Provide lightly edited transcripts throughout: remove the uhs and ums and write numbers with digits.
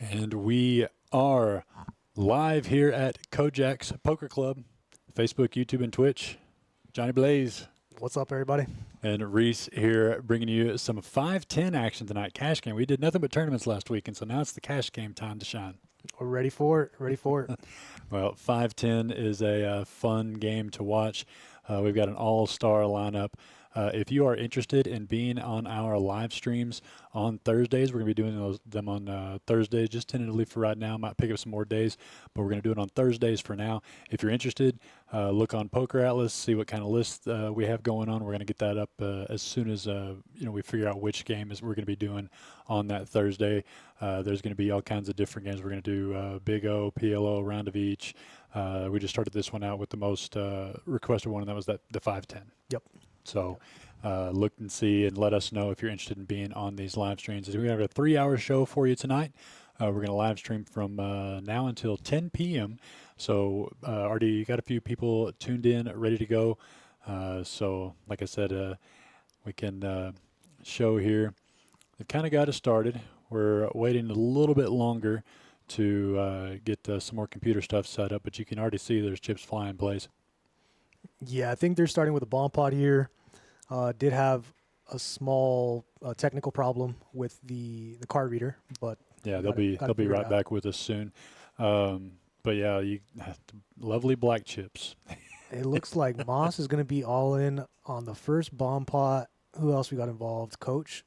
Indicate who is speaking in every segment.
Speaker 1: And we are live here at KoJack's Poker Club, Facebook, YouTube, and Twitch. Johnny Blaze.
Speaker 2: What's up, everybody?
Speaker 1: And Reese here bringing you some 5-10 action tonight. Cash game. We did nothing but tournaments last week, and so now it's the cash game time to shine.
Speaker 2: We're ready for it. Ready for it.
Speaker 1: Well, 5-10 is a fun game to watch. We've got an all-star lineup. If you are interested in being on our live streams on Thursdays, we're going to be doing them on Thursdays, just tentatively for right now. Might pick up some more days, but we're going to do it on Thursdays for now. If you're interested, look on Poker Atlas, see what kind of lists we have going on. We're going to get that up as soon as we figure out which game we're going to be doing on that Thursday. There's going to be all kinds of different games. We're going to do Big O, PLO, round of each. We just started this one out with the most requested one, and that was the 5-10.
Speaker 2: Yep.
Speaker 1: So look and see and let us know if you're interested in being on these live streams. We have a 3-hour show for you tonight. We're going to live stream from now until 10 p.m. So already got a few people tuned in, ready to go. So like I said, we can show here. They've kind of got us started. We're waiting a little bit longer to get some more computer stuff set up, but you can already see there's chips flying, Blaze.
Speaker 2: Yeah, I think they're starting with a bomb pot here. Did have a small technical problem with the card reader, but
Speaker 1: yeah, they'll be right back with us soon. But yeah, lovely black chips.
Speaker 2: It looks like Moss is going to be all in on the first bomb pot. Who else we got involved? Coach,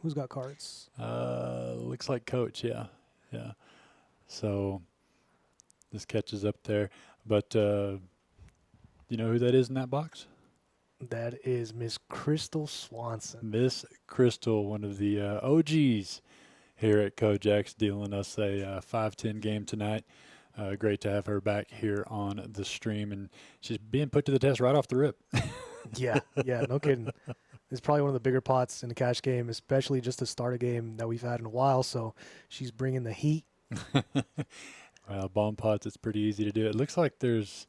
Speaker 2: who's got cards?
Speaker 1: Looks like Coach. Yeah. So this catches up there, but. You know who that is in that box?
Speaker 2: That is Miss Crystal Swanson.
Speaker 1: Miss Crystal, one of the OGs here at KoJack's, dealing us a 5-10 game tonight. Great to have her back here on the stream, and she's being put to the test right off the rip.
Speaker 2: Yeah, no kidding. It's probably one of the bigger pots in the cash game, especially just to start a game that we've had in a while, so she's bringing the heat.
Speaker 1: Well, bomb pots, it's pretty easy to do. It looks like there's...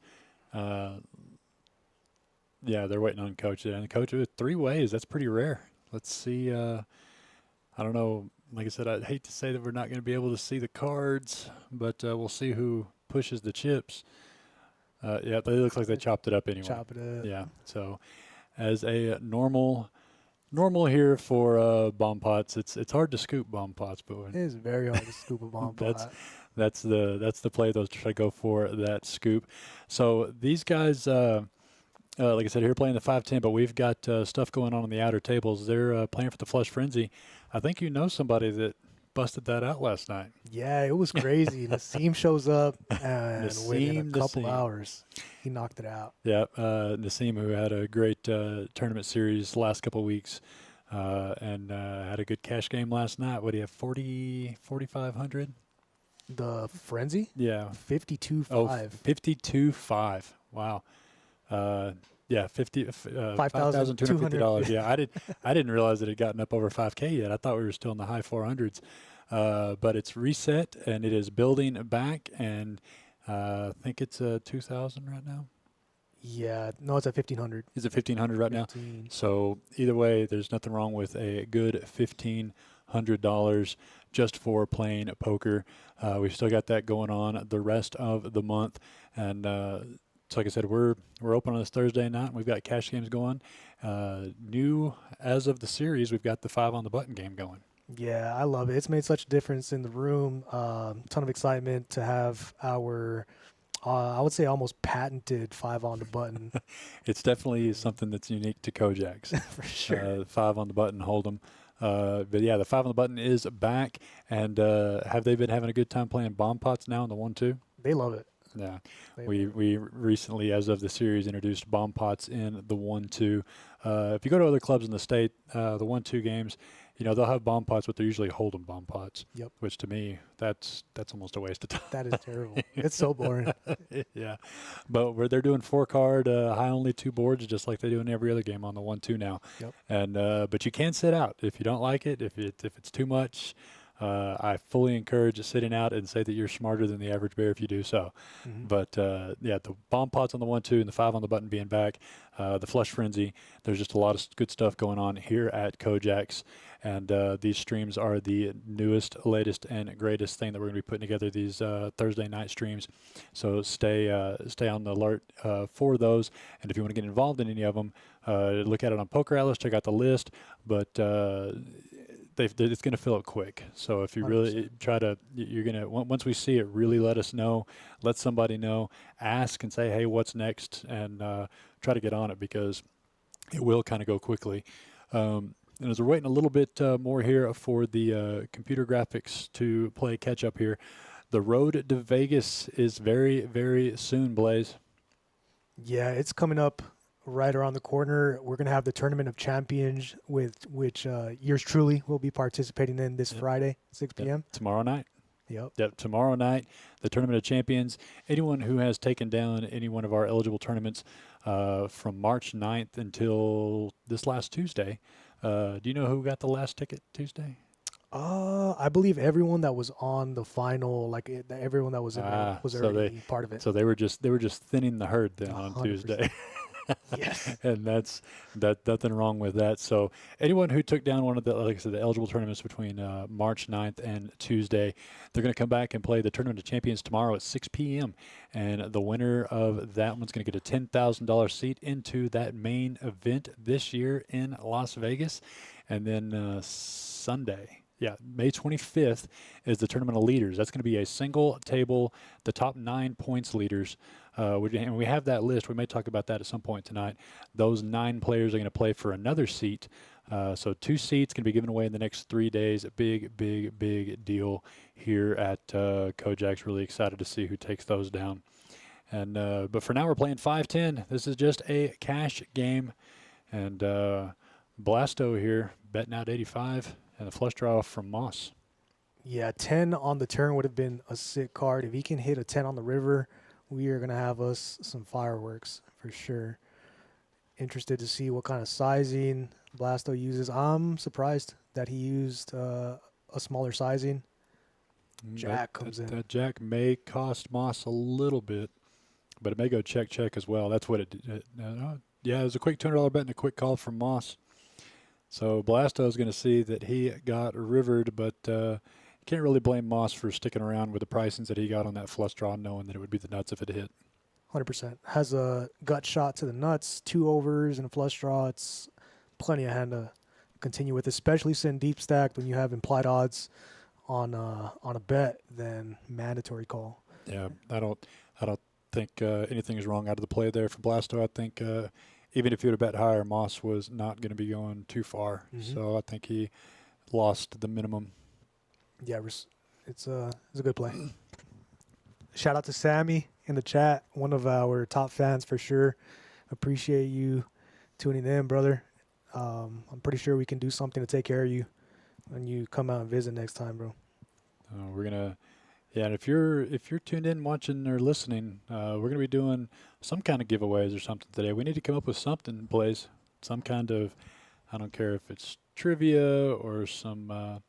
Speaker 1: yeah, they're waiting on Coach. And Coach with 3 ways. That's pretty rare. Let's see. I don't know. Like I said, I'd hate to say that we're not going to be able to see the cards, but we'll see who pushes the chips. Yeah, it looks like they chopped it up anyway.
Speaker 2: Chop it up.
Speaker 1: Yeah. So as a normal here for bomb pots, it's hard to scoop bomb pots, but
Speaker 2: it is very hard to scoop a bomb pot.
Speaker 1: That's the play. Those try to go for that scoop. So these guys. Like I said, here playing the 5-10, but we've got stuff going on the outer tables. They're playing for the Flush Frenzy. I think you know somebody that busted that out last night.
Speaker 2: Yeah, it was crazy. Nassim shows up, and within a couple hours, he knocked it out. Yeah,
Speaker 1: Nassim, who had a great tournament series last couple of weeks and had a good cash game last night. What do you have, 4,500?
Speaker 2: The Frenzy?
Speaker 1: Yeah.
Speaker 2: 52.5.
Speaker 1: Oh, 52.5. Wow. Yeah, $5,250. Yeah, I didn't realize it had gotten up over 5K yet. I thought we were still in the high 400s. But it's reset and it is building back, and I think it's 2,000 right now.
Speaker 2: Yeah, no, it's at 1,500.
Speaker 1: Is it 1,500 right 15. Now? So either way, there's nothing wrong with a good $1,500 just for playing poker. We've still got that going on the rest of the month, and so like I said, we're open on this Thursday night. We've got cash games going. New as of the series, we've got the 5 on the button game going.
Speaker 2: Yeah, I love it. It's made such a difference in the room. Ton of excitement to have our, I would say, almost patented 5 on the button.
Speaker 1: It's definitely something that's unique to KoJack's.
Speaker 2: For sure.
Speaker 1: 5 on the button, hold 'em. But yeah, the 5 on the button is back. And have they been having a good time playing bomb pots now in the 1-2?
Speaker 2: They love it.
Speaker 1: Yeah, we recently, as of the series, introduced bomb pots in the 1-2. If you go to other clubs in the state, the 1-2 games, they'll have bomb pots, but they're usually hold'em bomb pots.
Speaker 2: Yep.
Speaker 1: Which to me, that's almost a waste of time.
Speaker 2: That is terrible. It's so boring.
Speaker 1: Yeah, but they're doing 4-card high only 2 boards, just like they do in every other game on the 1-2 now.
Speaker 2: Yep.
Speaker 1: And but you can sit out if you don't like it. If it's too much. I fully encourage sitting out and say that you're smarter than the average bear if you do so.
Speaker 2: Mm-hmm.
Speaker 1: But yeah, the bomb pots on the 1-2 and the 5 on the button being back, the flush frenzy. There's just a lot of good stuff going on here at KoJack's, and these streams are the newest, latest, and greatest thing that we're going to be putting together. These Thursday night streams, so stay on the alert for those. And if you want to get involved in any of them, look at it on Poker Atlas. Check out the list, but it's going to fill up quick. So if you
Speaker 2: 100%.
Speaker 1: really try to, you're going to, once we see it, really let us know, let somebody know, ask and say, hey, what's next? And try to get on it, because it will kind of go quickly. And as we're waiting a little bit more here for the computer graphics to play catch up here, the road to Vegas is very, very soon, Blaze.
Speaker 2: Yeah, it's coming up right around the corner. We're going to have the Tournament of Champions, with which yours truly will be participating in this Friday, 6 p.m.
Speaker 1: Tomorrow night.
Speaker 2: Yep.
Speaker 1: Tomorrow night, the Tournament of Champions. Anyone who has taken down any one of our eligible tournaments from March 9th until this last Tuesday, do you know who got the last ticket Tuesday?
Speaker 2: I believe everyone that was on the final, everyone that was in there was
Speaker 1: so
Speaker 2: already part of it.
Speaker 1: So they were just thinning the herd then on
Speaker 2: 100%.
Speaker 1: Tuesday.
Speaker 2: Yes.
Speaker 1: And that's nothing wrong with that. So anyone who took down one of the, like I said, the eligible tournaments between March 9th and Tuesday, they're going to come back and play the Tournament of Champions tomorrow at 6 p.m. And the winner of that one's going to get a $10,000 seat into that main event this year in Las Vegas. And then Sunday, May 25th is the Tournament of Leaders. That's going to be a single table, the top 9 points leaders. And we have that list. We may talk about that at some point tonight. Those 9 players are going to play for another seat. So 2 seats can be given away in the next 3 days. A big, big, big deal here at KoJack's. Really excited to see who takes those down. And but for now, we're playing 5-10. This is just a cash game. And Blasto here betting out 85. And the flush draw from Moss.
Speaker 2: Yeah, 10 on the turn would have been a sick card. If he can hit a 10 on the river, we are going to have us some fireworks for sure. Interested to see what kind of sizing Blasto uses. I'm surprised that he used a smaller sizing. Jack comes in.
Speaker 1: That Jack may cost Moss a little bit, but it may go check as well. That's what it did. Yeah, it was a quick $200 bet and a quick call from Moss. So Blasto is going to see that he got rivered, but can't really blame Moss for sticking around with the pricings that he got on that flush draw, knowing that it would be the nuts if it hit.
Speaker 2: 100%. Has a gut shot to the nuts, 2 overs and a flush draw. It's plenty of hand to continue with, especially sitting deep stacked when you have implied odds on a bet, then mandatory call.
Speaker 1: Yeah, I don't think anything is wrong out of the play there for Blasto. I think even if he would have bet higher, Moss was not going to be going too far.
Speaker 2: Mm-hmm.
Speaker 1: So I think he lost the minimum.
Speaker 2: Yeah, it's a good play. Shout out to Sammy in the chat, one of our top fans for sure. Appreciate you tuning in, brother. I'm pretty sure we can do something to take care of you when you come out and visit next time, bro.
Speaker 1: We're gonna, and if you're tuned in, watching or listening, we're gonna be doing some kind of giveaways or something today. We need to come up with something, Blaze. Some kind of, I don't care if it's trivia or some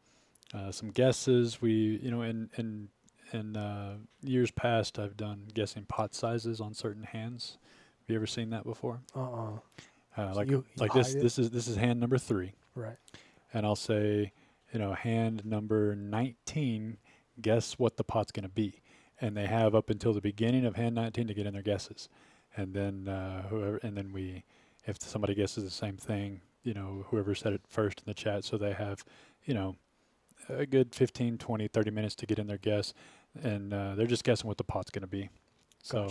Speaker 1: guesses. We, in years past, I've done guessing pot sizes on certain hands. Have you ever seen that before? This is hand number 3.
Speaker 2: Right.
Speaker 1: And I'll say, hand number 19, guess what the pot's going to be. And they have up until the beginning of hand 19 to get in their guesses. And then if somebody guesses the same thing, whoever said it first in the chat, so they have, a good 15, 20, 30 minutes to get in their guess. And they're just guessing what the pot's going to be. So,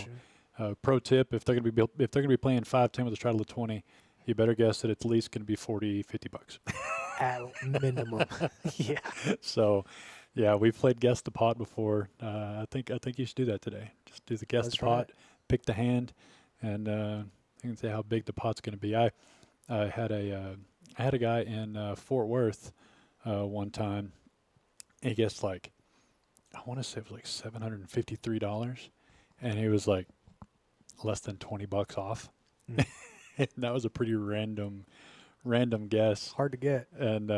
Speaker 1: pro tip, if they're going to be playing 5-10 with a straddle of 20, you better guess that it's at least going to be $40, $50.
Speaker 2: At minimum. Yeah.
Speaker 1: So, yeah, we've played guess the pot before. I think you should do that today. Just do the guess the pot, pick the hand, and you can say how big the pot's going to be. I had a guy in Fort Worth one time. He guessed I want to say it was $753, and he was less than $20 off. And that was a pretty random guess.
Speaker 2: Hard to get.
Speaker 1: And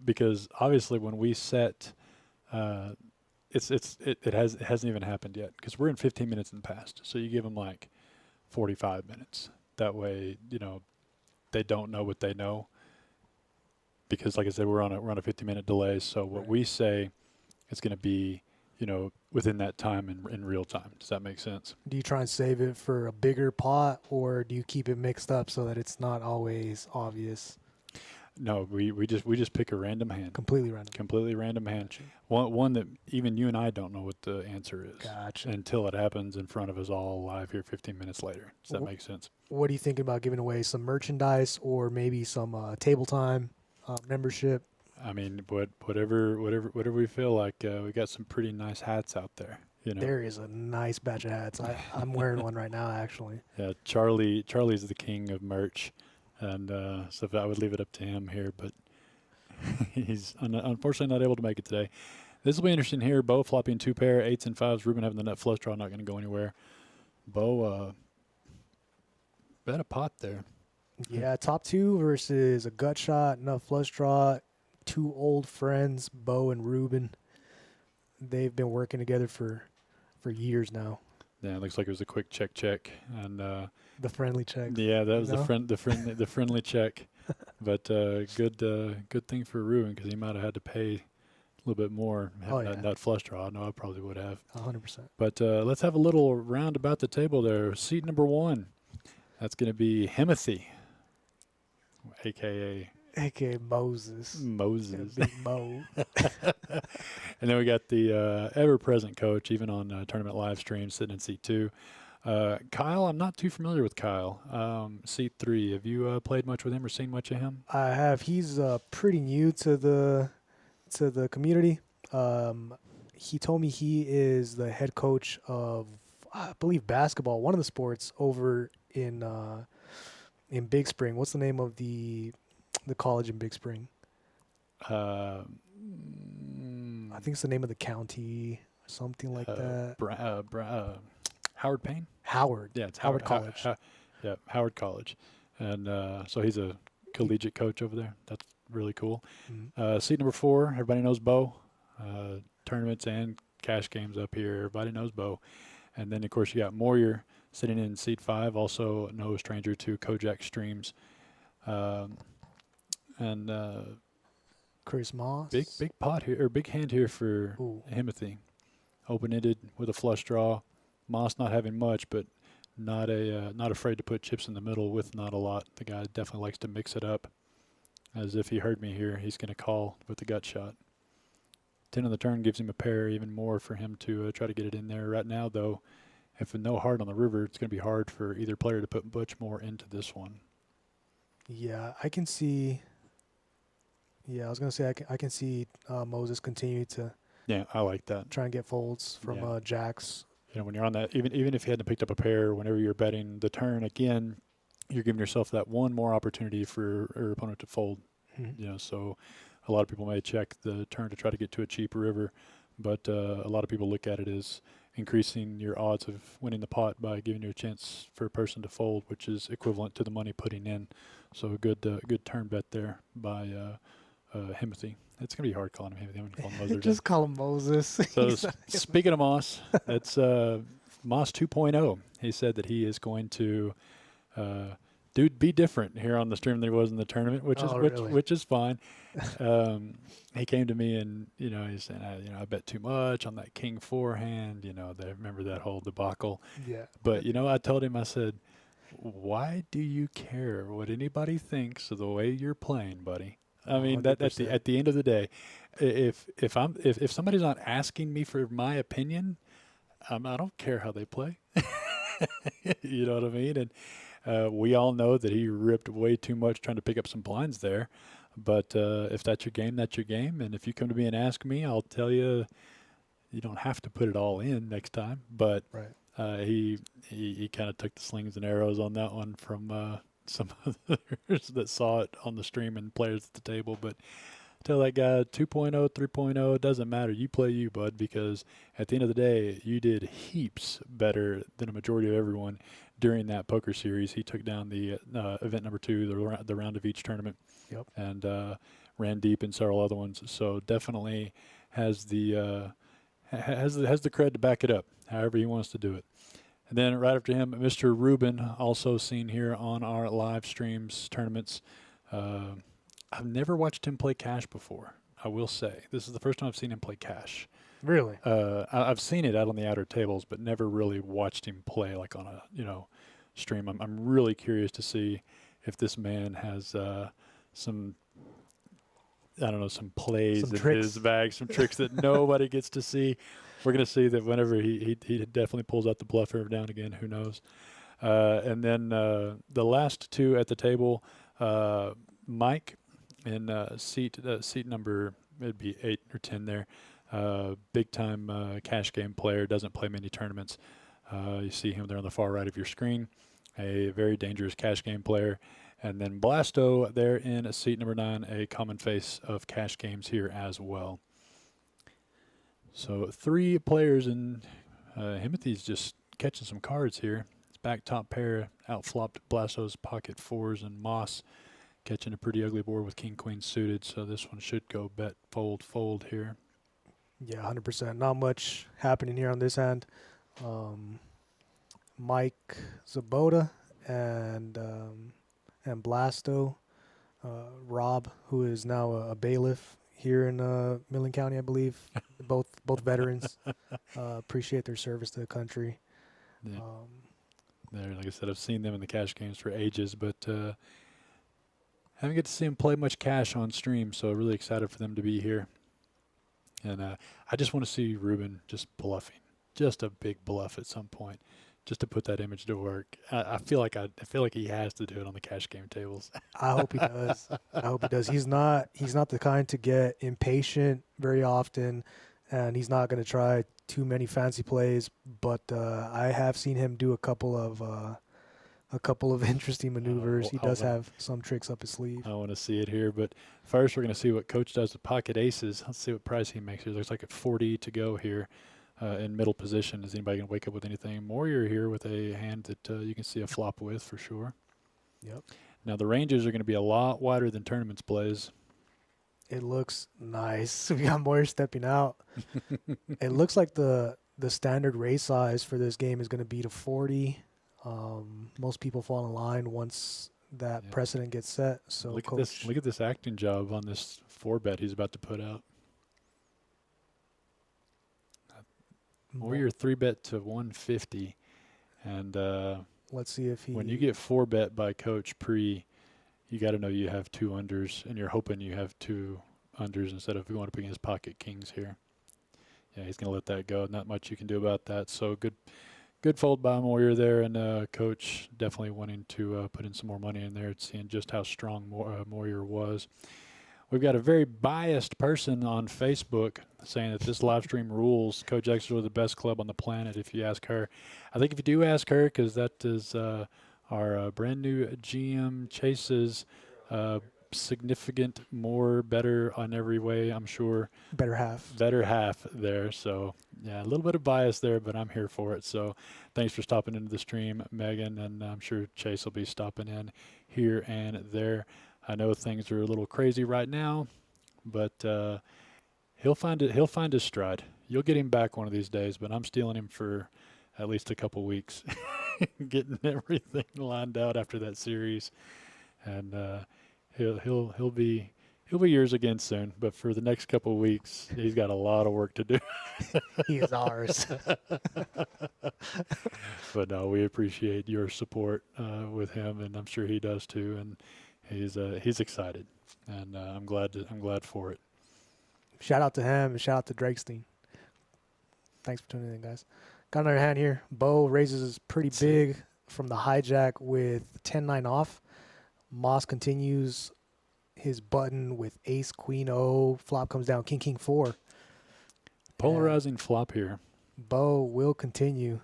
Speaker 1: because obviously when we set it hasn't even happened yet because we're in 15 minutes in the past. So you give them like 45 minutes. That way, they don't know what they know because, like I said, we're on a 15-minute delay. So what
Speaker 2: Right.
Speaker 1: we say is going to be, within that time in real time. Does that make sense?
Speaker 2: Do you try and save it for a bigger pot, or do you keep it mixed up so that it's not always obvious?
Speaker 1: No, we just pick a random hand,
Speaker 2: Completely random.
Speaker 1: completely random hand.
Speaker 2: Gotcha.
Speaker 1: One that even you and I don't know what the answer is
Speaker 2: Gotcha.
Speaker 1: until it happens in front of us all live here 15 minutes later. Does that
Speaker 2: Wh-
Speaker 1: make sense?
Speaker 2: What are you thinking about giving away? Some merchandise or maybe some table time membership?
Speaker 1: I mean, whatever we feel like. We got some pretty nice hats out there.
Speaker 2: There is a nice batch of hats. I'm wearing one right now, actually.
Speaker 1: Yeah, Charlie's the king of merch, and so if I would leave it up to him here, but he's unfortunately not able to make it today. This will be interesting here. Bo flopping 2 pair, 8s and 5s. Ruben having the nut flush draw, not going to go anywhere. Bo bet a pot there.
Speaker 2: Yeah, top two versus a gut shot, nut flush draw. Two old friends, Bo and Ruben. They've been working together for years now.
Speaker 1: Yeah, it looks like it was a quick check, and
Speaker 2: The friendly checks.
Speaker 1: yeah, that was
Speaker 2: know?
Speaker 1: the friendly check. But good thing for Ruben because he might have had to pay a little bit more.
Speaker 2: Oh,
Speaker 1: That
Speaker 2: yeah.
Speaker 1: nut flush draw. I know I probably would have.
Speaker 2: 100%.
Speaker 1: But let's have a little round about the table there. Seat number 1. That's going to be Himothy, a.k.a.
Speaker 2: AKA Moses.
Speaker 1: Moses.
Speaker 2: Big Mo.
Speaker 1: And then we got the ever-present coach, even on tournament live stream, sitting in seat 2. Kyle, I'm not too familiar with Kyle. Seat 3. Have you played much with him or seen much of him?
Speaker 2: I have. He's pretty new to the community. He told me he is the head coach of, I believe, basketball, one of the sports over in Big Spring. What's the name of the college in Big Spring?
Speaker 1: Uh,
Speaker 2: I think it's the name of the county, something like that.
Speaker 1: Howard Payne?
Speaker 2: Howard.
Speaker 1: Yeah, it's
Speaker 2: Howard College.
Speaker 1: yeah, Howard College. And so he's a collegiate coach over there. That's really cool.
Speaker 2: Mhm.
Speaker 1: Seat number 4, everybody knows Bo. Tournaments and cash games up here, everybody knows Bo. And then, of course, you got Moyer sitting in seat 5, also no stranger to KoJack's streams. And
Speaker 2: Chris Moss.
Speaker 1: big pot here, or big hand here for
Speaker 2: Ooh.
Speaker 1: Himothy. Open-ended with a flush draw. Moss not having much, but not afraid to put chips in the middle with not a lot. The guy definitely likes to mix it up. As if he heard me here, he's going to call with the gut shot. 10 on the turn gives him a pair, even more for him to try to get it in there. Right now, though, if no hard on the river, it's going to be hard for either player to put much more into this one.
Speaker 2: Yeah, I can see. Yeah, I was gonna say I can see Moses continue to
Speaker 1: Yeah, I like that.
Speaker 2: try and get folds from
Speaker 1: Yeah.
Speaker 2: Jack's.
Speaker 1: When you're on that, even if you hadn't picked up a pair, whenever you're betting the turn again, you're giving yourself that one more opportunity for your opponent to fold.
Speaker 2: Mhm.
Speaker 1: So a lot of people may check the turn to try to get to a cheap river, but a lot of people look at it as increasing your odds of winning the pot by giving you a chance for a person to fold, which is equivalent to the money putting in. So a good turn bet there by Himothy. It's going to be hard calling him Himothy. I'm going to call him Moses.
Speaker 2: Just call him Moses.
Speaker 1: So speaking of Moss, that's Moss 2.0. He said that he is going to be different here on the stream than he was in the tournament, which is
Speaker 2: really?
Speaker 1: which is fine. He came to me and he's saying I bet too much on that King 4 hand. They remember that whole debacle.
Speaker 2: Yeah.
Speaker 1: But I told him, I said, why do you care what anybody thinks of the way you're playing, buddy? I mean, that at the end of the day, if somebody's not asking me for my opinion, I don't care how they play. You know what I mean? And we all know that he ripped way too much trying to pick up some blinds there. But if that's your game, that's your game. And if you come to me and ask me, I'll tell you, you don't have to put it all in next time. But
Speaker 2: Right.
Speaker 1: he kind of took the slings and arrows on that one from some others that saw it on the stream and players at the table. But tell that guy 2.0, 3.0, it doesn't matter. You play you, bud, because at the end of the day, you did heaps better than a majority of everyone. during that poker series. He took down the event number 2, the round of each tournament,
Speaker 2: Yep.
Speaker 1: and ran deep in several other ones. So definitely has the has the cred to back it up, however he wants to do it. And then right after him, Mr. Rubin, also seen here on our live streams tournaments. I've never watched him play cash before. I will say this is the first time I've seen him play cash.
Speaker 2: Really?
Speaker 1: I've seen it out on the outer tables, but never really watched him play like on a stream. I'm really curious to see if this man has some some plays
Speaker 2: Some
Speaker 1: in
Speaker 2: tricks.
Speaker 1: his bag, some tricks that nobody gets to see. We're gonna see that whenever he definitely pulls out the bluff every now and again. Who knows? And then the last 2 at the table, Mike in seat number, it'd be 8 or 10 there. Big time cash game player, doesn't play many tournaments. You see him there on the far right of your screen. A very dangerous cash game player. And then Blasto there in seat number 9, a common face of cash games here as well. So 3 players, and Himothy's just catching some cards here. His back top pair outflopped Blasto's pocket 4s, and Moss catching a pretty ugly board with king queen suited. So this one should go bet fold fold here.
Speaker 2: Yeah, 100%. Not much happening here on this hand. Mike Zabota and Blasto, Rob, who is now a bailiff here in Midland County, I believe. both veterans. Appreciate their service to the country.
Speaker 1: Yeah. Like I said, I've seen them in the cash games for ages, but haven't get to see them play much cash on stream, so really excited for them to be here. And I just want to see Ruben just bluffing, just a big bluff at some point, just to put that image to work. I feel like he has to do it on the cash game tables.
Speaker 2: I hope he does. I hope he does. He's not the kind to get impatient very often, and he's not going to try too many fancy plays. But I have seen him do a couple of interesting maneuvers. He does have some tricks up his sleeve.
Speaker 1: I want to see it here, but first we're going to see what Coach does with pocket aces. Let's see what price he makes here. Looks like at 40 to go here in middle position. Is anybody going to wake up with anything? Moyer here with a hand that you can see a flop with for sure.
Speaker 2: Yep.
Speaker 1: Now the ranges are going to be a lot wider than tournaments plays.
Speaker 2: It looks nice. We got Moyer stepping out. It looks like the standard raise size for this game is going to be to 40. Most people fall in line once that precedent gets set. So
Speaker 1: look at this acting job on this 4-bet he's about to put out. Moyer 3-bet to 150, and
Speaker 2: let's see if he.
Speaker 1: When you get 4-bet by Coach pre, you got to know you have 2 unders, and you're hoping you have 2 unders instead of going up against pocket kings here. Yeah, he's going to let that go. Not much you can do about that. So good fold by Moyer there, and Coach definitely wanting to put in some more money in there, seeing just how strong Moyer was. We've got a very biased person on Facebook saying that this live stream rules. KoJack's are the best club on the planet, if you ask her. I think if you do ask her, because that is our brand new GM Chase's significant more better on every way, I'm sure.
Speaker 2: Better half
Speaker 1: there. So yeah, a little bit of bias there, but I'm here for it. So thanks for stopping into the stream, Megan, and I'm sure Chase will be stopping in here and there. I know things are a little crazy right now, but he'll find his stride. You'll get him back one of these days, but I'm stealing him for at least a couple weeks, getting everything lined out after that series, and he'll be yours again soon. But for the next couple of weeks, he's got a lot of work to do.
Speaker 2: He is ours.
Speaker 1: But no, we appreciate your support with him, and I'm sure he does too. And he's excited, and I'm glad for it.
Speaker 2: Shout out to him and shout out to Drakestein. Thanks for tuning in, guys. Got another hand here. Bo raises pretty big from the hijack with 10-9 off. Moss continues his button with ace, queen, O. Flop comes down, king, king, 4.
Speaker 1: Polarizing flop here.
Speaker 2: Bo will continue.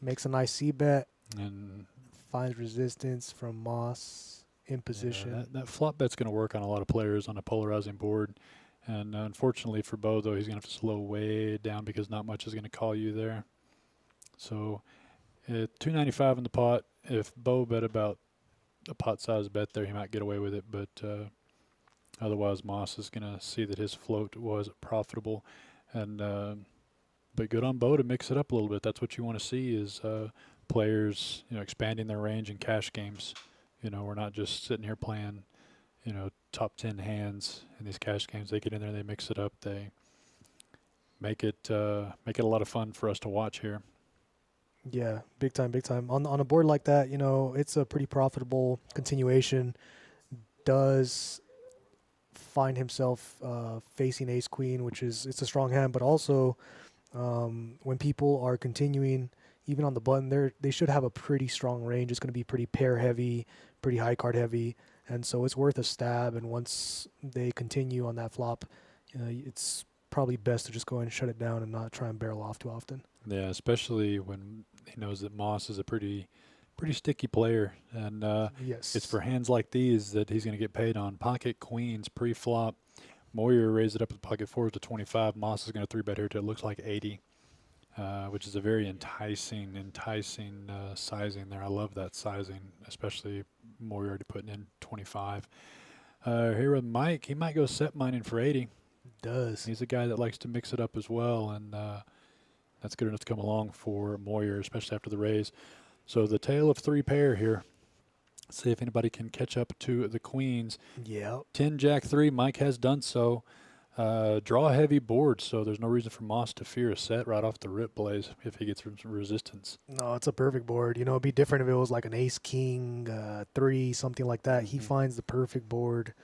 Speaker 2: Makes a nice C-bet.
Speaker 1: And
Speaker 2: finds resistance from Moss in position.
Speaker 1: Yeah, that flop bet's going to work on a lot of players on a polarizing board. And unfortunately for Bo, though, he's going to have to slow way down because not much is going to call you there. So $2.95 in the pot. If Bo bet about a pot size bet there, he might get away with it, but otherwise Moss is going to see that his float was profitable. And but good on Bo to mix it up a little bit. That's what you want to see is players, expanding their range in cash games. We're not just sitting here playing, top 10 hands in these cash games. They get in there, they mix it up, they make it a lot of fun for us to watch here.
Speaker 2: Yeah, big time, big time. On a board like that, it's a pretty profitable continuation. Does find himself facing ace queen, which it's a strong hand, but also when people are continuing, even on the button, they should have a pretty strong range. It's going to be pretty pair heavy, pretty high card heavy, and so it's worth a stab. And once they continue on that flop, it's probably best to just go ahead and shut it down and not try and barrel off too often.
Speaker 1: Yeah, especially when he knows that Moss is a pretty sticky player, and
Speaker 2: Yes,
Speaker 1: it's for hands like these that he's going to get paid on. Pocket queens pre-flop. Moyer raised it up with pocket fours to 25. Moss is going to 3-bet here to it looks like 80, which is a very enticing sizing there. I love that sizing, especially Moyer already putting in 25. Here with Mike, he might go set mining for 80.
Speaker 2: does.
Speaker 1: He's a guy that likes to mix it up as well, and that's good enough to come along for Moyer, especially after the raise. So the tail of 3 pair here. See if anybody can catch up to the queens.
Speaker 2: Yeah.
Speaker 1: 10 Jack 3. Mike has done so. Draw a heavy board, so there's no reason for Moss to fear a set right off the rip, Blaze, if he gets some resistance.
Speaker 2: No, it's a perfect board. It'd be different if it was like an ace king 3, something like that. He finds the perfect board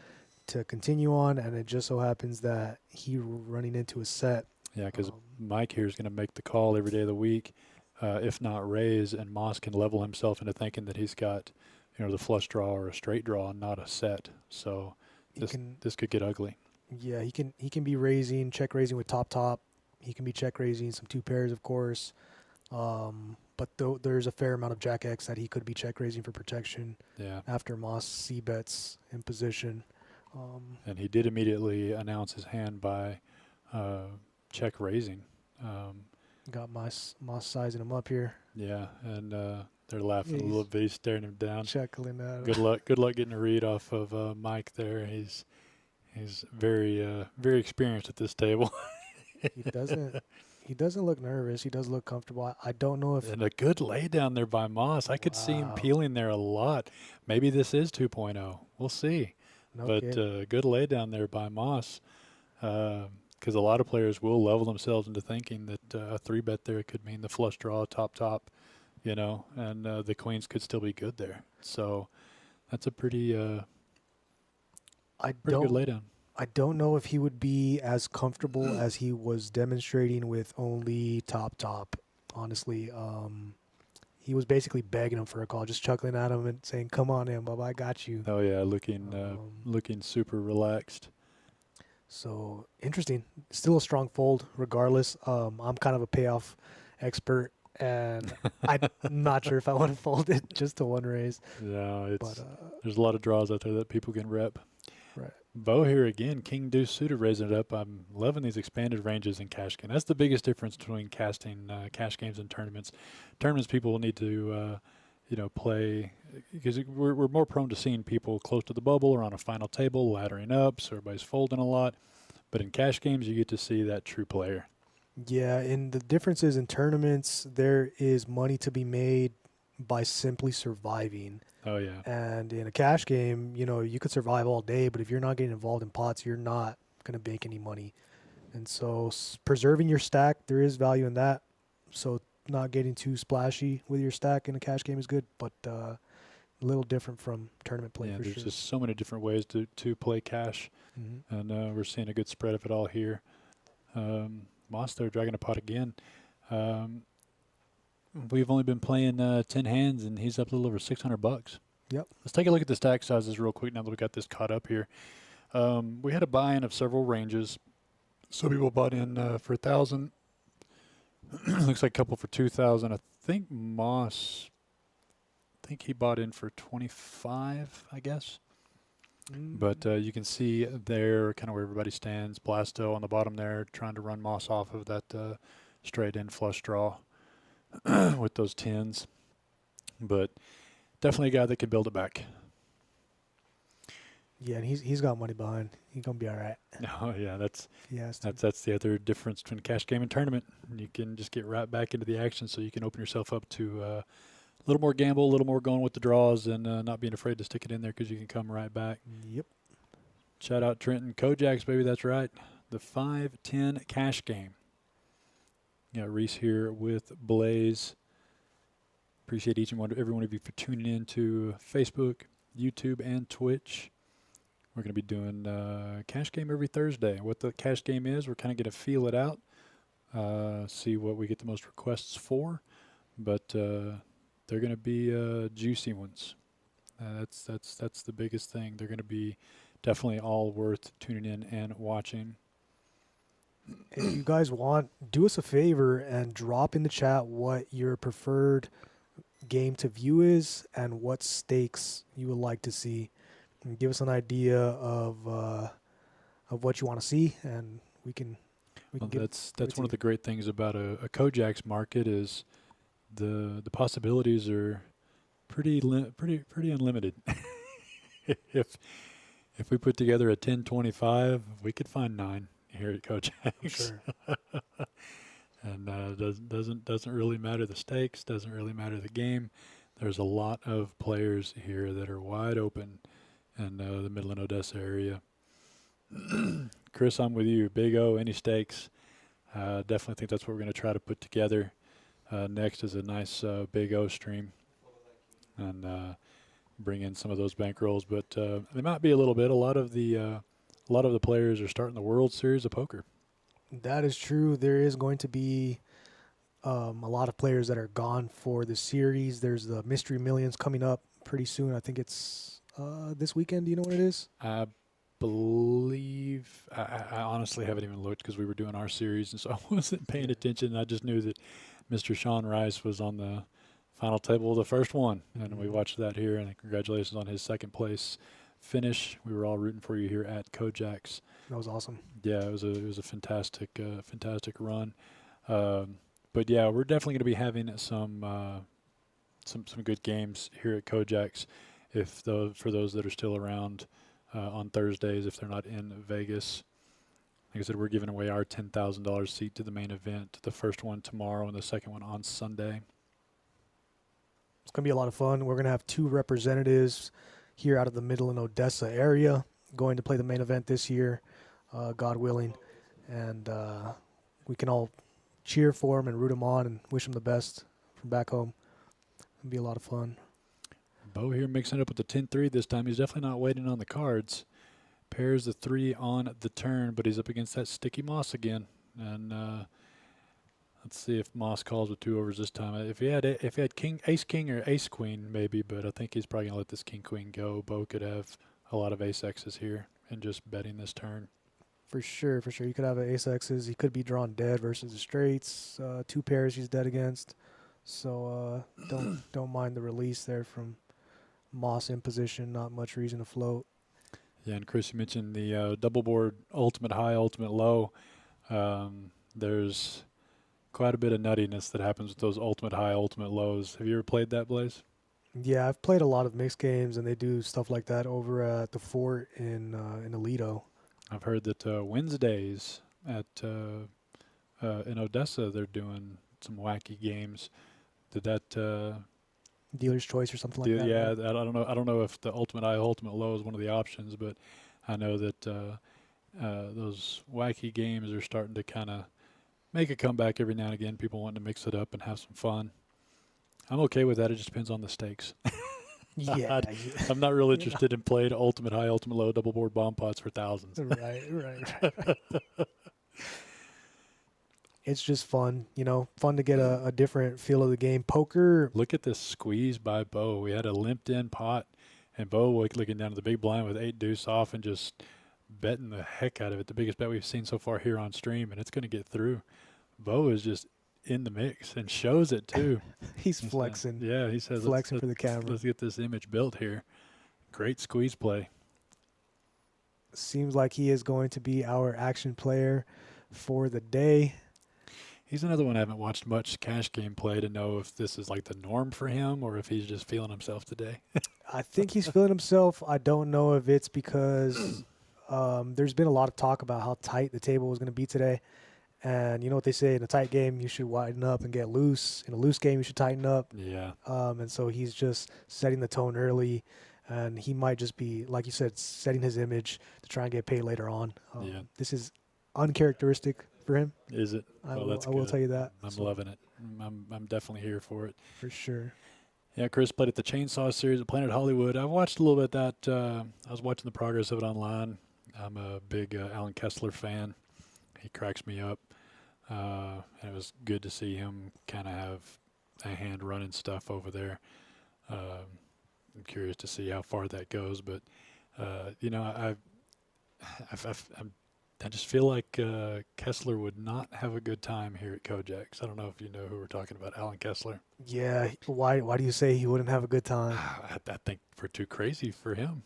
Speaker 2: to continue on, and it just so happens that he running into a set.
Speaker 1: Yeah, because Mike here is going to make the call every day of the week, if not raise, and Moss can level himself into thinking that he's got, the flush draw or a straight draw, not a set. So this could get ugly.
Speaker 2: Yeah, he can be raising, check raising with top. He can be check raising some 2 pairs, of course. But there's a fair amount of Jack X that he could be check raising for protection.
Speaker 1: Yeah.
Speaker 2: After Moss C bets in position.
Speaker 1: And he did immediately announce his hand by check raising.
Speaker 2: Got Moss sizing him up here.
Speaker 1: Yeah, and they're laughing a little bit. He's staring him down.
Speaker 2: Chuckling at him.
Speaker 1: Good luck getting a read off of Mike there. He's very experienced at this table.
Speaker 2: He doesn't look nervous. He does look comfortable. I don't know if...
Speaker 1: And a good lay down there by Moss. I could see him peeling there a lot. Maybe this is 2.0. We'll see. Good lay down there by Moss. Because a lot of players will level themselves into thinking that a 3-bet there could mean the flush draw, top, and the queens could still be good there. So that's a pretty good laydown.
Speaker 2: I don't know if he would be as comfortable as he was demonstrating with only top. Honestly, he was basically begging him for a call, just chuckling at him and saying, "Come on in, Bubba, I got you."
Speaker 1: Oh yeah, looking super relaxed.
Speaker 2: So interesting. Still a strong fold, regardless. I'm kind of a payoff expert, and I'm not sure if I want to fold it just to one raise.
Speaker 1: No, there's a lot of draws out there that people can rep.
Speaker 2: Right.
Speaker 1: Bo here again, King Deuce suited raising it up. I'm loving these expanded ranges in cash game. That's the biggest difference between casting cash games and tournaments. Tournaments people will need to play because we're more prone to seeing people close to the bubble or on a final table laddering up, so everybody's folding a lot. But in cash games, you get to see that true player.
Speaker 2: Yeah, and the difference is in tournaments, there is money to be made by simply surviving.
Speaker 1: Oh, yeah.
Speaker 2: And in a cash game, you could survive all day, but if you're not getting involved in pots, you're not going to make any money. And so preserving your stack, there is value in that. So not getting too splashy with your stack in a cash game is good, but a little different from tournament play for sure.
Speaker 1: There's just so many different ways to play cash. Mm-hmm. And we're seeing a good spread of it all here. Moss there dragging a pot again. We've only been playing 10 hands, and he's up a little over $600.
Speaker 2: Yep.
Speaker 1: Let's take a look at the stack sizes real quick now that we got this caught up here. We had a buy-in of several ranges. Some people bought in for 1,000. Looks like a couple for 2,000. I think Moss, he bought in for 25, I guess. But you can see there kind of where everybody stands. Blasto on the bottom there trying to run Moss off of that straight in flush draw. with those 10s. But definitely a guy that could build it back.
Speaker 2: Yeah, and he's got money behind. He's gonna be all right.
Speaker 1: Oh yeah, that's
Speaker 2: If he has to.
Speaker 1: that's the other difference between cash game and tournament. You can just get right back into the action, so you can open yourself up to a little more gamble, a little more going with the draws, and not being afraid to stick it in there because you can come right back.
Speaker 2: Yep.
Speaker 1: Shout out Trenton, KoJack's, baby, that's right. The 5-10 cash game. Yeah, Reese here with Blaze. Appreciate each and every one of you for tuning in to Facebook, YouTube, and Twitch. We're going to be doing cash game every Thursday. What the cash game is, we're kind of going to feel it out, see what we get the most requests for, but they're going to be juicy ones. That's the biggest thing. They're going to be definitely all worth tuning in and watching.
Speaker 2: If you guys want, do us a favor and drop in the chat what your preferred game to view is and what stakes you would like to see. And give us an idea of what you want to see, and we can
Speaker 1: Well,
Speaker 2: give
Speaker 1: that's
Speaker 2: it to
Speaker 1: one of
Speaker 2: you.
Speaker 1: the great things about a KoJack's market is the possibilities are pretty unlimited. if we put together a 10-25, we could find 9 here at KoJack's.
Speaker 2: Sure.
Speaker 1: And doesn't really matter the stakes, doesn't really matter the game. There's a lot of players here that are wide open in the Midland Odessa area. Chris, I'm with you. Big O, any stakes? Definitely think that's what we're going to try to put together. Next is a nice Big O stream, and bring in some of those bankrolls. But they might be a little bit. A lot of the players are starting the World Series of Poker.
Speaker 2: That is true. There is going to be a lot of players that are gone for the series. There's the Mystery Millions coming up pretty soon. I think it's this weekend. Do you know what it is?
Speaker 1: I believe I honestly haven't even looked because we were doing our series, and so I wasn't paying attention. I just knew that Mr. Sean Rice was on the final table of the first one, and we watched that here. And congratulations on his second place finish. We were all rooting for you here at KoJack's.
Speaker 2: That was awesome.
Speaker 1: Yeah, it was a fantastic run. But yeah, we're definitely going to be having some good games here at KoJack's. For those that are still around on Thursdays, if they're not in Vegas. Like I said, we're giving away our $10,000 seat to the main event. The first one tomorrow and the second one on Sunday.
Speaker 2: It's going to be a lot of fun. We're going to have 2 representatives here out of the Midland, Odessa area going to play the main event this year, God willing. And we can all cheer for them and root them on and wish them the best from back home. It'll be a lot of fun.
Speaker 1: Bo here mixing it up with the 10-3 this time. He's definitely not waiting on the cards. Pairs the 3 on the turn, but he's up against that sticky Moss again. And let's see if Moss calls with 2 overs this time. If he had Ace King or Ace Queen, maybe, but I think he's probably gonna let this King Queen go. Bo could have a lot of Ace X's here and just betting this turn.
Speaker 2: For sure. You could have an Ace X's. He could be drawn dead versus the straights. 2 pairs he's dead against. So don't mind the release there from Moss in position. Not much reason to float.
Speaker 1: Yeah, and Chris, you mentioned the double board ultimate high, ultimate low. There's quite a bit of nuttiness that happens with those ultimate high, ultimate lows. Have you ever played that, Blaze?
Speaker 2: Yeah, I've played a lot of mixed games, and they do stuff like that over at the fort in Alito.
Speaker 1: I've heard that Wednesdays at in Odessa they're doing some wacky games. Did that?
Speaker 2: Dealer's choice or something like that.
Speaker 1: Yeah,
Speaker 2: Right?
Speaker 1: I don't know. I don't know if the ultimate high, ultimate low is one of the options, but I know that those wacky games are starting to kind of make a comeback every now and again. People wanting to mix it up and have some fun. I'm okay with that. It just depends on the stakes.
Speaker 2: Yeah.
Speaker 1: I'm not real interested in playing ultimate high, ultimate low, double board bomb pots for thousands.
Speaker 2: Right. It's just fun, fun to get a different feel of the game. Poker.
Speaker 1: Look at this squeeze by Bo. We had a limped in pot, and Bo looking down to the big blind with 8 deuce off and just betting the heck out of it. The biggest bet we've seen so far here on stream, and it's going to get through. Bo is just in the mix and shows it too.
Speaker 2: He's flexing.
Speaker 1: Yeah, he says
Speaker 2: flexing for the camera.
Speaker 1: Let's get this image built here. Great squeeze play.
Speaker 2: Seems like he is going to be our action player for the day.
Speaker 1: He's another one I haven't watched much cash game play to know if this is like the norm for him or if he's just feeling himself today.
Speaker 2: I think he's feeling himself. I don't know if it's because there's been a lot of talk about how tight the table was going to be today. And you know what they say, in a tight game, you should widen up and get loose. In a loose game, you should tighten up.
Speaker 1: Yeah.
Speaker 2: And so he's just setting the tone early. And he might just be, like you said, setting his image to try and get paid later on.
Speaker 1: Yeah.
Speaker 2: This is uncharacteristic for him.
Speaker 1: Is it?
Speaker 2: I
Speaker 1: Well,
Speaker 2: will,
Speaker 1: that's
Speaker 2: I will
Speaker 1: good.
Speaker 2: tell you that.
Speaker 1: I'm
Speaker 2: So,
Speaker 1: loving it. I'm definitely here for it.
Speaker 2: for sure.
Speaker 1: Yeah, Chris played at the Chainsaw Series at Planet Hollywood. I watched a little bit of that. I was watching the progress of it online. I'm a big Alan Kessler fan. He cracks me up. And it was good to see him kind of have a hand running stuff over there. I'm curious to see how far that goes, but you know, I just feel like Kessler would not have a good time here at KoJack's. I don't know if you know who we're talking about, Alan Kessler.
Speaker 2: Yeah. Why do you say he wouldn't have a good time?
Speaker 1: I think we're too crazy for him.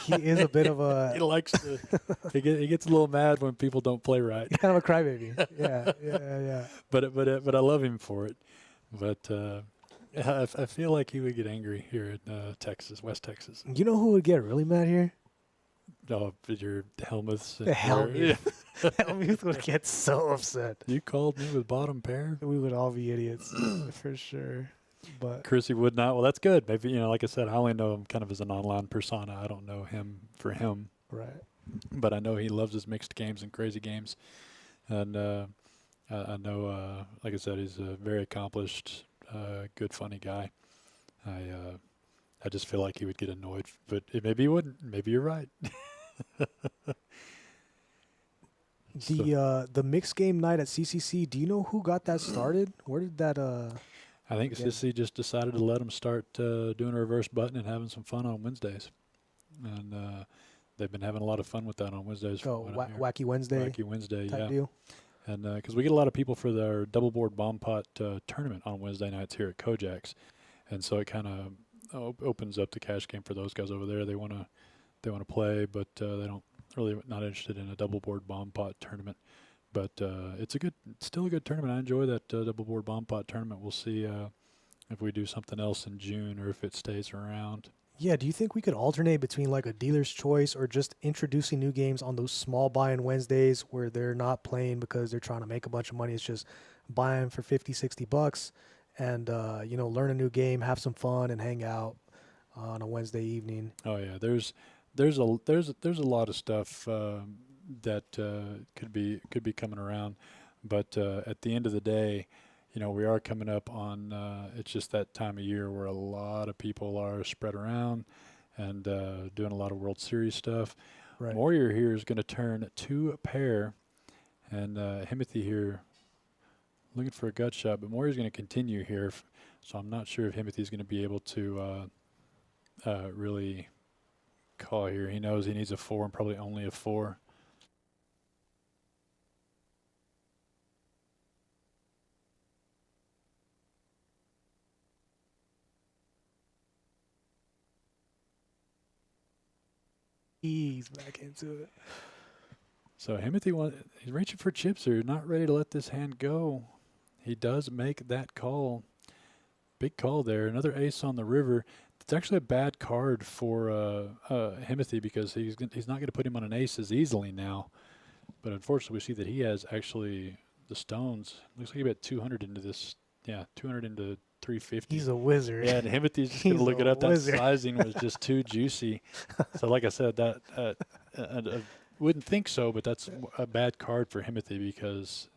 Speaker 2: He is a bit of
Speaker 1: He
Speaker 2: a
Speaker 1: likes to. He gets a little mad when people don't play right.
Speaker 2: he's kind of a crybaby. Yeah.
Speaker 1: But I love him for it. But I feel like he would get angry here in Texas, West Texas.
Speaker 2: You know who would get really mad here?
Speaker 1: Oh, your Helmuths.
Speaker 2: The Helmuth. Helmuth would get so upset.
Speaker 1: You called me with bottom pair?
Speaker 2: We would all be idiots for sure. But
Speaker 1: Chrissy would not. Well, that's good. Maybe, like I said, I only know him kind of as an online persona. I don't know him for him.
Speaker 2: right.
Speaker 1: But I know he loves his mixed games and crazy games. And I know, like I said, he's a very accomplished, good, funny guy. I just feel like he would get annoyed. But maybe he wouldn't. Maybe you're right.
Speaker 2: The mixed game night at CCC, do you know who got that started? Where did that
Speaker 1: I think
Speaker 2: Yeah.
Speaker 1: Sissy just decided to let him start doing a reverse button and having some fun on Wednesdays. And they've been having a lot of fun with that on Wednesdays.
Speaker 2: go
Speaker 1: from what I'm hearing.
Speaker 2: Wacky Wednesday
Speaker 1: Wacky Wednesday,
Speaker 2: type
Speaker 1: yeah.
Speaker 2: deal?
Speaker 1: And because we get a lot of people for their double board bomb pot tournament on Wednesday nights here at KoJack's. And so it kind of opens up the cash game for those guys over there. They want to play, but they don't really not interested in a double board bomb pot tournament. But it's still a good tournament. I enjoy that double board bomb pot tournament. We'll see if we do something else in June or if it stays around.
Speaker 2: Yeah, do you think we could alternate between like a dealer's choice or just introducing new games on those small buy-in Wednesdays where they're not playing because they're trying to make a bunch of money? It's just buying for 50, 60 bucks and, learn a new game, have some fun and hang out on a Wednesday evening.
Speaker 1: Oh yeah, there's a lot of stuff that could be coming around, but at the end of the day, we are coming up on. It's just that time of year where a lot of people are spread around and doing a lot of World Series stuff.
Speaker 2: Right.
Speaker 1: Warrior here is going to turn 2 pair, and Himothy here looking for a gut shot, but Warrior's going to continue here, so I'm not sure if Himothy's going to be able to really call here. He knows he needs a 4 and probably only a 4.
Speaker 2: He's back into it.
Speaker 1: So Himothy he's reaching for chips here, not ready to let this hand go. He does make that call. Big call there. Another ace on the river. It's actually a bad card for Himothy because he's not going to put him on an ace as easily now. But unfortunately, we see that he has actually the stones. Looks like he bet 200 into this. Yeah, 200 into 350.
Speaker 2: He's a wizard.
Speaker 1: Yeah, and Himothy's just going to
Speaker 2: He's
Speaker 1: look it
Speaker 2: a
Speaker 1: up. That
Speaker 2: wizard.
Speaker 1: sizing was just too juicy. So like I said, that I wouldn't think so, but that's a bad card for Himothy because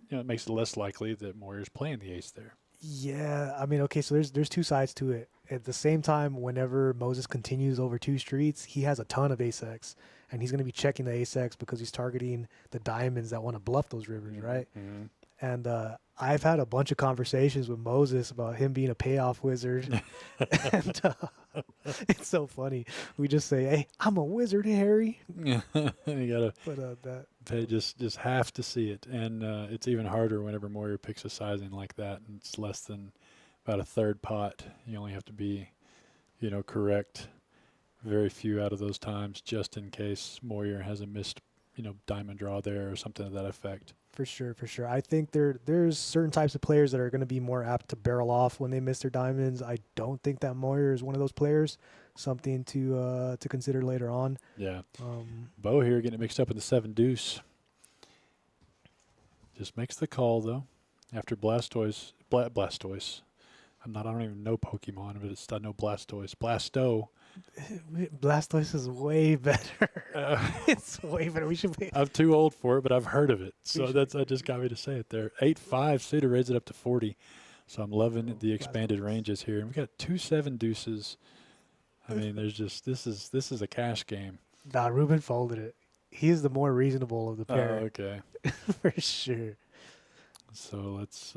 Speaker 1: it makes it less likely that Moyer's playing the ace there.
Speaker 2: Yeah, I mean, okay, so there's two sides to it. At the same time, whenever Moses continues over 2 streets, he has a ton of ace-X, and he's going to be checking the ace-X because he's targeting the diamonds that want to bluff those rivers, right?
Speaker 1: Mm-hmm.
Speaker 2: And I've had a bunch of conversations with Moses about him being a payoff wizard, and it's so funny. We just say, "Hey, I'm a wizard, Harry."
Speaker 1: Yeah, you
Speaker 2: But
Speaker 1: they just have to see it, and it's even harder whenever Moyer picks a sizing like that, and it's less than about a third pot. You only have to be, correct very few out of those times, just in case Moyer has a missed, diamond draw there or something to that effect.
Speaker 2: For sure, for sure. I think there's certain types of players that are going to be more apt to barrel off when they miss their diamonds. I don't think that Moyer is one of those players. Something to consider later on.
Speaker 1: Yeah. Bo here getting it mixed up in the 7 deuce. Just makes the call though. After Blastoise. I don't even know Pokemon, but I know Blastoise. Blasto.
Speaker 2: Blastoise is way better. It's way better. We should be.
Speaker 1: I'm too old for it, but I've heard of it. So that just got me to say it there. 8.5, Suda raised it up to 40. So I'm loving the expanded ranges here. And we got 2 7 deuces. I mean, there's just this is a cash game.
Speaker 2: Nah, Ruben folded it. He's the more reasonable of the pair.
Speaker 1: Oh, okay.
Speaker 2: For sure.
Speaker 1: So let's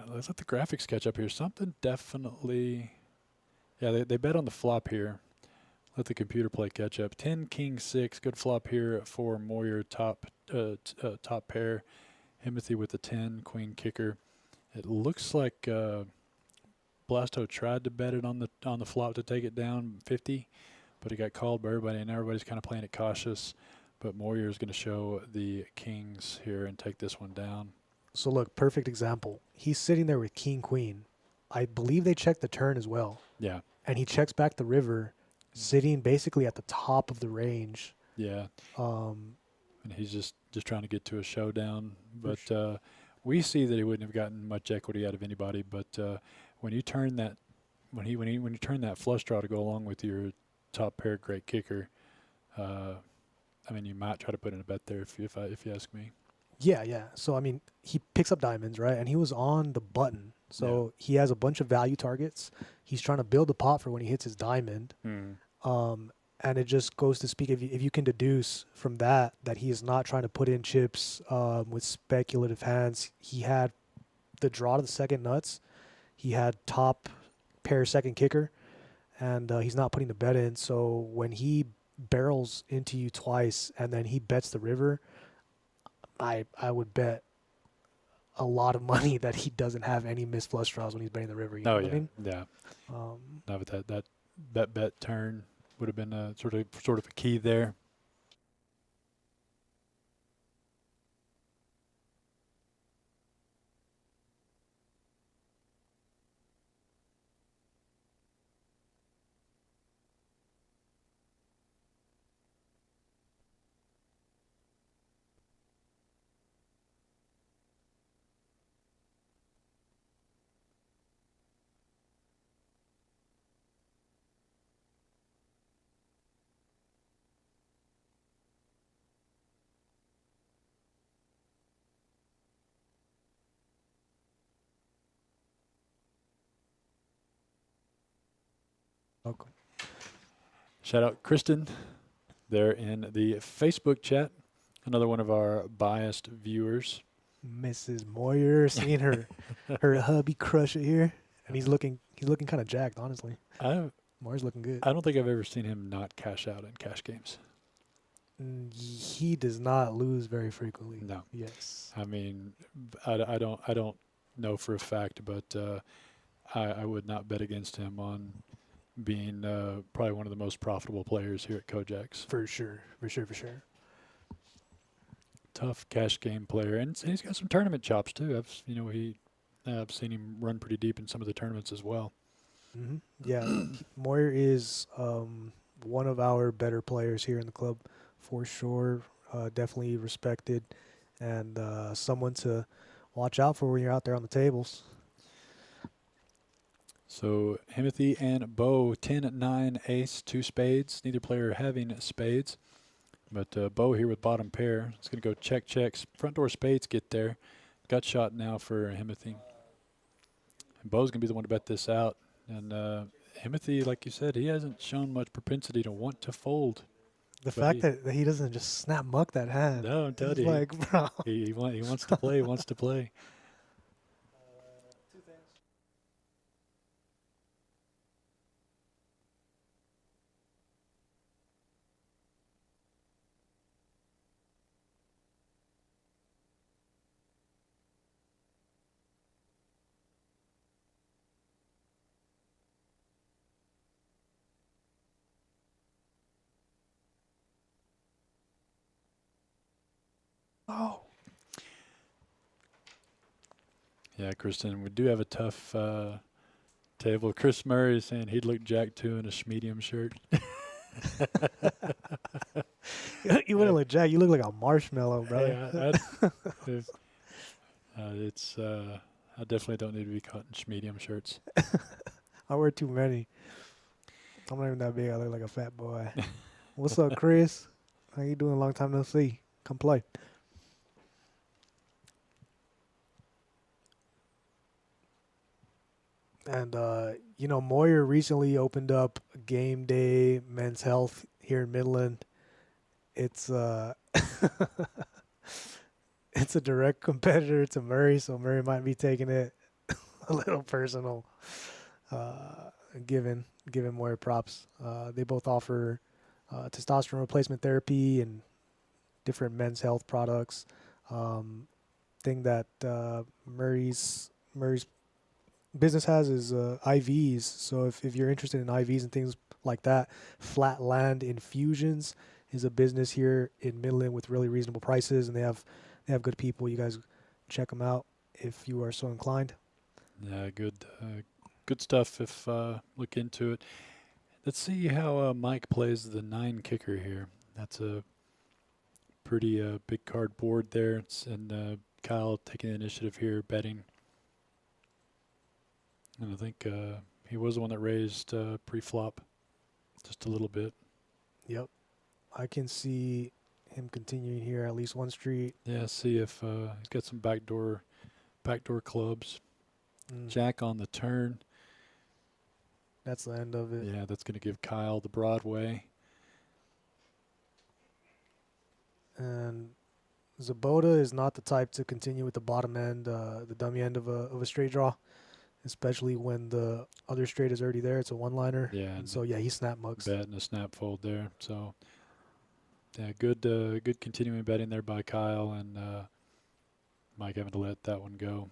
Speaker 1: let the graphics catch up here. Something definitely. Yeah, they bet on the flop here. Let the computer play catch up. 10 king 6, good flop here for Moyer, top pair. Himothy with the 10 queen kicker. It looks like Blasto tried to bet it on the flop to take it down 50, but it got called by everybody, and everybody's kind of playing it cautious. But Moyer is going to show the kings here and take this one down.
Speaker 2: So look, perfect example. He's sitting there with king queen. I believe they checked the turn as well.
Speaker 1: Yeah.
Speaker 2: And he checks back the river, sitting basically at the top of the range.
Speaker 1: Yeah. And he's just trying to get to a showdown. But we see that he wouldn't have gotten much equity out of anybody. But when you turn that, when you turn that flush draw to go along with your top pair great kicker, I mean, you might try to put in a bet there if you ask me.
Speaker 2: Yeah. So I mean, he picks up diamonds, right? And he was on the button. So he has a bunch of value targets. He's trying to build a pot for when he hits his diamond. And it just goes to speak, if you can deduce from that he is not trying to put in chips with speculative hands. He had the draw to the second nuts. He had top pair second kicker. And he's not putting the bet in. So when he barrels into you twice and then he bets the river, I would bet a lot of money that he doesn't have any missed flush draws when he's betting the river. You know what I mean?
Speaker 1: Yeah. No, but that bet turn would have been a sort of a key there.
Speaker 2: Welcome.
Speaker 1: Shout out Kristen there in the Facebook chat. Another one of our biased viewers.
Speaker 2: Mrs. Moyer, seeing her hubby crush it here, and he's looking kind of jacked, honestly. Moyer's looking good.
Speaker 1: I don't think I've ever seen him not cash out in cash games.
Speaker 2: He does not lose very frequently.
Speaker 1: No.
Speaker 2: Yes.
Speaker 1: I mean, I don't know for a fact, but I would not bet against him on being probably one of the most profitable players here at KoJack's.
Speaker 2: For sure.
Speaker 1: Tough cash game player, and he's got some tournament chops too. I've seen him run pretty deep in some of the tournaments as well.
Speaker 2: Mm-hmm. Yeah, Moyer is one of our better players here in the club, for sure. Definitely respected, and someone to watch out for when you're out there on the tables.
Speaker 1: So Himothy and Bo, 10-9 ace, 2 spades. Neither player having spades. But Bo here with bottom pair. It's going to go check. Front door spades get there. Gut shot now for Himothy. And Bo's going to be the one to bet this out. And Himothy, like you said, he hasn't shown much propensity to want to fold.
Speaker 2: The fact that he doesn't just snap muck that hand.
Speaker 1: No, I'm telling you.
Speaker 2: Like, bro.
Speaker 1: He wants to play. He wants to play.
Speaker 2: Two things. Oh.
Speaker 1: Yeah, Kristen, we do have a tough table. Chris Murray is saying he'd look Jack 2 in a Schmedium shirt.
Speaker 2: You wouldn't look Jack. You look like a marshmallow, brother.
Speaker 1: Hey, I definitely don't need to be caught in Schmedium shirts.
Speaker 2: I wear too many. I'm not even that big. I look like a fat boy. What's up, Chris? How you doing? Long time no see. Come play. And Moyer recently opened up Game Day Men's Health here in Midland. It's it's a direct competitor to Murray, so Murray might be taking it a little personal. Uh, given Moyer props. They both offer testosterone replacement therapy and different men's health products. Thing that Murray's business has is IVs. So if you're interested in IVs and things like that, Flatland Infusions is a business here in Midland with really reasonable prices, and they have good people. You guys check them out if you are so inclined.
Speaker 1: Yeah, good stuff. If look into it. Let's see how Mike plays the 9 kicker here. That's a pretty big card board there. And Kyle taking the initiative here, betting. And I think he was the one that raised pre-flop just a little bit.
Speaker 2: Yep. I can see him continuing here at least one street.
Speaker 1: Yeah, see if he's got some backdoor clubs. Jack on the turn.
Speaker 2: That's the end of it.
Speaker 1: Yeah, that's going to give Kyle the Broadway.
Speaker 2: And Zabota is not the type to continue with the bottom end, the dummy end of a straight draw, especially when the other straight is already there. It's a one-liner.
Speaker 1: Yeah.
Speaker 2: And so, he snap mugs.
Speaker 1: Bet and a snap fold there. So, yeah, good continuing betting there by Kyle, and Mike having to let that one go.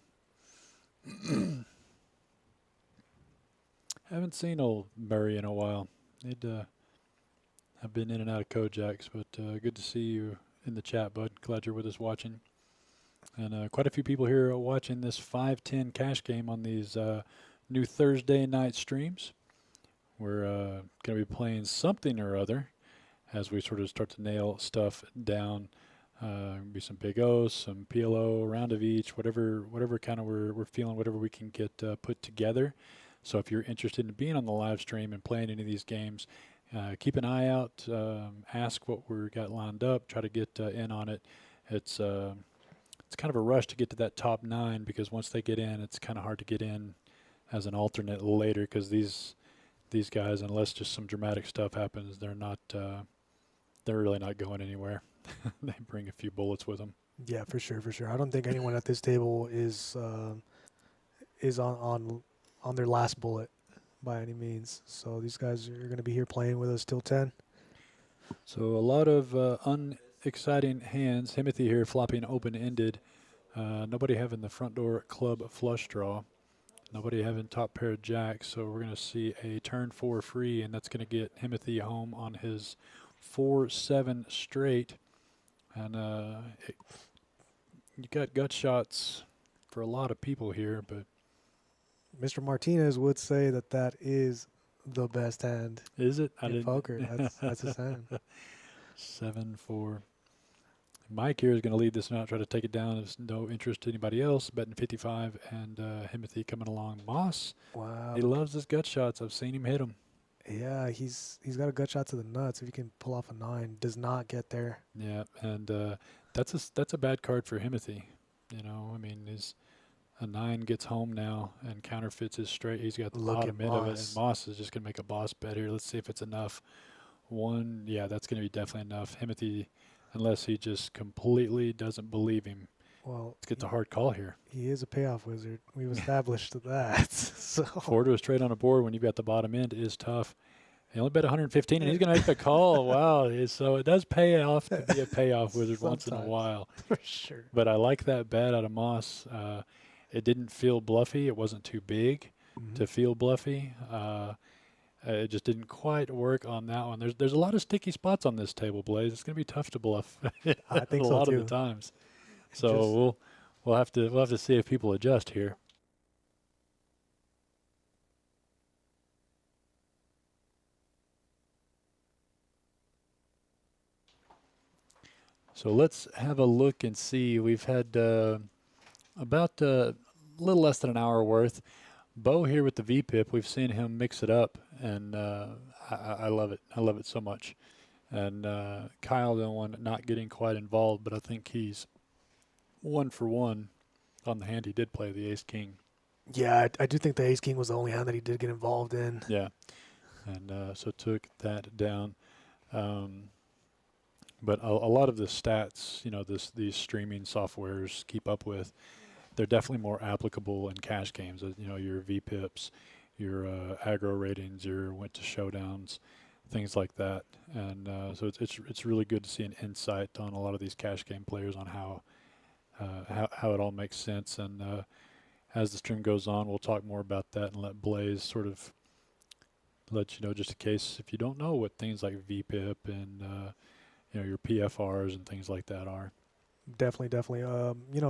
Speaker 1: Haven't seen old Murray in a while. I've been in and out of KoJack's, but good to see you in the chat, bud. Glad you're with us watching. And quite a few people here watching this 5-10 cash game on these new Thursday night streams. We're going to be playing something or other as we sort of start to nail stuff down. Be some Big O's, some PLO, round of each, whatever kind of we're feeling, whatever we can get put together. So if you're interested in being on the live stream and playing any of these games, keep an eye out. Ask what we got lined up. Try to get in on it. It's kind of a rush to get to that top 9 because once they get in, it's kind of hard to get in as an alternate later because these guys, unless just some dramatic stuff happens, they're really not going anywhere. They bring a few bullets with them.
Speaker 2: Yeah, for sure. I don't think anyone at this table is on their last bullet by any means. So these guys are going to be here playing with us till 10.
Speaker 1: So a lot of unexciting hands. Timothy here flopping open-ended. Nobody having the front door club flush draw. Nobody having top pair of jacks. So we're going to see a turn 4 free, and that's going to get Timothy home on his 4-7 straight. And you got gut shots for a lot of people here, but
Speaker 2: Mr. Martinez would say that is the best hand.
Speaker 1: Is it?
Speaker 2: In poker. That's his hand.
Speaker 1: 7-4. Mike here is going to lead this one out, try to take it down. There's no interest to anybody else. Betting 55, and Timothy coming along. Moss.
Speaker 2: Wow.
Speaker 1: He loves his gut shots. I've seen him hit them.
Speaker 2: Yeah, he's got a gut shot to the nuts. If he can pull off a 9, does not get there.
Speaker 1: Yeah, and that's a bad card for Timothy. You know, I mean, a 9 gets home now and counterfeits his straight. He's got the bottom end of it, and Moss is just going to make a boss bet here. Let's see if it's enough. 1, yeah, that's going to be definitely enough. Timothy, unless he just completely doesn't believe him.
Speaker 2: Well,
Speaker 1: let's get the hard call here.
Speaker 2: He is a payoff wizard. We've established that. So
Speaker 1: 4 to a straight on a board when you've got the bottom end is tough. He only bet 115, and he's going to make the call. Wow. So it does pay off to be a payoff wizard once in a while.
Speaker 2: For sure.
Speaker 1: But I like that bet out of Moss. It didn't feel bluffy. It wasn't too big to feel bluffy. It just didn't quite work on that one. There's a lot of sticky spots on this table, Blaze. It's going to be tough to bluff.
Speaker 2: I think
Speaker 1: a
Speaker 2: so
Speaker 1: lot
Speaker 2: too.
Speaker 1: of the times. So we'll have to see if people adjust here. So let's have a look and see. We've had about a little less than an hour worth. Bo here with the VPIP, we've seen him mix it up, and I love it. I love it so much. And Kyle, the one not getting quite involved, but I think he's 1 for 1 on the hand he did play, the Ace King.
Speaker 2: Yeah, I do think the Ace King was the only hand that he did get involved in.
Speaker 1: Yeah, and so took that down. But a lot of the stats, these streaming softwares keep up with, they're definitely more applicable in cash games. Your VPIPs, your aggro ratings, your went to showdowns, things like that. And so it's really good to see an insight on a lot of these cash game players on how it all makes sense. And as the stream goes on, we'll talk more about that and let Blaze sort of let you know, just in case if you don't know what things like VPIP and your PFRs and things like that are.
Speaker 2: Definitely.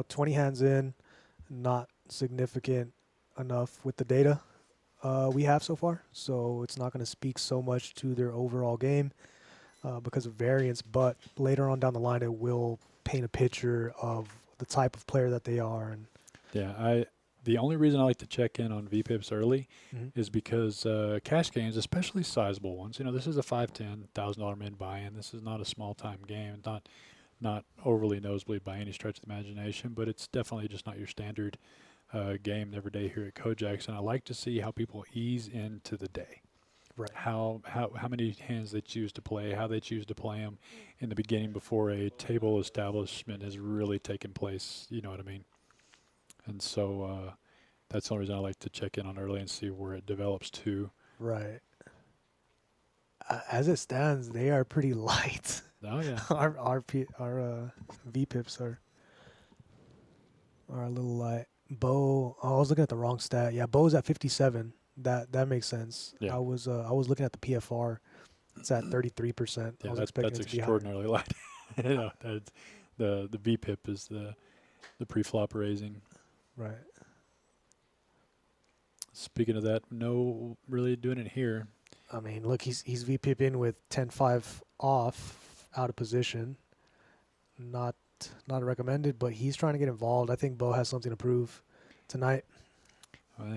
Speaker 2: 20 hands in, not significant enough with the data we have so far. So it's not going to speak so much to their overall game because of variance. But later on down the line, it will paint a picture of the type of player that they are. And
Speaker 1: yeah, the only reason I like to check in on VPIPs early is because cash games, especially sizable ones, this is a $5,000-$10,000 min buy-in. This is not a small-time game. Not overly nosebleed by any stretch of the imagination, but it's definitely just not your standard game every day here at KoJack's. And I like to see how people ease into the day.
Speaker 2: right,
Speaker 1: How many hands they choose to play, how they choose to play them in the beginning before a table establishment has really taken place. You know what I mean? And so that's the only reason I like to check in on early and see where it develops to.
Speaker 2: right. As it stands, they are pretty light.
Speaker 1: Oh yeah,
Speaker 2: our VPIPs are a little light. Bo, I was looking at the wrong stat. Yeah, Bo's at 57. That makes sense.
Speaker 1: Yeah.
Speaker 2: I was looking at the PFR. It's at 33%.
Speaker 1: yeah,
Speaker 2: I was
Speaker 1: that's
Speaker 2: expecting it to be higher.
Speaker 1: extraordinarily light. The VPIP is the pre-flop raising.
Speaker 2: Right.
Speaker 1: Speaking of that, no really doing it here.
Speaker 2: I mean, look, he's VPIPing with 10-5 off, out of position. Not recommended, but he's trying to get involved. I think Bo has something to prove tonight.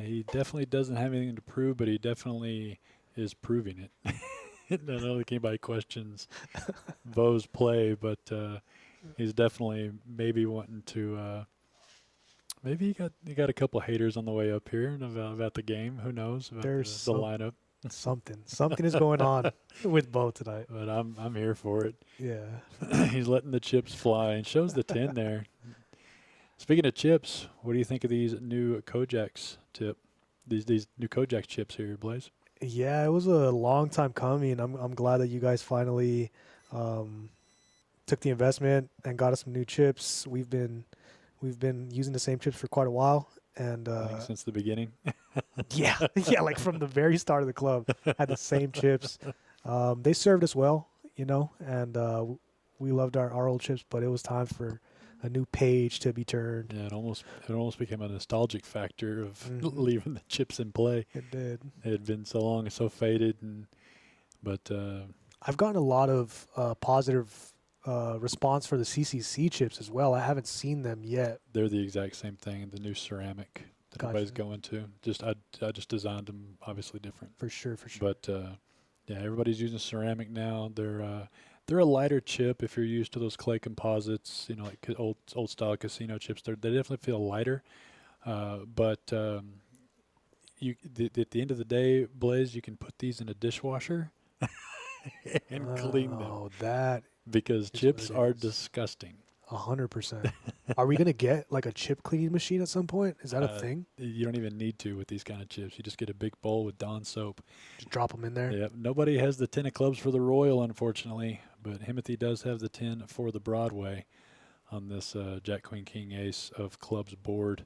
Speaker 1: He definitely doesn't have anything to prove, but he definitely is proving it. I don't think anybody questions Bo's play, but he's definitely maybe wanting to. Maybe he got a couple haters on the way up here about the game. Who knows about
Speaker 2: There's
Speaker 1: the lineup?
Speaker 2: Something is going on with Bo tonight.
Speaker 1: But I'm here for it.
Speaker 2: Yeah.
Speaker 1: He's letting the chips fly and shows the 10 there. Speaking of chips, what do you think of these new KoJack's tip? These new KoJack's chips here, Blaze?
Speaker 2: Yeah, it was a long time coming. I'm glad that you guys finally took the investment and got us some new chips. We've been using the same chips for quite a while, and
Speaker 1: I think since the beginning.
Speaker 2: yeah, like from the very start of the club, had the same chips. They served us well, and we loved our old chips, but it was time for a new page to be turned.
Speaker 1: Yeah, it almost became a nostalgic factor of leaving the chips in play.
Speaker 2: It did.
Speaker 1: It had been so long and so faded, but
Speaker 2: I've gotten a lot of positive response for the CCC chips as well. I haven't seen them yet.
Speaker 1: they're the exact same thing. The new ceramic that everybody's going to. I just designed them obviously different.
Speaker 2: For sure.
Speaker 1: But yeah, everybody's using ceramic now. They're a lighter chip if you're used to those clay composites, like old style casino chips. They definitely feel lighter. But at the end of the day, Blaze, you can put these in a dishwasher and clean them.
Speaker 2: Oh, that
Speaker 1: because chips are disgusting.
Speaker 2: 100%. Are we gonna get like a chip cleaning machine at some point? Is that a thing?
Speaker 1: You don't even need to with these kind of chips. You just get a big bowl with Dawn soap.
Speaker 2: Just drop them in there.
Speaker 1: Yeah, nobody has the 10 of clubs for the Royal, unfortunately, but Himothy does have the 10 for the Broadway on this Jack, Queen, King, Ace of clubs board.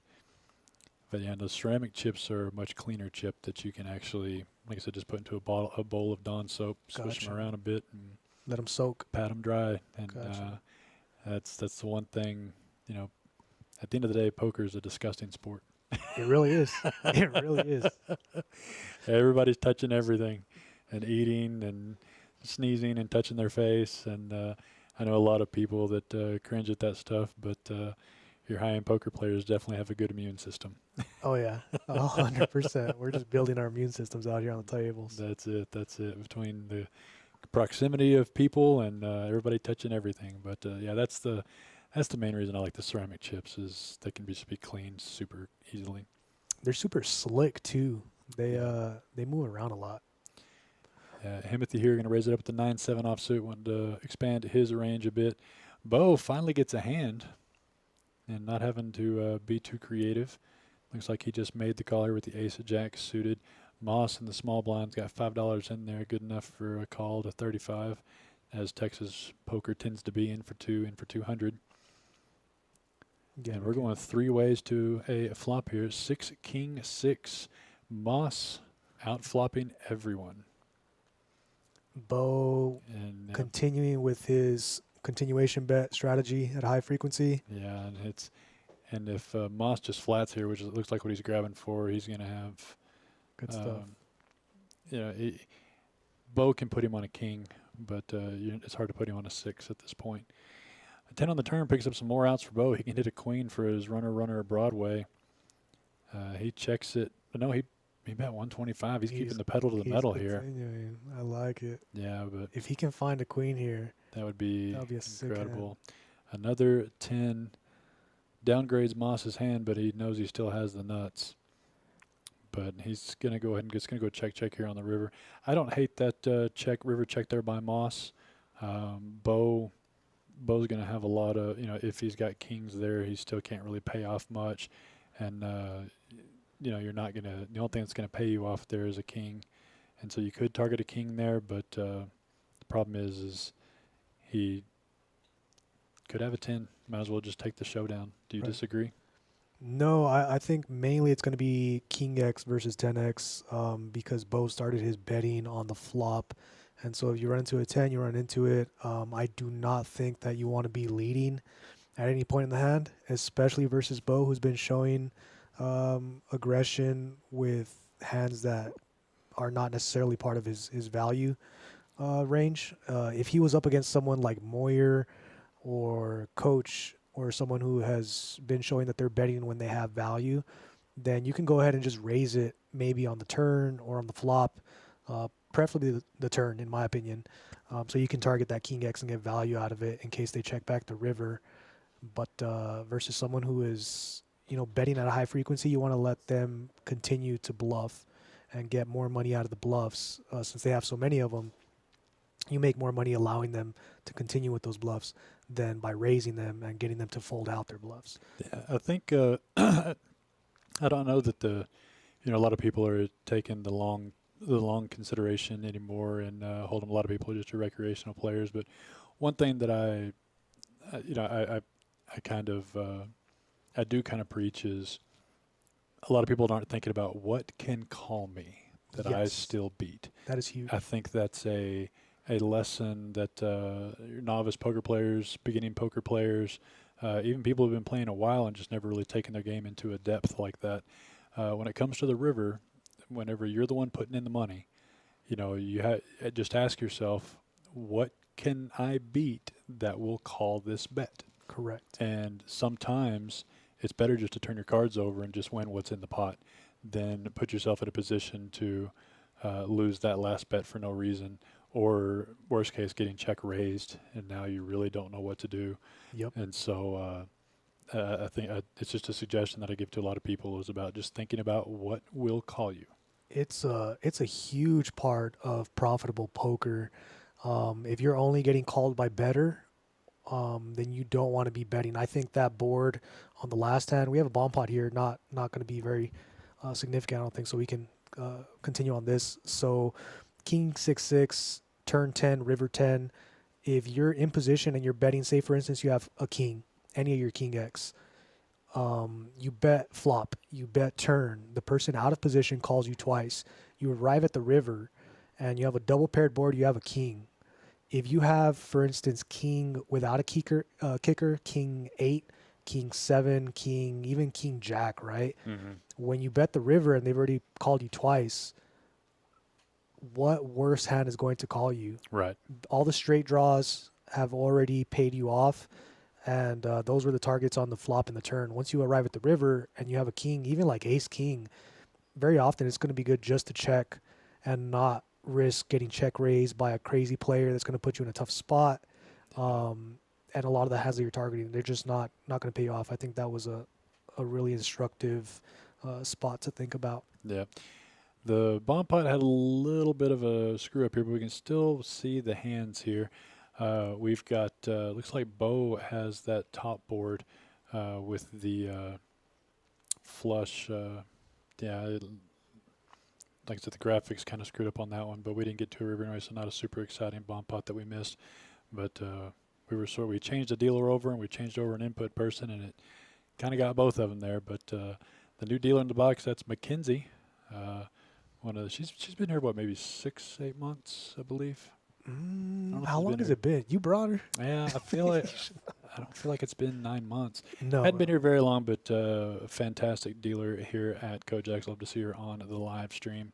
Speaker 1: But yeah, those ceramic chips are a much cleaner chip that you can actually, like I said, just put into a bowl of Dawn soap, swish them around a bit, and
Speaker 2: let them soak,
Speaker 1: pat them dry. And
Speaker 2: gotcha.
Speaker 1: that's the one thing you know, at the end of the day, poker is a disgusting sport.
Speaker 2: It really is. It really is.
Speaker 1: Everybody's touching everything and eating and sneezing and touching their face. And I know a lot of people that cringe at that stuff, but your high-end poker players definitely have a good immune system.
Speaker 2: Oh yeah, 100%. We're just building our immune systems out here on the tables.
Speaker 1: That's it. That's it. Between the proximity of people and everybody touching everything. But yeah, that's the main reason I like the ceramic chips is they can just be cleaned super easily.
Speaker 2: They're super slick too.
Speaker 1: Yeah.
Speaker 2: They move around a lot.
Speaker 1: Himothy here going to raise it up at the 9-7 offsuit. Wanted to expand his range a bit. Bo finally gets a hand and not having to be too creative. Looks like he just made the call here with the ace of jacks suited. Moss in the small blind's got $5 in there, good enough for a call to 35, as Texas poker tends to be in for 200.
Speaker 2: Again,
Speaker 1: And we're going 3 ways to a flop here. 6 king 6. Moss out flopping everyone.
Speaker 2: Bo
Speaker 1: And
Speaker 2: continuing with his continuation bet strategy at high frequency.
Speaker 1: yeah, and if Moss just flats here, which looks like what he's grabbing for, he's going to have
Speaker 2: Good stuff.
Speaker 1: You know, Bo can put him on a king, but it's hard to put him on a 6 at this point. A 10 on the turn picks up some more outs for Bo. He can hit a queen for his runner Broadway. He checks it. No, he bet 125. He's keeping the pedal to the metal here.
Speaker 2: Continuing. I like it.
Speaker 1: Yeah, but
Speaker 2: If he can find a queen here,
Speaker 1: that would be
Speaker 2: a sick
Speaker 1: incredible. Another 10 downgrades Moss's hand, but he knows he still has the nuts. But he's going to go ahead and just going to go check here on the river. I don't hate that river check there by Moss. Bo's going to have a lot of, if he's got kings there, he still can't really pay off much. And, you're not going to, the only thing that's going to pay you off there is a king. And so you could target a king there, but the problem is he could have a 10. Might as well just take the showdown. Do you disagree?
Speaker 2: No, I think mainly it's going to be King X versus 10X because Bo started his betting on the flop. And so if you run into a 10, you run into it. I do not think that you want to be leading at any point in the hand, especially versus Bo, who's been showing aggression with hands that are not necessarily part of his value range. If he was up against someone like Moyer or Coach or someone who has been showing that they're betting when they have value, then you can go ahead and just raise it maybe on the turn or on the flop, preferably the turn, in my opinion. So you can target that King X and get value out of it in case they check back the river. But versus someone who is, betting at a high frequency, you want to let them continue to bluff and get more money out of the bluffs. Since they have so many of them, you make more money allowing them to continue with those bluffs than by raising them and getting them to fold out their bluffs.
Speaker 1: Yeah, I think I don't know that a lot of people are taking the long consideration anymore, and Hold'em. A lot of people are just recreational players. But one thing that I do kind of preach is a lot of people aren't thinking about what can call me that I still beat.
Speaker 2: That is huge.
Speaker 1: I think that's a lesson that novice poker players, beginning poker players, even people who've been playing a while and just never really taken their game into a depth like that. When it comes to the river, whenever you're the one putting in the money, you just ask yourself, what can I beat that will call this bet?
Speaker 2: Correct.
Speaker 1: And sometimes it's better just to turn your cards over and just win what's in the pot than put yourself in a position to lose that last bet for no reason, or worst case, getting check raised, and now you really don't know what to do.
Speaker 2: Yep.
Speaker 1: And so I think it's just a suggestion that I give to a lot of people is about just thinking about what will call you.
Speaker 2: It's a huge part of profitable poker. If you're only getting called by better, then you don't want to be betting. I think that board on the last hand, we have a bomb pot here, not going to be very significant, I don't think, so we can continue on this. So King 6-6, turn 10, river 10. If you're in position and you're betting, say for instance you have a king, any of your King X, you bet flop, you bet turn. The person out of position calls you twice. You arrive at the river and you have a double paired board, you have a king. If you have, for instance, king without a kicker, King 8, king 7, even king jack, right?
Speaker 1: Mm-hmm.
Speaker 2: When you bet the river and they've already called you twice, what worse hand is going to call you?
Speaker 1: Right.
Speaker 2: All the straight draws have already paid you off, and those were the targets on the flop and the turn. Once you arrive at the river and you have a king, even like ace king, very often it's going to be good just to check and not risk getting check raised by a crazy player that's going to put you in a tough spot. And a lot of the hands that you're targeting, they're just not going to pay you off. I think that was a really instructive spot to think about.
Speaker 1: Yeah. The bomb pot had a little bit of a screw up here, but we can still see the hands here. We've got, looks like Bo has that top board with the flush. Like I said, the graphics kind of screwed up on that one, but we didn't get to a river anyway, so not a super exciting bomb pot that we missed. But we changed the dealer over and we changed over an input person, and it kind of got both of them there. But the new dealer in the box, that's Mackenzie. She's been here maybe 6-8 months, I believe.
Speaker 2: How long has it been? You brought her?
Speaker 1: Yeah, I feel like I don't feel like it's been 9 months.
Speaker 2: No,
Speaker 1: Hadn't been here very long, but a fantastic dealer here at KoJack's. Love to see her on the live stream.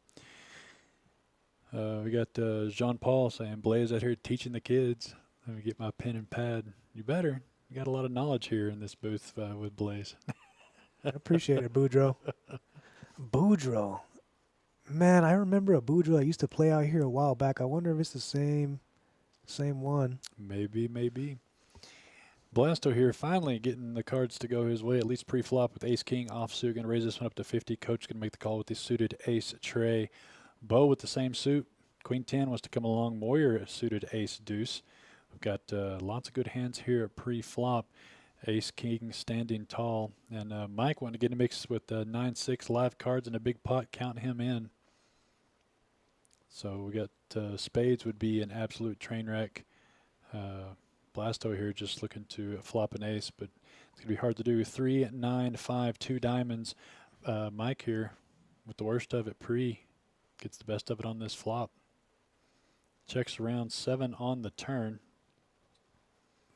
Speaker 1: We got Jean Paul saying, "Blaze out here teaching the kids." Let me get my pen and pad. You better. You got a lot of knowledge here in this booth with Blaze.
Speaker 2: I appreciate it, Boudreaux. Boudreaux. Man, I remember a Boudreaux that used to play out here a while back. I wonder if it's the same one.
Speaker 1: Maybe. Blasto here finally getting the cards to go his way, at least pre-flop with ace-king offsuit. Going to raise this one up to 50. Coach going to make the call with the suited ace tray. Bo with the same suit. Queen 10 wants to come along. Moyer suited ace deuce. We've got lots of good hands here at pre-flop. Ace-king standing tall. And Mike wanted to get a mix with 9-6 live cards in a big pot. Count him in. So we got spades would be an absolute train wreck. Blasto here just looking to flop an ace, but it's going to be hard to do. 3, 9, 5, 2 diamonds. Mike here with the worst of it pre. Gets the best of it on this flop. Checks around 7 on the turn.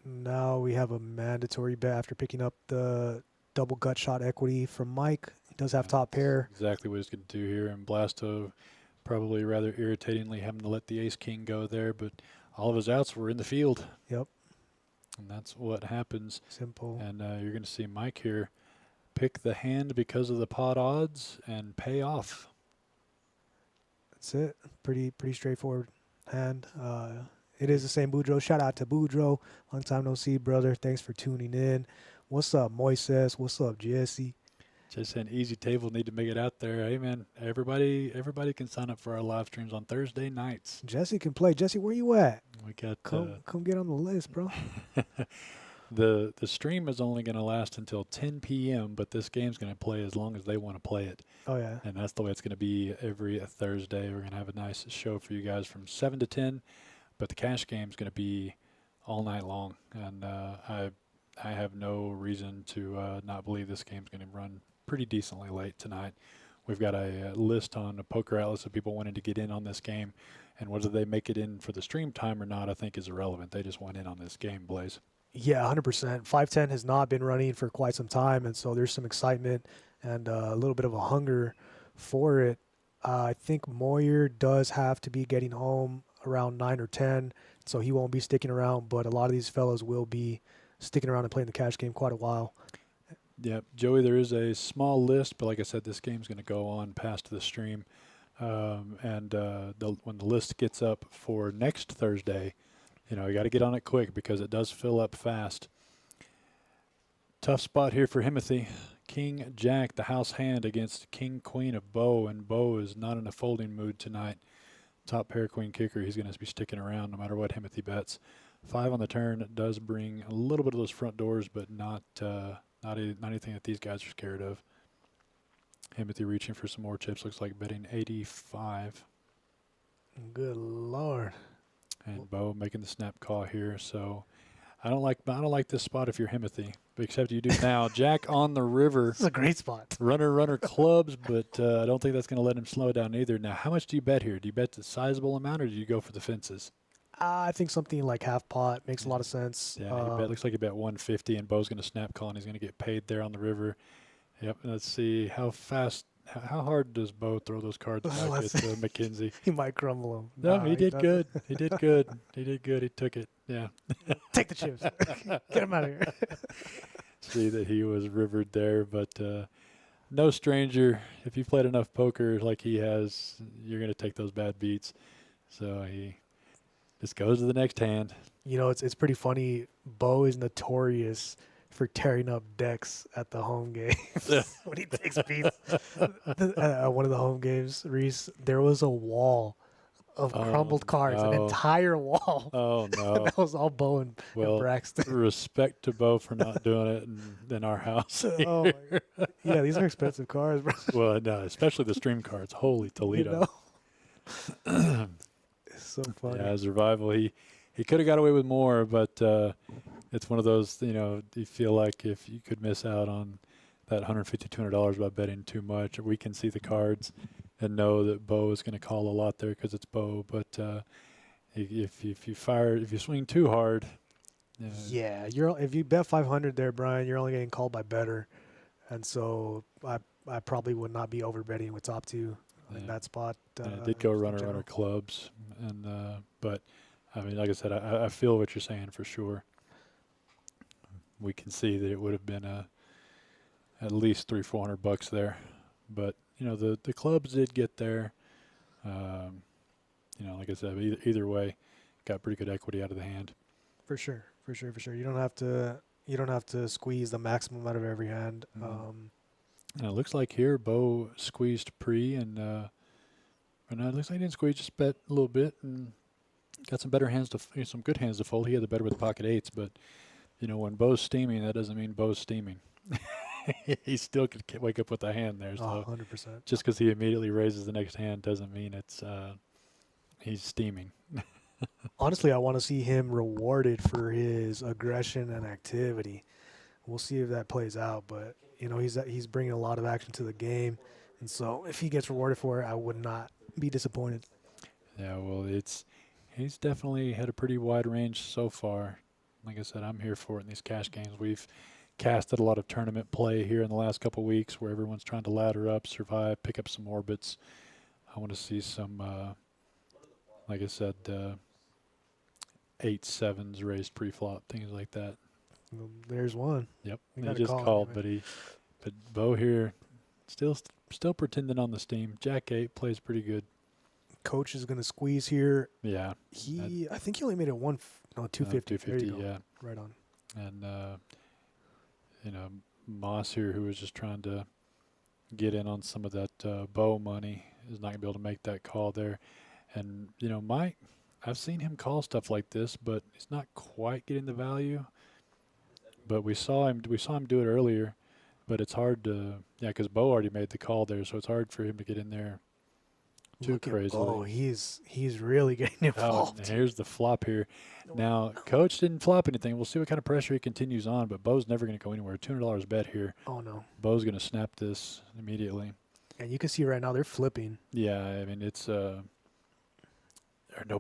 Speaker 2: Now we have a mandatory bet after picking up the double gut shot equity from Mike. He does have top pair.
Speaker 1: Exactly what he's going to do here. And Blasto probably rather irritatingly having to let the ace-king go there, but all of his outs were in the field.
Speaker 2: Yep.
Speaker 1: And that's what happens.
Speaker 2: Simple.
Speaker 1: And you're going to see Mike here pick the hand because of the pot odds and pay off.
Speaker 2: That's it. Pretty straightforward hand. It is the same Boudreaux. Shout out to Boudreaux. Long time no see, brother. Thanks for tuning in. What's up, Moises? What's up, Jesse?
Speaker 1: Just an easy table, need to make it out there. Hey, man, everybody can sign up for our live streams on Thursday nights.
Speaker 2: Jesse can play. Jesse, where you at?
Speaker 1: We got
Speaker 2: come get on the list, bro.
Speaker 1: The stream is only going to last until 10 p.m., but this game's going to play as long as they want to play it.
Speaker 2: Oh, yeah.
Speaker 1: And that's the way it's going to be every Thursday. We're going to have a nice show for you guys from 7 to 10, but the cash game's going to be all night long. And I have no reason to not believe this game's going to run pretty decently late tonight. We've got a list on the Poker Atlas of people wanting to get in on this game, and whether they make it in for the stream time or not, I think is irrelevant. They just want in on this game, Blaze.
Speaker 2: Yeah, 100%. 510 has not been running for quite some time, and so there's some excitement and a little bit of a hunger for it. I think Moyer does have to be getting home around 9 or 10, so he won't be sticking around, but a lot of these fellows will be sticking around and playing the cash game quite a while.
Speaker 1: Yeah, Joey, there is a small list, but like I said, this game's going to go on past the stream. When the list gets up for next Thursday, you got to get on it quick because it does fill up fast. Tough spot here for Himothy. King Jack, the house hand against King Queen of Bo, and Bo is not in a folding mood tonight. Top pair Queen kicker, he's going to be sticking around no matter what Himothy bets. 5 on the turn does bring a little bit of those front doors, but not anything that these guys are scared of. Himothy reaching for some more chips. Looks like betting 85.
Speaker 2: Good Lord.
Speaker 1: And Bo making the snap call here. So I don't like this spot if you're Himothy, except you do now. Jack on the river.
Speaker 2: This is a great spot.
Speaker 1: Runner clubs, but I don't think that's going to let him slow down either. Now, how much do you bet here? Do you bet the sizable amount, or do you go for the fences?
Speaker 2: I think something like half pot makes a lot of sense.
Speaker 1: Yeah, looks like he bet 150, and Bo's going to snap call, and he's going to get paid there on the river. Yep. Let's see how fast, how hard does Bo throw those cards back at McKenzie?
Speaker 2: He might crumble them.
Speaker 1: No, he did good. He did good. He did good. He took it. Yeah.
Speaker 2: Take the chips. Get him out of here.
Speaker 1: See that he was rivered there, but no stranger. If you played enough poker like he has, you're going to take those bad beats. So he just goes to the next hand.
Speaker 2: You know, it's pretty funny. Bo is notorious for tearing up decks at the home games when he takes beats. At one of the home games, Reese, there was a wall of crumbled cards, an entire wall.
Speaker 1: Oh, no.
Speaker 2: That was all Bo and Braxton.
Speaker 1: Respect to Bo for not doing it in our house.
Speaker 2: Oh, my God. Yeah, these are expensive cards, bro.
Speaker 1: Well, no, especially the stream cards. Holy Toledo.
Speaker 2: You know? It's so funny.
Speaker 1: Yeah, his revival, he could have got away with more, but it's one of those, you feel like if you could miss out on that $150, $200 by betting too much, we can see the cards and know that Bo is going to call a lot there because it's Bo. But if you swing too hard,
Speaker 2: yeah, if you bet 500 there, Brian, you're only getting called by better, and so I probably would not be overbetting with top two in that spot.
Speaker 1: It did go runner clubs, and but I mean, like I said, I feel what you're saying for sure. We can see that it would have been at least $300-400 there, but the clubs did get there. Like I said, either way, got pretty good equity out of the hand.
Speaker 2: For sure. You don't have to squeeze the maximum out of every hand.
Speaker 1: And it looks like here Bo squeezed pre, and it looks like he didn't squeeze, just bet a little bit and got some better hands some good hands to fold. He had the better with the pocket eights, but when Bo's steaming, that doesn't mean Bo's steaming. He still could wake up with a hand there. So
Speaker 2: 100%.
Speaker 1: just because he immediately raises the next hand doesn't mean it's he's steaming.
Speaker 2: Honestly, I want to see him rewarded for his aggression and activity. We'll see if that plays out, but he's bringing a lot of action to the game, and so if he gets rewarded for it, I would not be disappointed.
Speaker 1: Yeah, well, he's definitely had a pretty wide range so far. Like I said, I'm here for it in these cash games. We've casted a lot of tournament play here in the last couple of weeks where everyone's trying to ladder up, survive, pick up some orbits. I want to see some, like I said, 8-7s raised pre-flop, things like that.
Speaker 2: Well, there's one.
Speaker 1: Yep, he just called, but Bo here still pretending on the steam. Jack 8 plays pretty good.
Speaker 2: Coach is going to squeeze here.
Speaker 1: Yeah.
Speaker 2: I think he only made it 250.
Speaker 1: 250, yeah.
Speaker 2: Right on.
Speaker 1: And, Moss here, who was just trying to get in on some of that Bo money, is not going to be able to make that call there. And, Mike, I've seen him call stuff like this, but he's not quite getting the value. But we saw him do it earlier, but it's hard to, because Bo already made the call there, so it's hard for him to get in there too crazy.
Speaker 2: Oh, he's really getting involved.
Speaker 1: And here's the flop here. Now, Coach didn't flop anything. We'll see what kind of pressure he continues on, but Bo's never going to go anywhere. $200 bet here.
Speaker 2: Oh, no.
Speaker 1: Bo's going to snap this immediately.
Speaker 2: And you can see right now they're flipping.
Speaker 1: Yeah, I mean, it's no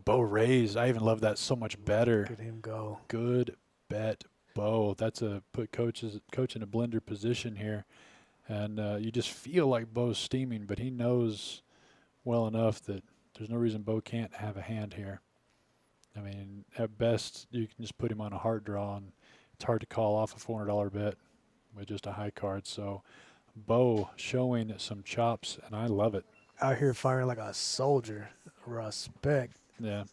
Speaker 1: Bo raised. I even love that so much better.
Speaker 2: Look at him go.
Speaker 1: Good bet, Bo. That's put Coach in a blender position here. And you just feel like Bo's steaming, but he knows well enough that there's no reason Bo can't have a hand here. I mean, at best, you can just put him on a hard draw, and it's hard to call off a $400 bet with just a high card. So Bo showing some chops, and I love it.
Speaker 2: Out here firing like a soldier. Respect.
Speaker 1: Yeah.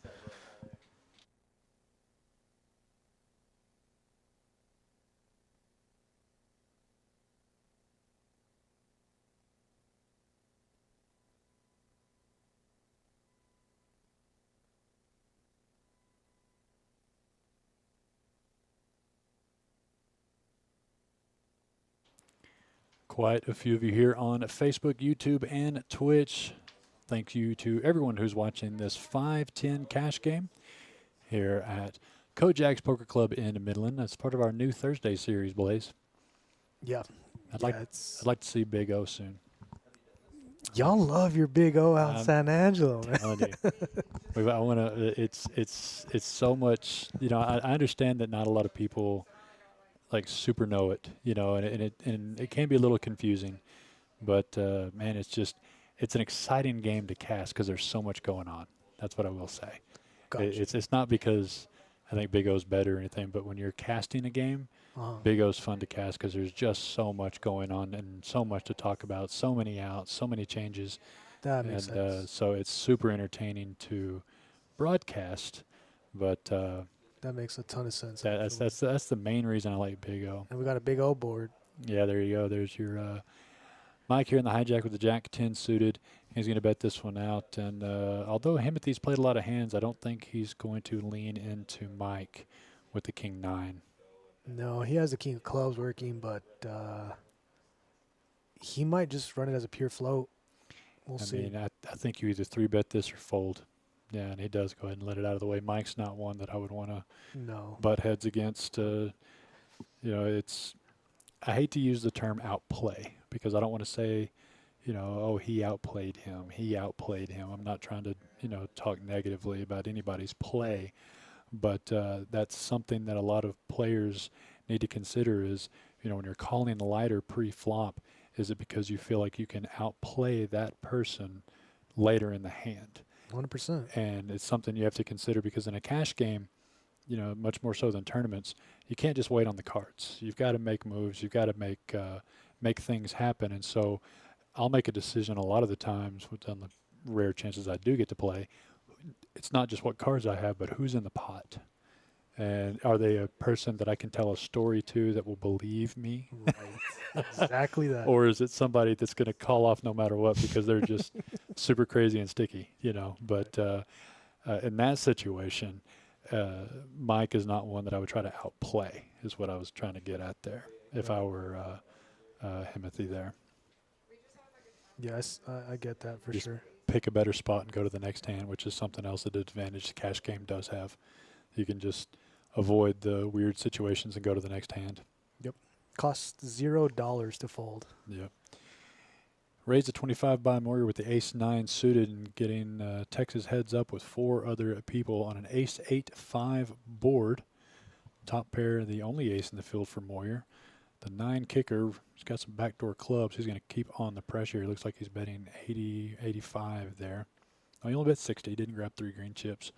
Speaker 1: Quite a few of you here on Facebook, YouTube, and Twitch. Thank you to everyone who's watching this 5-10 cash game here at KoJack's Poker Club in Midland. That's part of our new Thursday series, Blaze.
Speaker 2: Yeah.
Speaker 1: I'd like to see Big O soon.
Speaker 2: Y'all love your big O out in
Speaker 1: I'm
Speaker 2: San Angelo, man.
Speaker 1: telling you. I want to. It's so much. I understand that not a lot of people like super know it. And it can be a little confusing. But man, it's an exciting game to cast because there's so much going on. That's what I will say.
Speaker 2: Gotcha.
Speaker 1: It's not because I think Big O's better or anything, but when you're casting a game, Big O's fun to cast because there's just so much going on and so much to talk about, so many outs, so many changes,
Speaker 2: That makes
Speaker 1: and
Speaker 2: sense.
Speaker 1: so it's super entertaining to broadcast. But
Speaker 2: That makes a ton of sense,
Speaker 1: that's
Speaker 2: actually.
Speaker 1: that's the main reason I like Big O.
Speaker 2: And we got a big O board.
Speaker 1: Yeah, there you go. There's your Mike here in the hijack with the Jack 10 suited. He's going to bet this one out. And although Himothy's played a lot of hands, I don't think he's going to lean into Mike with the King 9.
Speaker 2: No, he has the king of clubs working, but he might just run it as a pure float. We'll
Speaker 1: I
Speaker 2: see.
Speaker 1: mean, I think you either 3-bet this or fold. Yeah, and he does go ahead and let it out of the way. Mike's not one that I would want to
Speaker 2: No.
Speaker 1: butt heads against. I hate to use the term outplay because I don't want to say, oh, he outplayed him. He outplayed him. I'm not trying to, talk negatively about anybody's play. But that's something that a lot of players need to consider is, when you're calling the lighter pre-flop, is it because you feel like you can outplay that person later in the hand?
Speaker 2: 100%.
Speaker 1: And it's something you have to consider because in a cash game, much more so than tournaments, you can't just wait on the cards. You've got to make moves. You've got to make things happen. And so I'll make a decision a lot of the times, on the rare chances I do get to play. It's not just what cards I have, but who's in the pot. And are they a person that I can tell a story to that will believe me?
Speaker 2: Right. Exactly that.
Speaker 1: Or is it somebody that's going to call off no matter what because they're just super crazy and sticky, But in that situation, Mike is not one that I would try to outplay, is what I was trying to get at there, if I were Himothy there.
Speaker 2: Yes, I get that for
Speaker 1: Just
Speaker 2: sure.
Speaker 1: pick a better spot and go to the next hand, which is something else that advantage the cash game does have. You can just avoid the weird situations and go to the next hand.
Speaker 2: Costs $0 to fold.
Speaker 1: Yep. Raised to 25 by Moyer with the ace-9 suited and getting Texas heads up with 4 other people on an ace-8-5 board. Top pair, the only ace in the field for Moyer. The 9 kicker, he's got some backdoor clubs. He's going to keep on the pressure. It looks like he's betting 80, 85 there. Oh, he only bet 60. He didn't grab 3 green chips.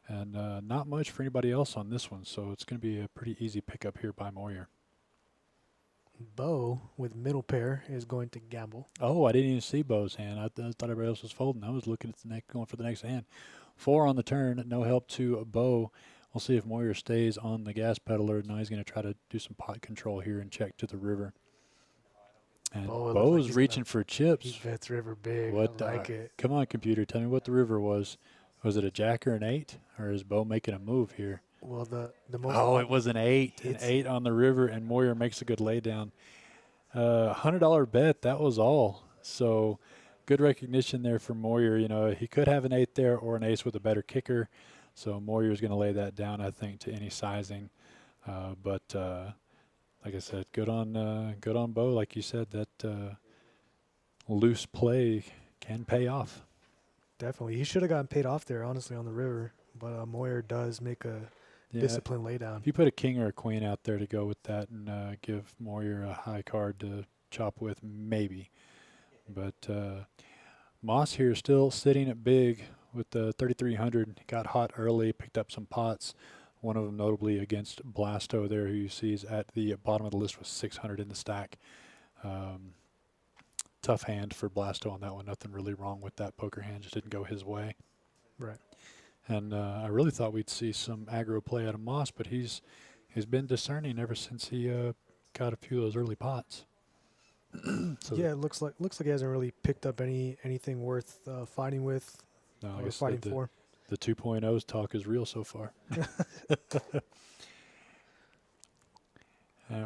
Speaker 1: And not much for anybody else on this one, so it's going to be a pretty easy pickup here by Moyer.
Speaker 2: Bo with middle pair is going to gamble.
Speaker 1: Oh, I didn't even see Bo's hand. I thought everybody else was folding. I was looking at the next, going for the next hand. 4 on the turn, no help to Bo. We'll see if Moyer stays on the gas pedal or now he's going to try to do some pot control here and check to the river. And Bo's reaching for chips.
Speaker 2: He bets river big.
Speaker 1: What,
Speaker 2: I like it.
Speaker 1: Come on, computer. Tell me what the river was. Was it a jack or an 8? Or is Bo making a move here?
Speaker 2: Well, the most.
Speaker 1: Oh, it was an 8. An 8 on the river, and Moyer makes a good laydown. $100 bet, that was all. So good recognition there for Moyer. He could have an 8 there or an ace with a better kicker. So Moyer's going to lay that down, I think, to any sizing. But like I said, good on Bo. Like you said, that loose play can pay off.
Speaker 2: Definitely. He should have gotten paid off there, honestly, on the river. But Moyer does make a disciplined laydown.
Speaker 1: If you put a king or a queen out there to go with that and give Moyer a high card to chop with, maybe. But Moss here still sitting at big with the 3,300. Got hot early, picked up some pots. One of them notably against Blasto there, who you see is at the bottom of the list with 600 in the stack. Tough hand for Blasto on that one. Nothing really wrong with that poker hand. Just didn't go his way.
Speaker 2: Right.
Speaker 1: And I really thought we'd see some aggro play out of Moss, but he's been discerning ever since he got a few of those early pots.
Speaker 2: So yeah, it looks like he hasn't really picked up anything worth fighting with.
Speaker 1: No, I
Speaker 2: or
Speaker 1: guess
Speaker 2: fighting for.
Speaker 1: The 2.0's talk is real so far.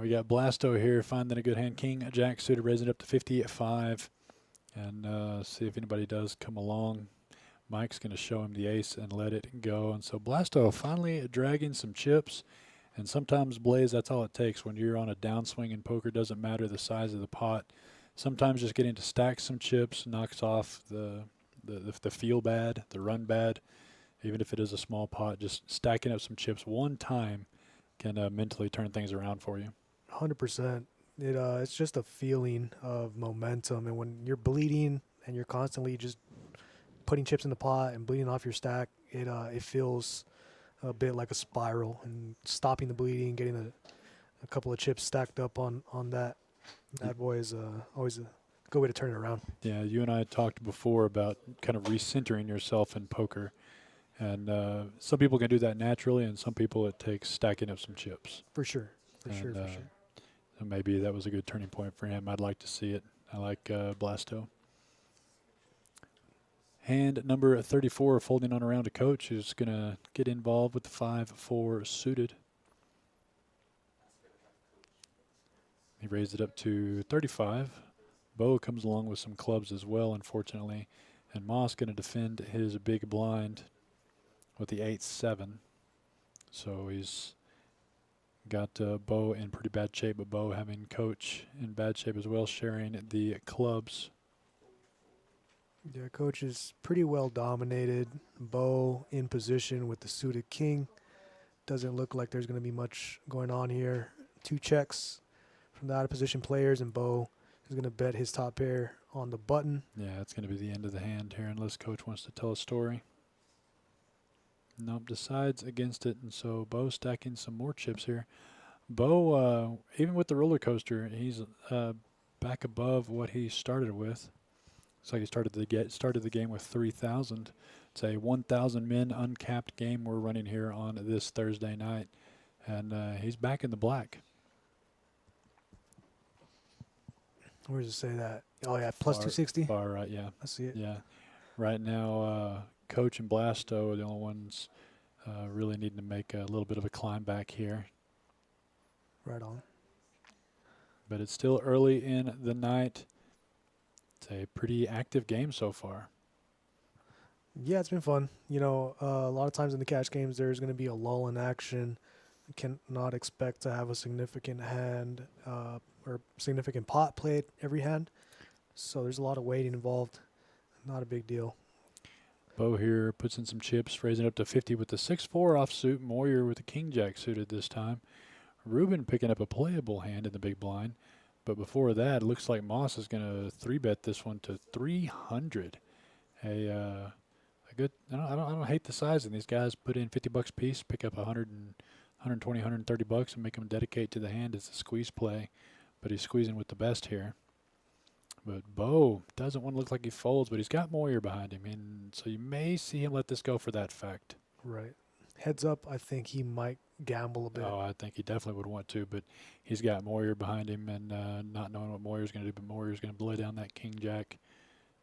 Speaker 1: We got Blasto here finding a good hand. King Jack suited, raising it up to 50 at 5, and see if anybody does come along. Mike's going to show him the ace and let it go. And so Blasto finally dragging some chips. And sometimes, Blaze, that's all it takes. When you're on a downswing in poker, doesn't matter the size of the pot. sometimes just getting to stack some chips knocks off the feel bad, the run bad. Even if it is a small pot, just stacking up some chips one time can mentally turn things around for you.
Speaker 2: 100%. It's just a feeling of momentum, and when you're bleeding and you're constantly just putting chips in the pot and bleeding off your stack, it feels a bit like a spiral. And stopping the bleeding, getting a couple of chips stacked up on that bad boy is always a good way to turn it around.
Speaker 1: Yeah, you and I had talked before about kind of recentering yourself in poker. And some people can do that naturally, and some people it takes stacking up some chips.
Speaker 2: For sure. For
Speaker 1: And,
Speaker 2: sure.
Speaker 1: So maybe that was a good turning point for him. I'd like to see it. I like Blasto. Hand number 34 folding on around to Coach, who's going to get involved with the 5-4 suited. He raised it up to 35. Bo comes along with some clubs as well, unfortunately. And Moss going to defend his big blind with the 8-7. So he's got Bo in pretty bad shape, but Bo having Coach in bad shape as well, sharing the clubs.
Speaker 2: Yeah, Coach is pretty well dominated. Bo in position with the suited king. Doesn't look like there's going to be much going on here. 2 checks from the out of position players, and Bo is going to bet his top pair on the button.
Speaker 1: Yeah, it's going to be the end of the hand here unless Coach wants to tell a story. Nope, decides against it, and so Bo stacking some more chips here. Bo, even with the roller coaster, he's back above what he started with. Looks like he started the game with 3,000. It's a 1,000 min uncapped game we're running here on this Thursday night, and he's back in the black.
Speaker 2: Where does it say that? Oh, yeah, plus 260?
Speaker 1: Far right, yeah.
Speaker 2: I see it.
Speaker 1: Yeah. Right now, Coach and Blasto are the only ones really needing to make a little bit of a climb back here.
Speaker 2: Right on.
Speaker 1: But it's still early in the night. It's a pretty active game so far.
Speaker 2: Yeah, it's been fun. You know, a lot of times in the cash games, there's going to be a lull in action. You cannot expect to have a significant hand or significant pot played every hand. So there's a lot of waiting involved. Not a big deal.
Speaker 1: Bo here puts in some chips, raising up to 50 with the 6-4 offsuit. Moyer with the KoJack's suited this time. Ruben picking up a playable hand in the big blind. But before that, it looks like Moss is going to 3-bet this one to 300. A good. I don't hate the size. And these guys put in $50 a piece, pick up 120, 130 bucks, and make them dedicate to the hand as a squeeze play. But he's squeezing with the best here. But Bo doesn't want to look like he folds, but he's got Moyer behind him, and so you may see him let this go for that fact.
Speaker 2: Right. Heads up, I think he might gamble a bit.
Speaker 1: Oh, I think he definitely would want to, but he's got Moyer behind him, and not knowing what Moyer's going to do, but Moyer's going to lay down that king-jack.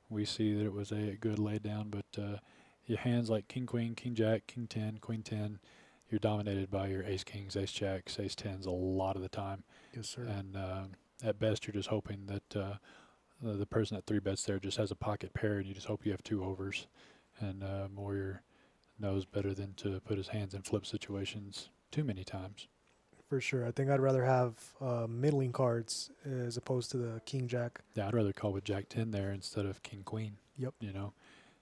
Speaker 1: We see that it was a good lay down, but your hands like king-queen, king-jack, king-10, queen-10, you're dominated by your ace-kings, ace-jacks, ace-10s a lot of the time.
Speaker 2: Yes, sir.
Speaker 1: And at best, you're just hoping that the person at 3-bets there just has a pocket pair, and you just hope you have 2 overs. And Moyer knows better than to put his hands in flip situations too many times.
Speaker 2: For sure. I think I'd rather have middling cards as opposed to the king-jack.
Speaker 1: Yeah, I'd rather call with Jack-10 there instead of king-queen.
Speaker 2: Yep.
Speaker 1: You know?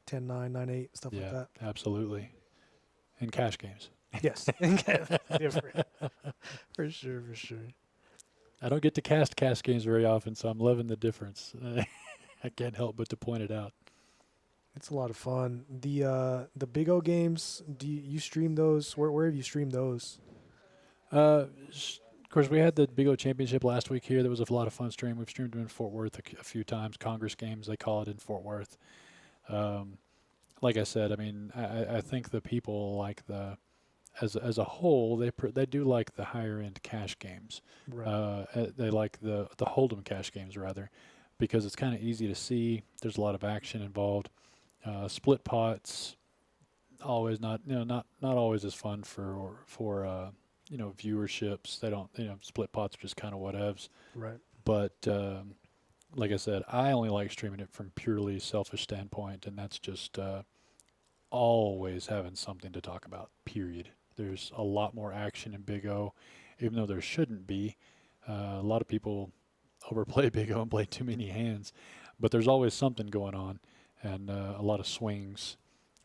Speaker 2: 10-9, 9-8, stuff like that.
Speaker 1: Yeah, absolutely. In cash games.
Speaker 2: Yes. Different. For sure, for sure.
Speaker 1: I don't get to cast cash games very often, so I'm loving the difference. I can't help but to point it out.
Speaker 2: It's a lot of fun. The Big O games, do you stream those? Where have you streamed those?
Speaker 1: Of course, we had the Big O Championship last week here. That was a lot of fun stream. We've streamed them in Fort Worth a few times. Congress games, they call it in Fort Worth. Like I said, I mean, I think the people like as a whole, they do like the higher end cash games.
Speaker 2: Right.
Speaker 1: They like the hold'em cash games rather, because it's kind of easy to see. There's a lot of action involved. Split pots, always not always as fun for viewerships. They don't split pots are just kind of whatevs.
Speaker 2: Right.
Speaker 1: But like I said, I only like streaming it from purely selfish standpoint, and that's just always having something to talk about. Period. There's a lot more action in Big O, even though there shouldn't be. A lot of people overplay big O and play too many hands. But there's always something going on, and a lot of swings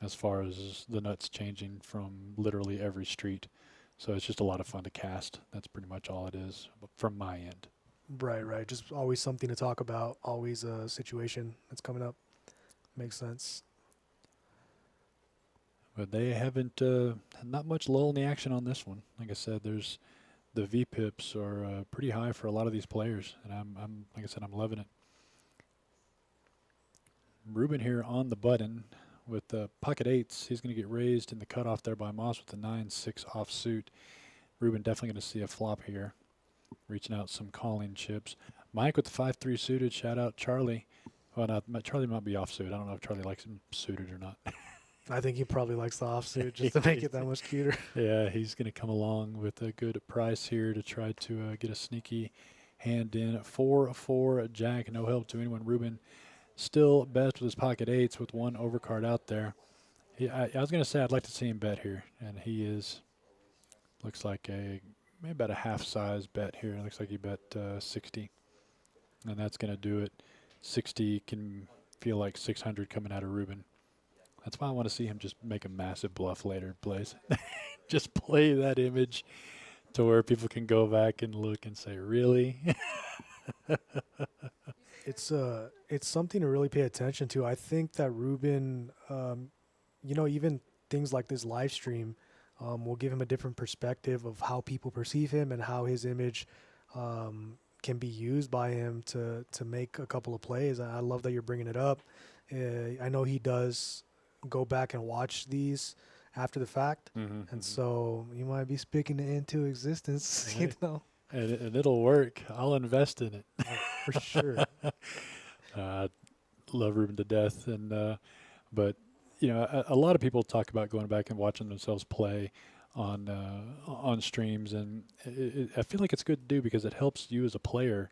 Speaker 1: as far as the nuts changing from literally every street. So it's just a lot of fun to cast. That's pretty much all it is from my end.
Speaker 2: Right, right. Just always something to talk about. Always a situation that's coming up. Makes sense.
Speaker 1: But they haven't not much lull in the action on this one. Like I said, there's the V pips are pretty high for a lot of these players, and I'm like I said, I'm loving it. Ruben here on the button with the pocket eights. He's going to get raised in the cutoff there by Moss with the 9-6 offsuit. Ruben definitely going to see a flop here. Reaching out some calling chips. Mike with the 5-3 suited. Shout out Charlie. Well, no, Charlie might be offsuit. I don't know if Charlie likes him suited or not.
Speaker 2: I think he probably likes the offsuit just to make it that much cuter.
Speaker 1: Yeah, he's going to come along with a good price here to try to get a sneaky hand in. 4-4 Jack. No help to anyone. Ruben still best with his pocket eights with one overcard out there. I was going to say I'd like to see him bet here, and he is. Looks like maybe about a half size bet here. It looks like he bet 60, and that's going to do it. 60 can feel like 600 coming out of Ruben. That's why I want to see him just make a massive bluff later, Blaze. Just play that image to where people can go back and look and say, really?
Speaker 2: It's something to really pay attention to. I think that Ruben, even things like this live stream, will give him a different perspective of how people perceive him and how his image can be used by him to make a couple of plays. I love that you're bringing it up. I know he does go back and watch these after the fact, and so you might be speaking it into existence,
Speaker 1: Right. And it'll work. I'll invest in it.
Speaker 2: For sure.
Speaker 1: Love Ruben to death, and but a lot of people talk about going back and watching themselves play on streams, and I feel like it's good to do because it helps you as a player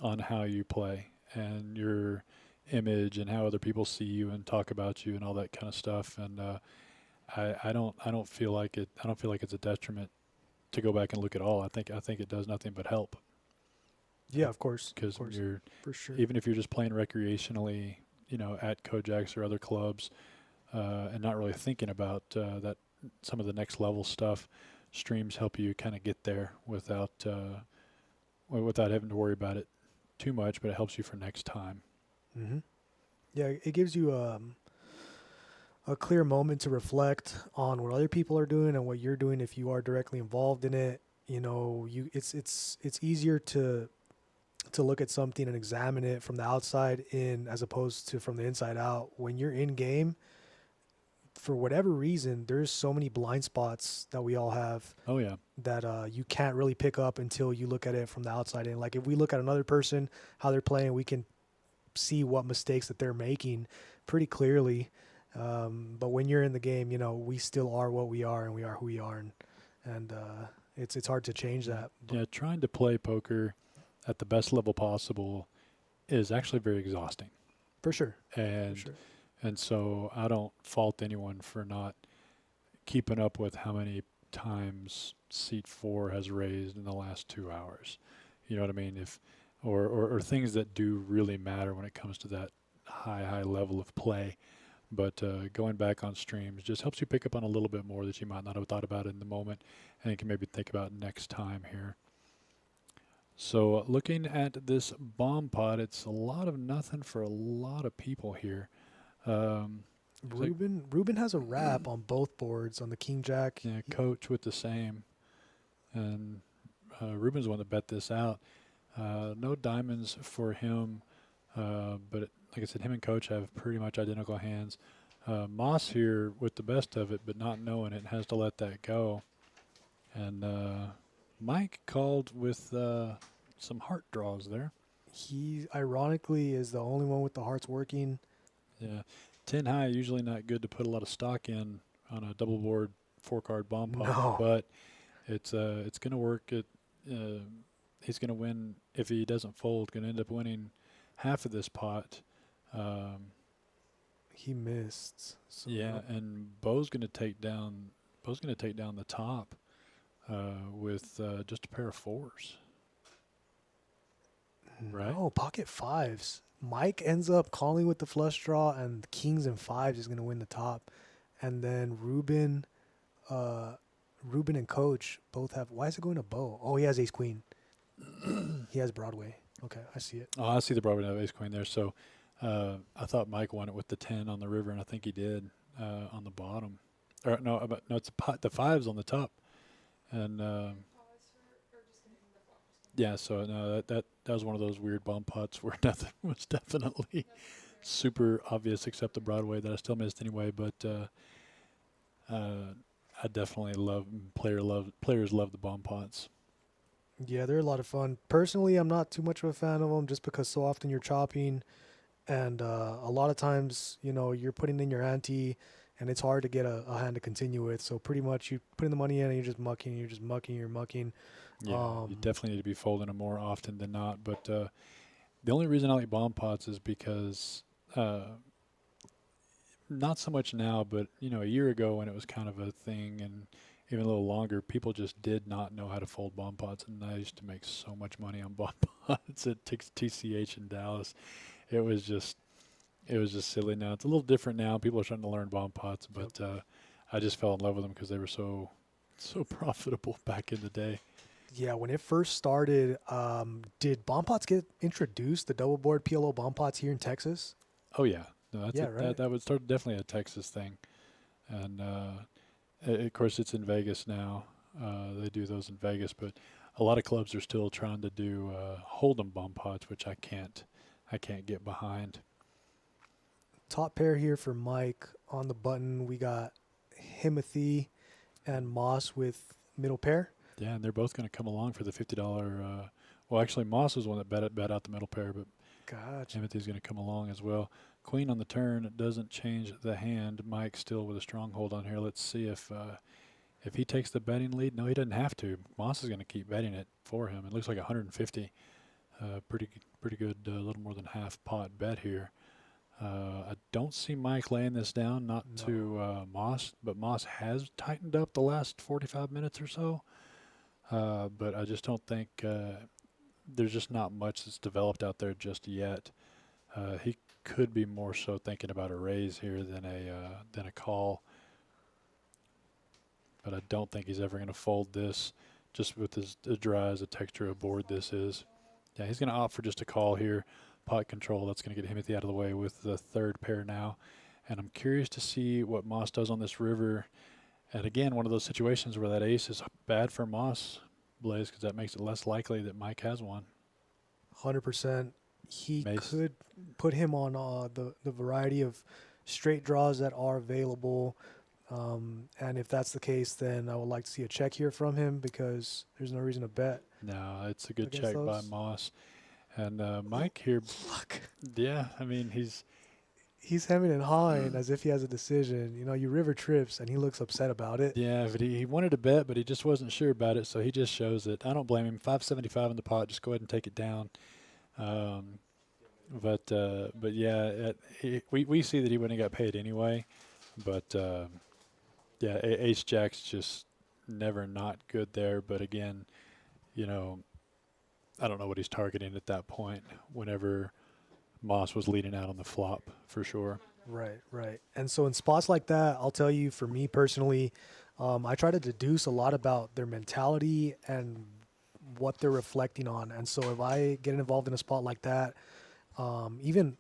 Speaker 1: on how you play and your image and how other people see you and talk about you and all that kind of stuff. And I don't feel like it. I don't feel like it's a detriment to go back and look at all. I think it does nothing but help.
Speaker 2: Yeah, of course.
Speaker 1: Because you're
Speaker 2: for sure.
Speaker 1: even if you're just playing recreationally, at KoJack's or other clubs, and not really thinking about that some of the next level stuff, streams help you kind of get there without having to worry about it too much. But it helps you for next time.
Speaker 2: Yeah, it gives you a clear moment to reflect on what other people are doing and what you're doing if you are directly involved in it. It's easier to look at something and examine it from the outside in as opposed to from the inside out. When you're in game, for whatever reason, there's so many blind spots that we all have.
Speaker 1: Oh yeah.
Speaker 2: That you can't really pick up until you look at it from the outside in. Like if we look at another person, how they're playing, we can see what mistakes that they're making pretty clearly. But when you're in the game, we still are what we are and we are who we are. And it's hard to change that.
Speaker 1: Yeah, trying to play poker at the best level possible is actually very exhausting.
Speaker 2: For sure.
Speaker 1: And so I don't fault anyone for not keeping up with how many times seat 4 has raised in the last 2 hours. You know what I mean? Or things that do really matter when it comes to that high level of play. But going back on streams just helps you pick up on a little bit more that you might not have thought about in the moment, and you can maybe think about next time here. So looking at this bomb pot, it's a lot of nothing for a lot of people here.
Speaker 2: Ruben has a wrap on both boards on the King Jack.
Speaker 1: Yeah, Coach with the same, and Ruben's the one that bet this out. No diamonds for him, but like I said, him and Coach have pretty much identical hands. Moss here with the best of it, but not knowing it, has to let that go. And Mike called with some heart draws there.
Speaker 2: He ironically is the only one with the hearts working.
Speaker 1: Yeah, 10 high, usually not good to put a lot of stock in on a double board 4-card bomb pot.
Speaker 2: No.
Speaker 1: But it's going to work. He's going to win if he doesn't fold. Going to end up winning half of this pot.
Speaker 2: He missed. So
Speaker 1: yeah, and Bo's going to take down the top with just a pair of 4s. right?
Speaker 2: No, pocket fives. Mike ends up calling with the flush draw, and kings and fives is going to win the top. And then Ruben and Coach both have. Why is it going to Bo? Oh, he has ace queen. He has Broadway. Okay, I see it.
Speaker 1: Oh, I see the Broadway ace queen there. So I thought Mike won it with the 10 on the river, and I think he did on the bottom. Or no, it's the fives on the top, and yeah. So no, that was one of those weird bomb pots where nothing was definitely super obvious except the Broadway that I still missed anyway. But I definitely players love the bomb pots.
Speaker 2: Yeah, they're a lot of fun. Personally, I'm not too much of a fan of them just because so often you're chopping, and a lot of times, you're putting in your ante, and it's hard to get a hand to continue with. So pretty much you put in the money in, and you're just mucking, you're mucking.
Speaker 1: Yeah, you definitely need to be folding them more often than not. But the only reason I like bomb pots is because not so much now, but a year ago when it was kind of a thing, and even a little longer, people just did not know how to fold bomb pots, and I used to make so much money on bomb pots at TCH in Dallas. It was just silly. Now it's a little different now. People are starting to learn bomb pots, but I just fell in love with them because they were so profitable back in the day.
Speaker 2: Yeah, when it first started, did bomb pots get introduced? The double board PLO bomb pots here in Texas?
Speaker 1: Oh yeah, no, that's
Speaker 2: Yeah, right.
Speaker 1: that would start definitely a Texas thing, and of course it's in Vegas now. They do those in Vegas, but a lot of clubs are still trying to do hold'em bomb pots, which I can't get behind.
Speaker 2: Top pair here for Mike on the button. We got Himothy and Moss with middle pair.
Speaker 1: Yeah, and they're both going to come along for the $50. Well, actually, Moss was one that bet out the middle pair, but
Speaker 2: Gotcha.
Speaker 1: Timothy's going to come along as well. Queen on the turn doesn't change the hand. Mike still with a stronghold on here. Let's see if he takes the betting lead. No, he doesn't have to. Moss is going to keep betting it for him. It looks like 150. Pretty good, a little more than half pot bet here. I don't see Mike laying this down, not to Moss, but Moss has tightened up the last 45 minutes or so. But I just don't think there's just not much that's developed out there just yet. He could be more so thinking about a raise here than a call. But I don't think he's ever going to fold this, just with as dry as a texture of board this is. Yeah, he's going to opt for just a call here. Pot control, that's going to get Himothy out of the way with the third pair now. And I'm curious to see what Moss does on this river. And again, one of those situations where that ace is bad for Moss, Blaze, because that makes it less likely that Mike has one.
Speaker 2: 100%. He
Speaker 1: Mace.
Speaker 2: could put him on the variety of straight draws that are available. And if that's the case, then I would like to see a check here from him because there's no reason to bet.
Speaker 1: No, it's a good
Speaker 2: against
Speaker 1: check
Speaker 2: those.
Speaker 1: by Moss. And Mike here,
Speaker 2: Look,
Speaker 1: yeah, I mean,
Speaker 2: he's hemming and hawing as if he has a decision. You river trips, and he looks upset about it.
Speaker 1: yeah, but he wanted to bet, but he just wasn't sure about it, so he just shows it. I don't blame him. 575 in the pot, just go ahead and take it down. But yeah, we see that he wouldn't have got paid anyway. But yeah, Ace Jack's just never not good there. But again, I don't know what he's targeting at that point. Whenever Moss was leading out on the flop, for sure.
Speaker 2: Right. And so in spots like that, I'll tell you, for me personally, I try to deduce a lot about their mentality and what they're reflecting on. And so if I get involved in a spot like that, even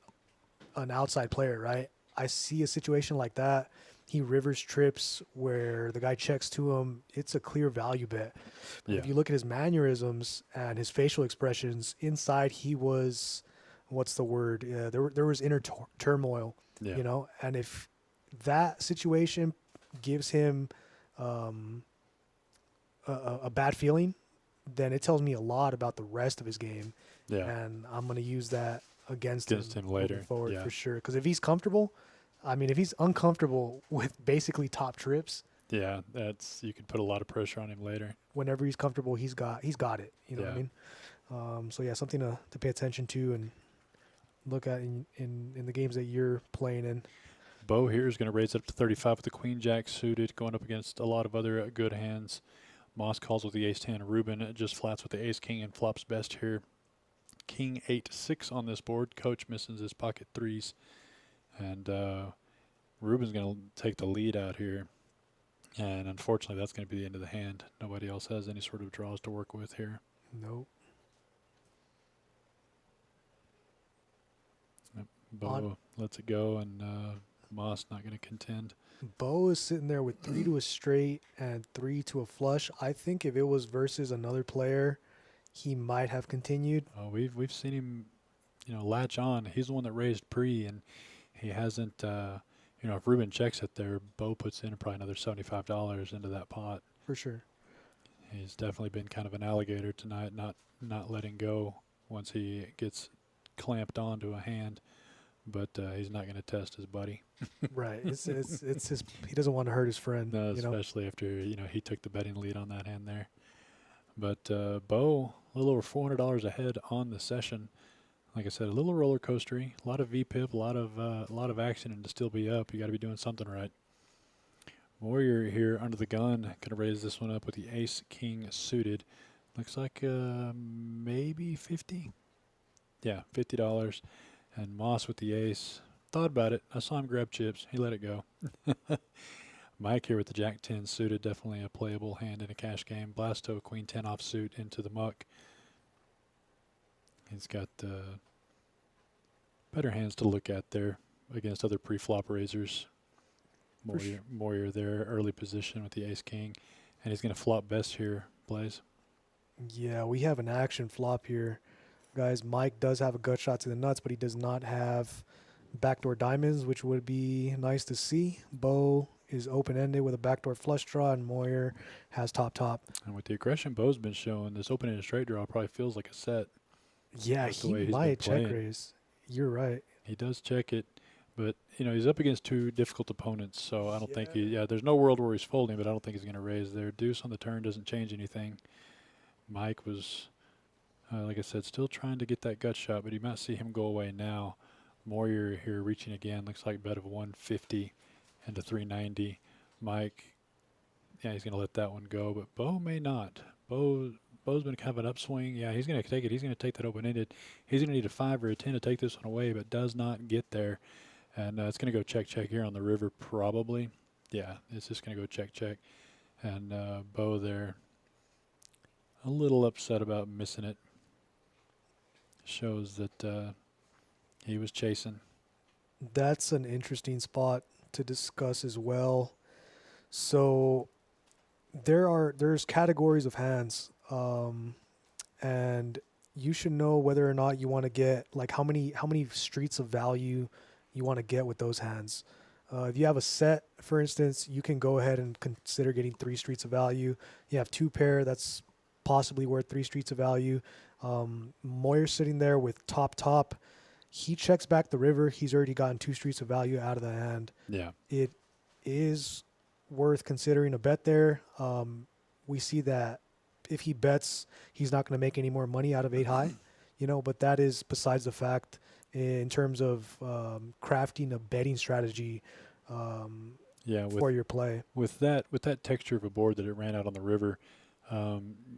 Speaker 2: an outside player, right? I see a situation like that. He rivers trips where the guy checks to him. It's a clear value bet.
Speaker 1: Yeah.
Speaker 2: If you look at his mannerisms and his facial expressions, inside he was, what's the word? There was inner turmoil,
Speaker 1: Yeah.
Speaker 2: And if that situation gives him a bad feeling, then it tells me a lot about the rest of his game.
Speaker 1: Yeah.
Speaker 2: And I'm going to use that against him
Speaker 1: later.
Speaker 2: moving forward,
Speaker 1: Yeah.
Speaker 2: for sure. Because if he's comfortable, if he's uncomfortable with basically top trips,
Speaker 1: Yeah, you could put a lot of pressure on him later.
Speaker 2: whenever he's comfortable, he's got it. You know what I mean? So yeah, something to pay attention to and look at in the games that you're playing in.
Speaker 1: Bo here is going to raise it up to 35 with the Queen Jack suited, going up against a lot of other good hands. Moss calls with the Ace 10. Ruben just flats with the Ace King and flops best here. King 8-6 on this board. Coach misses his pocket threes. And Ruben's going to take the lead out here. And unfortunately, that's going to be the end of the hand. Nobody else has any sort of draws to work with here.
Speaker 2: Nope.
Speaker 1: Bo lets it go, and Moss not going to contend.
Speaker 2: Bo is sitting there with 3 to a straight and 3 to a flush. I think if it was versus another player, he might have continued.
Speaker 1: We've seen him, latch on. He's the one that raised pre, and he hasn't. If Ruben checks it there, Bo puts in probably another $75 into that pot.
Speaker 2: For sure.
Speaker 1: He's definitely been kind of an alligator tonight, not letting go once he gets clamped onto a hand. But he's not going to test his buddy.
Speaker 2: Right. It's his. He doesn't want to hurt his friend.
Speaker 1: No, especially after he took the betting lead on that hand there. But Bo, a little over $400 ahead on the session. Like I said, a little roller coastery, a lot of VPIP, a lot of action, and to still be up, you got to be doing something right. Warrior here under the gun, going to raise this one up with the Ace King suited. Looks like maybe 50. Yeah, $50. And Moss with the ace. Thought about it. I saw him grab chips. He let it go. Mike here with the Jack 10 suited. Definitely a playable hand in a cash game. Blasto, Queen 10 offsuit into the muck. He's got better hands to look at there against other pre-flop raisers. Moyer there, early position with the Ace King. And he's going to flop best here, Blaze.
Speaker 2: Yeah, we have an action flop here. Guys, Mike does have a gut shot to the nuts, but he does not have backdoor diamonds, which would be nice to see. Bo is open-ended with a backdoor flush draw, and Moyer has top.
Speaker 1: And with the aggression Bo's been showing, this open-ended straight draw probably feels like a set.
Speaker 2: Yeah, he might check raise. You're right.
Speaker 1: He does check it, but, he's up against 2 difficult opponents, so I don't think there's no world where he's folding, but I don't think he's going to raise there. Deuce on the turn doesn't change anything. Mike was... like I said, still trying to get that gut shot, but you might see him go away now. Moyer here reaching again. Looks like bet of 150 into 390. Mike, he's going to let that one go, but Bo may not. Bo's been kind of an upswing. Yeah, he's going to take it. He's going to take that open-ended. He's going to need a 5 or a 10 to take this one away, but does not get there. And it's going to go check here on the river probably. Yeah, it's just going to go check. And Bo there a little upset about missing it. Shows that he was chasing.
Speaker 2: That's an interesting spot to discuss as well. So there's categories of hands, and you should know whether or not you want to get how many streets of value you want to get with those hands. If you have a set, for instance, you can go ahead and consider getting 3 streets of value. You have 2 pair, that's possibly worth 3 streets of value. Moyer sitting there with top. He checks back the river. He's already gotten 2 streets of value out of the hand.
Speaker 1: Yeah.
Speaker 2: It is worth considering a bet there. We see that if he bets, he's not going to make any more money out of 8 high, but that is besides the fact in terms of crafting a betting strategy for your play.
Speaker 1: With that texture of a board that it ran out on the river,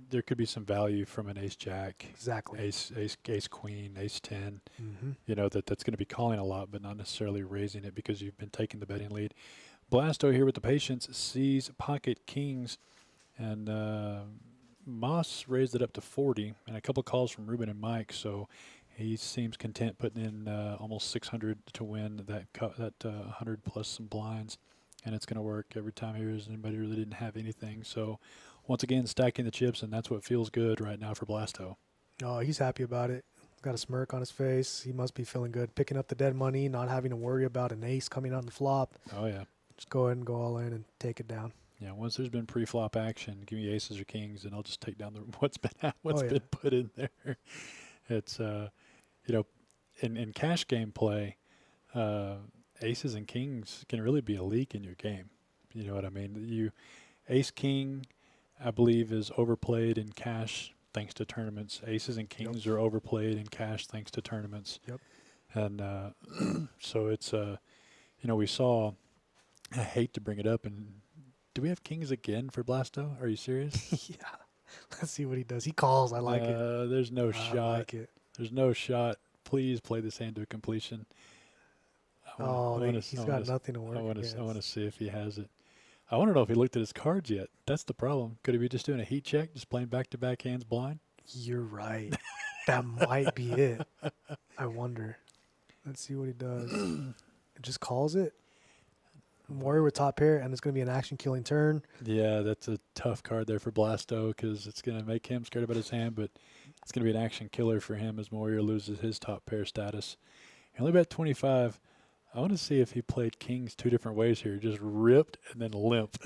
Speaker 1: there could be some value from an ace-jack,
Speaker 2: exactly,
Speaker 1: ace-queen, ace-10. Mm-hmm. That's going to be calling a lot, but not necessarily raising it because you've been taking the betting lead. Blasto here with the patience sees pocket kings, and Moss raised it up to 40, and a couple calls from Ruben and Mike, so he seems content putting in almost 600 to win that 100 plus some blinds, and it's going to work every time here's anybody really didn't have anything. So once again, stacking the chips, and that's what feels good right now for Blasto.
Speaker 2: Oh, he's happy about it. Got a smirk on his face. He must be feeling good. Picking up the dead money, not having to worry about an ace coming on the flop.
Speaker 1: Oh, yeah.
Speaker 2: Just go ahead and go all in and take it down.
Speaker 1: Yeah, once there's been pre-flop action, give me aces or kings, and I'll just take down what's been put in there. It's, in cash game play, aces and kings can really be a leak in your game. You know what I mean? Ace-king, I believe, is overplayed in cash thanks to tournaments. Aces and kings are overplayed in cash thanks to tournaments.
Speaker 2: Yep.
Speaker 1: And so it's, we saw, I hate to bring it up, and do we have kings again for Blasto? Are you serious?
Speaker 2: Yeah. Let's see what he does. He calls. I like it.
Speaker 1: There's no shot.
Speaker 2: I like it.
Speaker 1: There's no shot. Please play this hand to a completion.
Speaker 2: Oh, he's got nothing to work
Speaker 1: I want to
Speaker 2: against.
Speaker 1: see if he has it. I want to know if he looked at his cards yet. That's the problem. Could he be just doing a heat check, just playing back-to-back hands blind?
Speaker 2: You're right. That might be it. I wonder. Let's see what he does. It just calls it. Warrior with top pair, and it's going to be an action-killing turn.
Speaker 1: Yeah, that's a tough card there for Blasto because it's going to make him scared about his hand, but it's going to be an action killer for him as Warrior loses his top pair status. He only bet 25. I want to see if he played kings two different ways here, just ripped and then limp.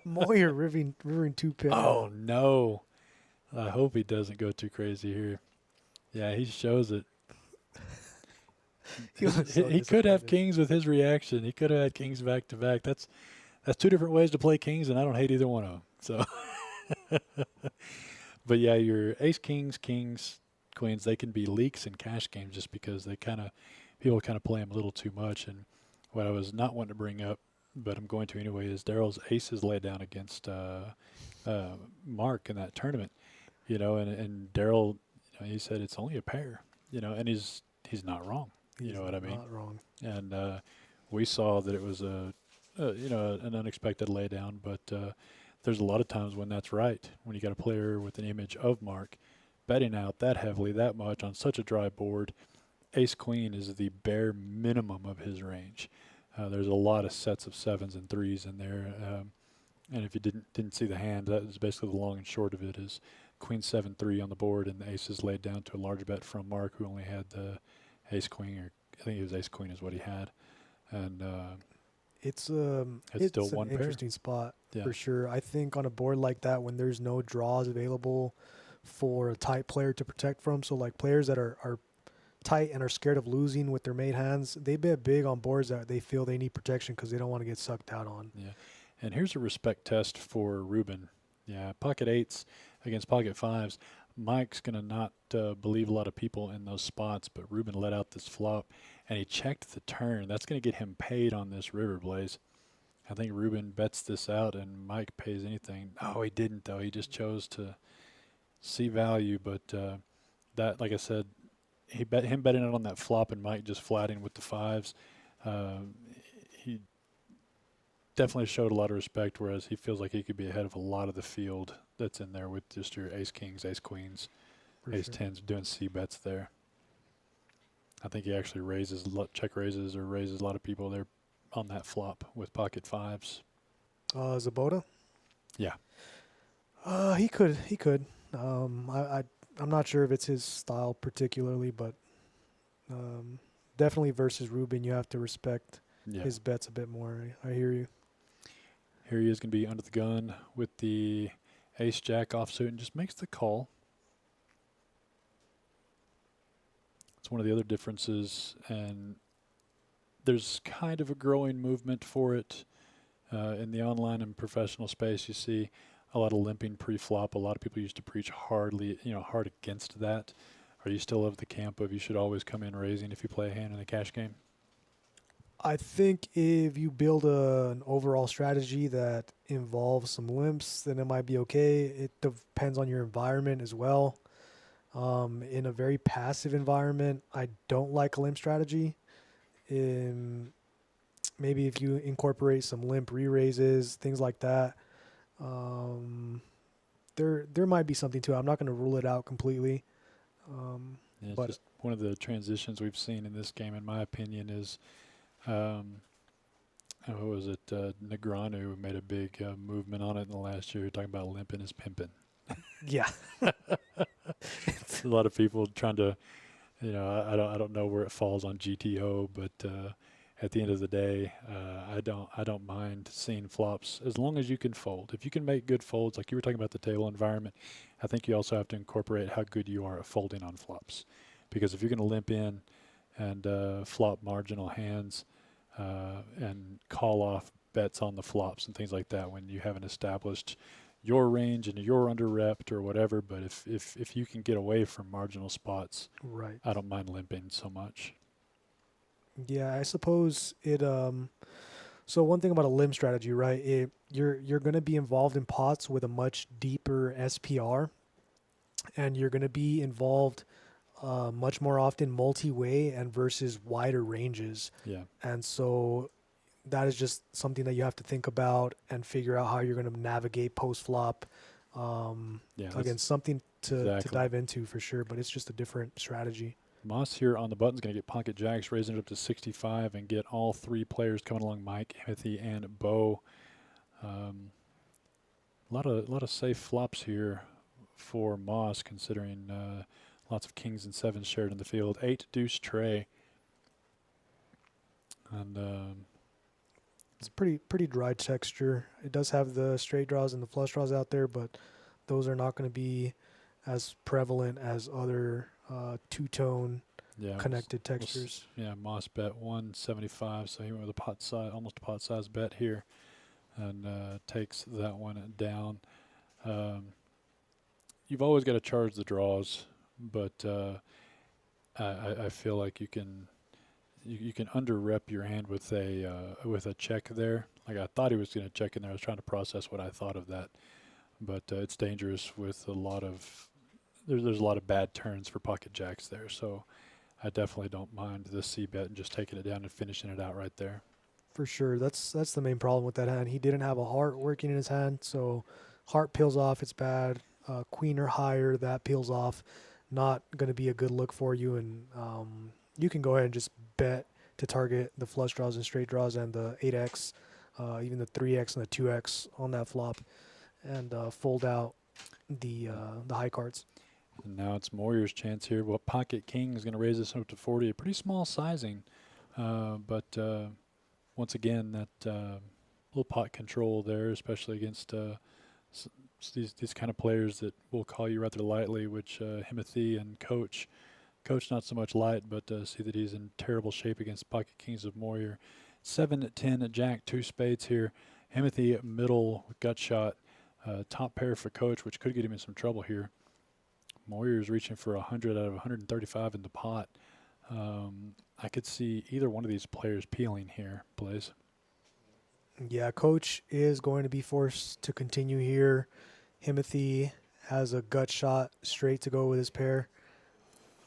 Speaker 2: Moyer rivering 2 pair.
Speaker 1: Oh, no. I hope he doesn't go too crazy here. Yeah, he shows it. He could have kings with his reaction. He could have had kings back to back. That's two different ways to play kings, and I don't hate either one of them. So, but yeah, your ace kings, queens, they can be leaks in cash games just because people kind of play them a little too much. And what I was not wanting to bring up, but I'm going to anyway, is Daryl's aces laid down against Mark in that tournament. And Daryl, he said it's only a pair. And he's not wrong. You know what I mean?
Speaker 2: Not wrong.
Speaker 1: And we saw that it was an unexpected laydown, but there's a lot of times when that's right. When you got a player with an image of Mark betting out that heavily, that much on such a dry board, ace queen is the bare minimum of his range. There's a lot of sets of sevens and threes in there, and if you didn't see the hand, that is basically the long and short of it. Is queen 7-3 on the board, and the ace is laid down to a large bet from Mark, who only had the ace queen, or I think it was ace queen is what he had, and
Speaker 2: it's
Speaker 1: still
Speaker 2: an
Speaker 1: one pair.
Speaker 2: Interesting spot
Speaker 1: Yeah.
Speaker 2: for sure. I think on a board like that, when there's no draws available for a tight player to protect from, so like players that are tight and are scared of losing with their made hands, they bet big on boards that they feel they need protection because they don't want to get sucked out on.
Speaker 1: Yeah, and here's a respect test for Ruben. Yeah, pocket eights against pocket fives. Mike's going to not believe a lot of people in those spots, but Ruben let out this flop, and he checked the turn. That's going to get him paid on this river, Blaze. I think Ruben bets this out, and Mike pays anything. Oh, he didn't, though. He just chose to see value, but that, like I said, him betting it on that flop and Mike just flatting with the fives. He definitely showed a lot of respect, whereas he feels like he could be ahead of a lot of the field that's in there with just your ace kings, ace queens, ace tens, doing C bets there. I think he actually check raises or raises a lot of people there on that flop with pocket fives.
Speaker 2: Zabota?
Speaker 1: Yeah.
Speaker 2: He could. I'm not sure if it's his style particularly, but definitely versus Ruben, you have to respect his bets a bit more. I hear you.
Speaker 1: Here he is going to be under the gun with the ace-jack offsuit and just makes the call. It's one of the other differences, and there's kind of a growing movement for it in the online and professional space. You see a lot of limping pre-flop. A lot of people used to preach hard against that. Are you still of the camp of you should always come in raising if you play a hand in a cash game?
Speaker 2: I think if you build an overall strategy that involves some limps, then it might be okay. It depends on your environment as well. In a very passive environment, I don't like a limp strategy. Maybe if you incorporate some limp re-raises, things like that, there might be something to it. I'm not going to rule it out completely.
Speaker 1: It's
Speaker 2: but
Speaker 1: just one of the transitions we've seen in this game, in my opinion, is what was it? Negreanu made a big movement on it in the last year, talking about limping is pimping.
Speaker 2: yeah,
Speaker 1: A lot of people trying to, I don't know where it falls on GTO, but at the end of the day, I don't mind seeing flops as long as you can fold. If you can make good folds, like you were talking about the table environment, I think you also have to incorporate how good you are at folding on flops, because if you're going to limp in and flop marginal hands and call off bets on the flops and things like that when you haven't established your range and you're under repped or whatever, but if you can get away from marginal spots,
Speaker 2: right.
Speaker 1: I don't mind limping so much.
Speaker 2: Yeah, I suppose it. So one thing about a limb strategy, right? You're going to be involved in pots with a much deeper SPR, and you're going to be involved much more often multi-way and versus wider ranges.
Speaker 1: Yeah.
Speaker 2: And so that is just something that you have to think about and figure out how you're going to navigate post flop.
Speaker 1: Yeah.
Speaker 2: Again, something to
Speaker 1: exactly.
Speaker 2: dive into for sure, but it's just a different strategy.
Speaker 1: Moss here on the button is going to get pocket jacks, raising it up to 65, and get all three players coming along: Mike, Timothy, and Bo. A lot of safe flops here for Moss, considering lots of kings and sevens shared in the field. 8 deuce tray, and
Speaker 2: It's pretty dry texture. It does have the straight draws and the flush draws out there, but those are not going to be as prevalent as other two-tone
Speaker 1: yeah,
Speaker 2: connected textures.
Speaker 1: yeah, Moss bet 175, so he went with a pot size, almost a pot size bet here, and takes that one down. You've always got to charge the draws, but I feel like you can under rep your hand with a check there. Like, I thought he was going to check in there. I was trying to process what I thought of that, but it's dangerous with a lot of there's a lot of bad turns for pocket jacks there. So I definitely don't mind the C bet and just taking it down and finishing it out right there.
Speaker 2: For sure. That's the main problem with that hand. He didn't have a heart working in his hand, so heart peels off, it's bad. Queen or higher, that peels off. Not going to be a good look for you, and you can go ahead and just bet to target the flush draws and straight draws and the 8x, even the 3x and the 2x on that flop, and fold out the high cards.
Speaker 1: And now it's Moyer's chance here. Well, pocket king is going to raise this up to 40. A pretty small sizing, but once again, that little pot control there, especially against these kind of players that will call you rather lightly, which Timothy and Coach not so much light, but see that he's in terrible shape against pocket kings of Moyer. 7-10 jack, 2 spades here. Timothy middle gut shot, top pair for Coach, which could get him in some trouble here. Moyer's reaching for 100 out of 135 in the pot. I could see either one of these players peeling here, Blaze.
Speaker 2: Yeah, Coach is going to be forced to continue here. Timothy has a gut shot straight to go with his pair.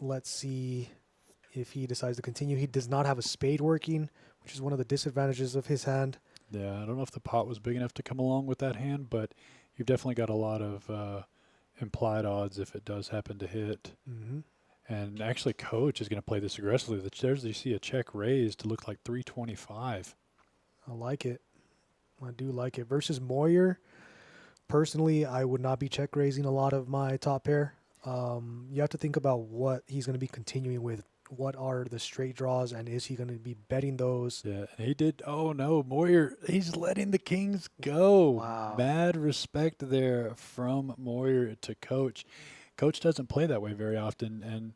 Speaker 2: Let's see if he decides to continue. He does not have a spade working, which is one of the disadvantages of his hand.
Speaker 1: Yeah, I don't know if the pot was big enough to come along with that hand, but you've definitely got a lot of implied odds if it does happen to hit.
Speaker 2: Mm-hmm.
Speaker 1: And actually, Coach is going to play this aggressively. There's you see a check raised to look like 325.
Speaker 2: I like it. I do like it. Versus Moyer, personally, I would not be check raising a lot of my top pair. You have to think about what he's going to be continuing with. What are the straight draws, and is he going to be betting those?
Speaker 1: Yeah, and he did. Oh, no, Moyer, he's letting the kings go.
Speaker 2: Wow.
Speaker 1: Mad respect there from Moyer to Coach. Coach doesn't play that way very often, and,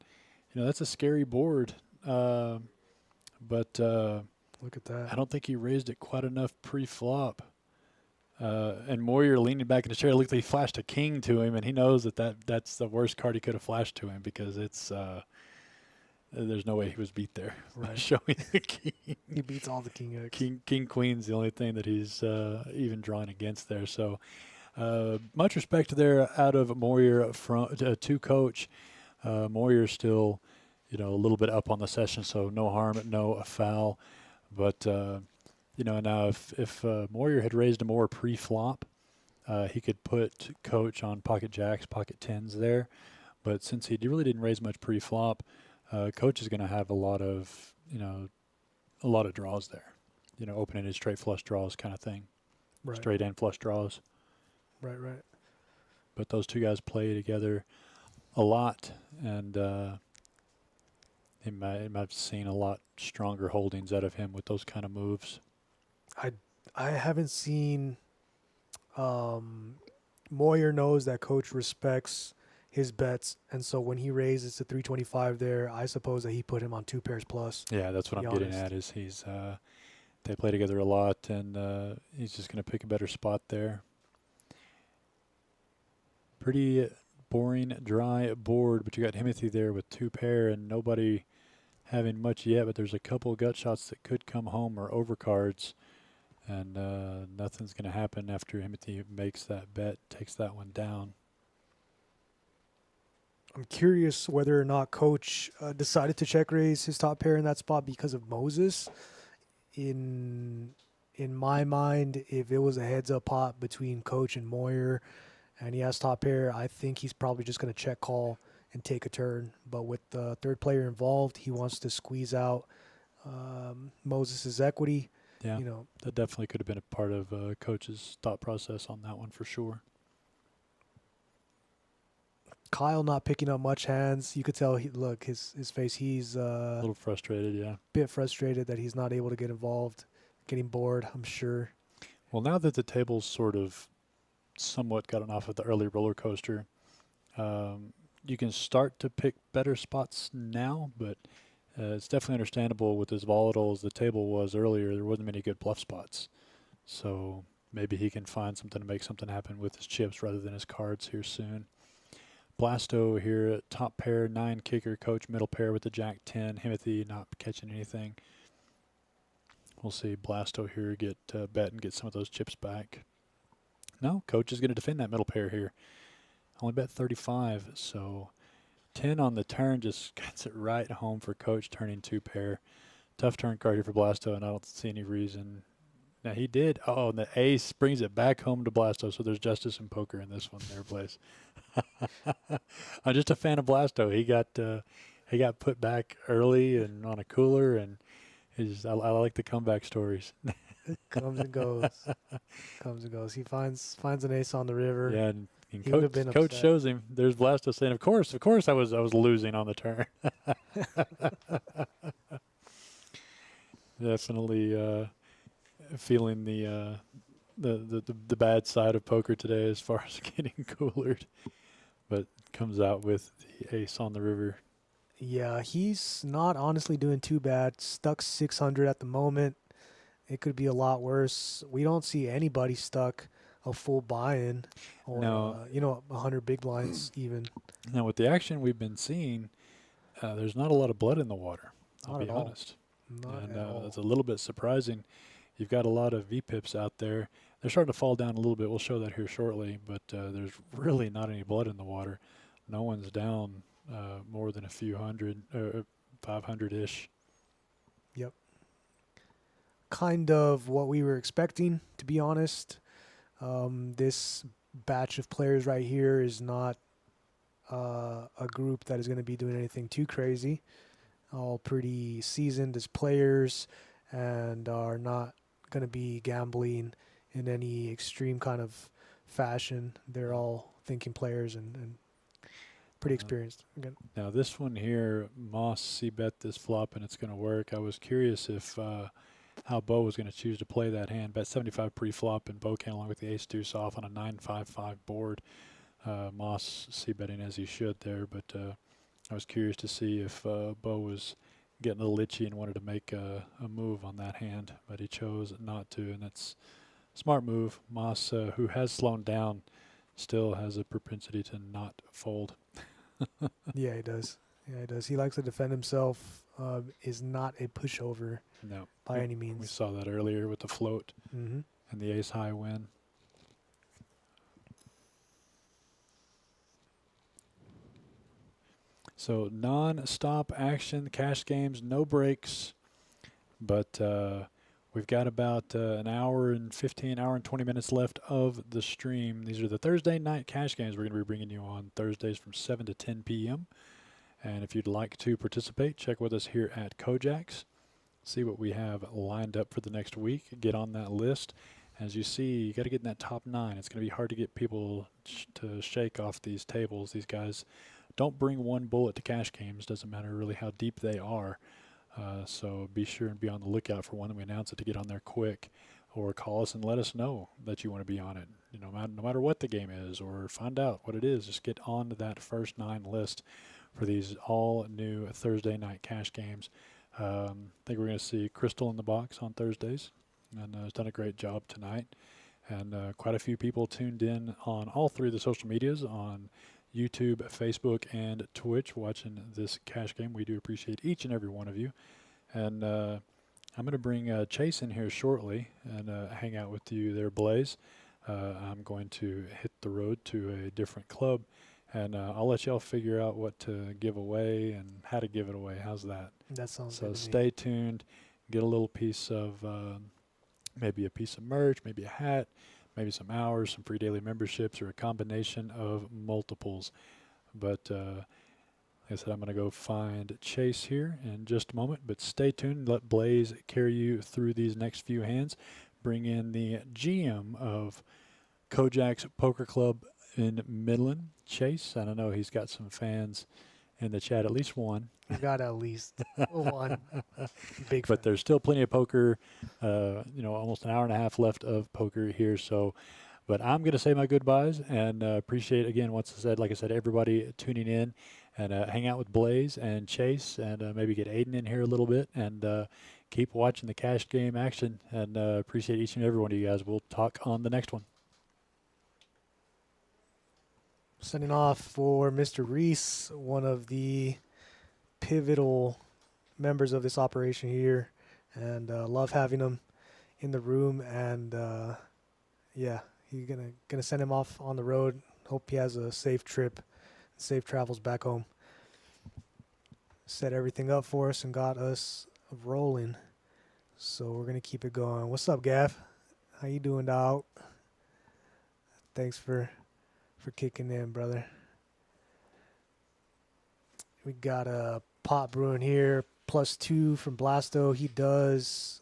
Speaker 1: that's a scary board. But
Speaker 2: Look at that.
Speaker 1: I don't think he raised it quite enough pre-flop. And Moyer leaning back in the chair, looked like he flashed a king to him, and he knows that's the worst card he could have flashed to him because it's there's no way he was beat there.
Speaker 2: Right.
Speaker 1: Showing the king.
Speaker 2: He beats all the king X.
Speaker 1: King queen's the only thing that he's even drawing against there. So much respect there out of Moyer to Coach. Moyer's still, a little bit up on the session, so no harm, no foul. But now if Moyer had raised a more pre-flop, he could put Coach on pocket jacks, pocket tens there. But since he really didn't raise much pre-flop, Coach is going to have a lot of draws there. Opening his straight flush draws kind of thing.
Speaker 2: Right.
Speaker 1: Straight and flush draws.
Speaker 2: Right, right.
Speaker 1: But those two guys play together a lot, and he might have seen a lot stronger holdings out of him with those kind of moves.
Speaker 2: I haven't seen. Moyer knows that Coach respects his bets, and so when he raises to 325 there, I suppose that he put him on 2 pairs plus.
Speaker 1: Yeah, that's what I'm getting at. Is he's they play together a lot, and he's just going to pick a better spot there. Pretty boring, dry board, but you got Timothy there with 2 pair and nobody having much yet, but there's a couple gut shots that could come home or overcards, and nothing's going to happen after Timothy makes that bet, takes that one down.
Speaker 2: I'm curious whether or not Coach decided to check raise his top pair in that spot because of Moses. In my mind, if it was a heads up pot between Coach and Moyer, and he has top pair, I think he's probably just going to check call and take a turn. But with the third player involved, he wants to squeeze out Moses's equity.
Speaker 1: Yeah,
Speaker 2: You know,
Speaker 1: that definitely could have been a part of Coach's thought process on that one for sure.
Speaker 2: Kyle not picking up much hands. You could tell. His face. He's
Speaker 1: A little frustrated, yeah.
Speaker 2: bit frustrated that he's not able to get involved, getting bored, I'm sure.
Speaker 1: Well, now that the table's sort of somewhat gotten off of the early roller coaster, you can start to pick better spots now, but it's definitely understandable with as volatile as the table was earlier, there wasn't many good bluff spots. So maybe he can find something to make something happen with his chips rather than his cards here soon. Blasto here at top pair, 9 kicker, Coach middle pair with the Jack 10. Himothy not catching anything. We'll see Blasto here get bet and get some of those chips back. No, Coach is going to defend that middle pair here. Only bet 35, so 10 on the turn just gets it right home for Coach, turning 2 pair. Tough turn card here for Blasto, and I don't see any reason. Now he did. Oh, and the ace brings it back home to Blasto, so there's justice in poker in this one there, Blaze. I'm just a fan of Blasto. He got put back early and on a cooler, and I like the comeback stories.
Speaker 2: Comes and goes. Comes and goes. He finds an ace on the river.
Speaker 1: Yeah, and
Speaker 2: He would have been
Speaker 1: Coach
Speaker 2: upset.
Speaker 1: shows him. There's Blasto saying, "Of course, I was losing on the turn." Definitely feeling the bad side of poker today as far as getting coolered, but comes out with the ace on the river.
Speaker 2: Yeah, he's not honestly doing too bad. Stuck 600 at the moment. It could be a lot worse. We don't see anybody stuck a full buy-in or,
Speaker 1: No.
Speaker 2: 100 big blinds even.
Speaker 1: Now, with the action we've been seeing, there's not a lot of blood in the water. I'll
Speaker 2: Not
Speaker 1: be
Speaker 2: at all.
Speaker 1: honest.
Speaker 2: Not
Speaker 1: And
Speaker 2: at all.
Speaker 1: it's a little bit surprising. You've got a lot of VPIPs out there. They're starting to fall down a little bit. We'll show that here shortly, but there's really not any blood in the water. No one's down more than a few hundred, 500-ish.
Speaker 2: Yep. Kind of what we were expecting, to be honest. This batch of players right here is not a group that is going to be doing anything too crazy. All pretty seasoned as players and are not going to be gambling in any extreme kind of fashion. They're all thinking players and pretty experienced. Again.
Speaker 1: Now this one here, Moss c-bet this flop and it's going to work. I was curious if how Bo was going to choose to play that hand. Bet 75 pre-flop and Bo came along with the ace-deuce off on a 9-5-5 board. Moss c-betting as he should there, but I was curious to see if Bo was getting a little itchy and wanted to make a move on that hand, but he chose not to, and that's a smart move. Moss, who has slowed down, still has a propensity to not fold.
Speaker 2: Yeah, he does. Yeah, he does. He likes to defend himself. Is not a pushover
Speaker 1: No,
Speaker 2: by any
Speaker 1: we
Speaker 2: means.
Speaker 1: saw that earlier with the float
Speaker 2: Mm-hmm.
Speaker 1: and the ace-high win. So non-stop action, cash games, no breaks, but we've got about an hour and 20 minutes left of the stream. These are the Thursday night cash games we're going to be bringing you on Thursdays from 7 to 10 p.m. And if you'd like to participate, check with us here at KoJack's. See what we have lined up for the next week. Get on that list. As you see, you got to get in that top 9. It's going to be hard to get people to shake off these tables. These guys don't bring one bullet to cash games. Doesn't matter really how deep they are. So be sure and be on the lookout for when we announce it to get on there quick, or call us and let us know that you want to be on it. You know, no matter what the game is, or find out what it is, just get on to that first 9 list for these all new Thursday night cash games. I think we're going to see Crystal in the box on Thursdays, and has done a great job tonight. And quite a few people tuned in on all 3 of the social medias, on YouTube, Facebook, and Twitch, watching this cash game. We do appreciate each and every one of you. And I'm going to bring Chase in here shortly and hang out with you there, Blaze. I'm going to hit the road to a different club and I'll let y'all figure out what to give away and how to give it away. How's that?
Speaker 2: That sounds
Speaker 1: So
Speaker 2: good to me.
Speaker 1: stay tuned. Get a little piece of maybe a piece of merch, maybe a hat, maybe some hours, some free daily memberships, or a combination of multiples. But like I said, I'm going to go find Chase here in just a moment. But stay tuned. Let Blaze carry you through these next few hands. Bring in the GM of KoJack's Poker Club in Midland, Chase. I don't know. He's got some fans in the chat, at least one.
Speaker 2: We got at least one big fan.
Speaker 1: But there's still plenty of poker, almost an hour and a half left of poker here. So, but I'm going to say my goodbyes and appreciate, again, like I said, everybody tuning in and hang out with Blaze and Chase and maybe get Aiden in here a little bit and keep watching the cash game action and appreciate each and every one of you guys. We'll talk on the next one.
Speaker 2: Sending off for Mr. Reese, one of the pivotal members of this operation here, and love having him in the room. And yeah, he's gonna send him off on the road. Hope he has a safe trip, safe travels back home. Set everything up for us and got us rolling. So we're gonna keep it going. What's up, Gav? How you doing, dog? Thanks for kicking in, brother. We got a pot brewing here, +2 from Blasto. He does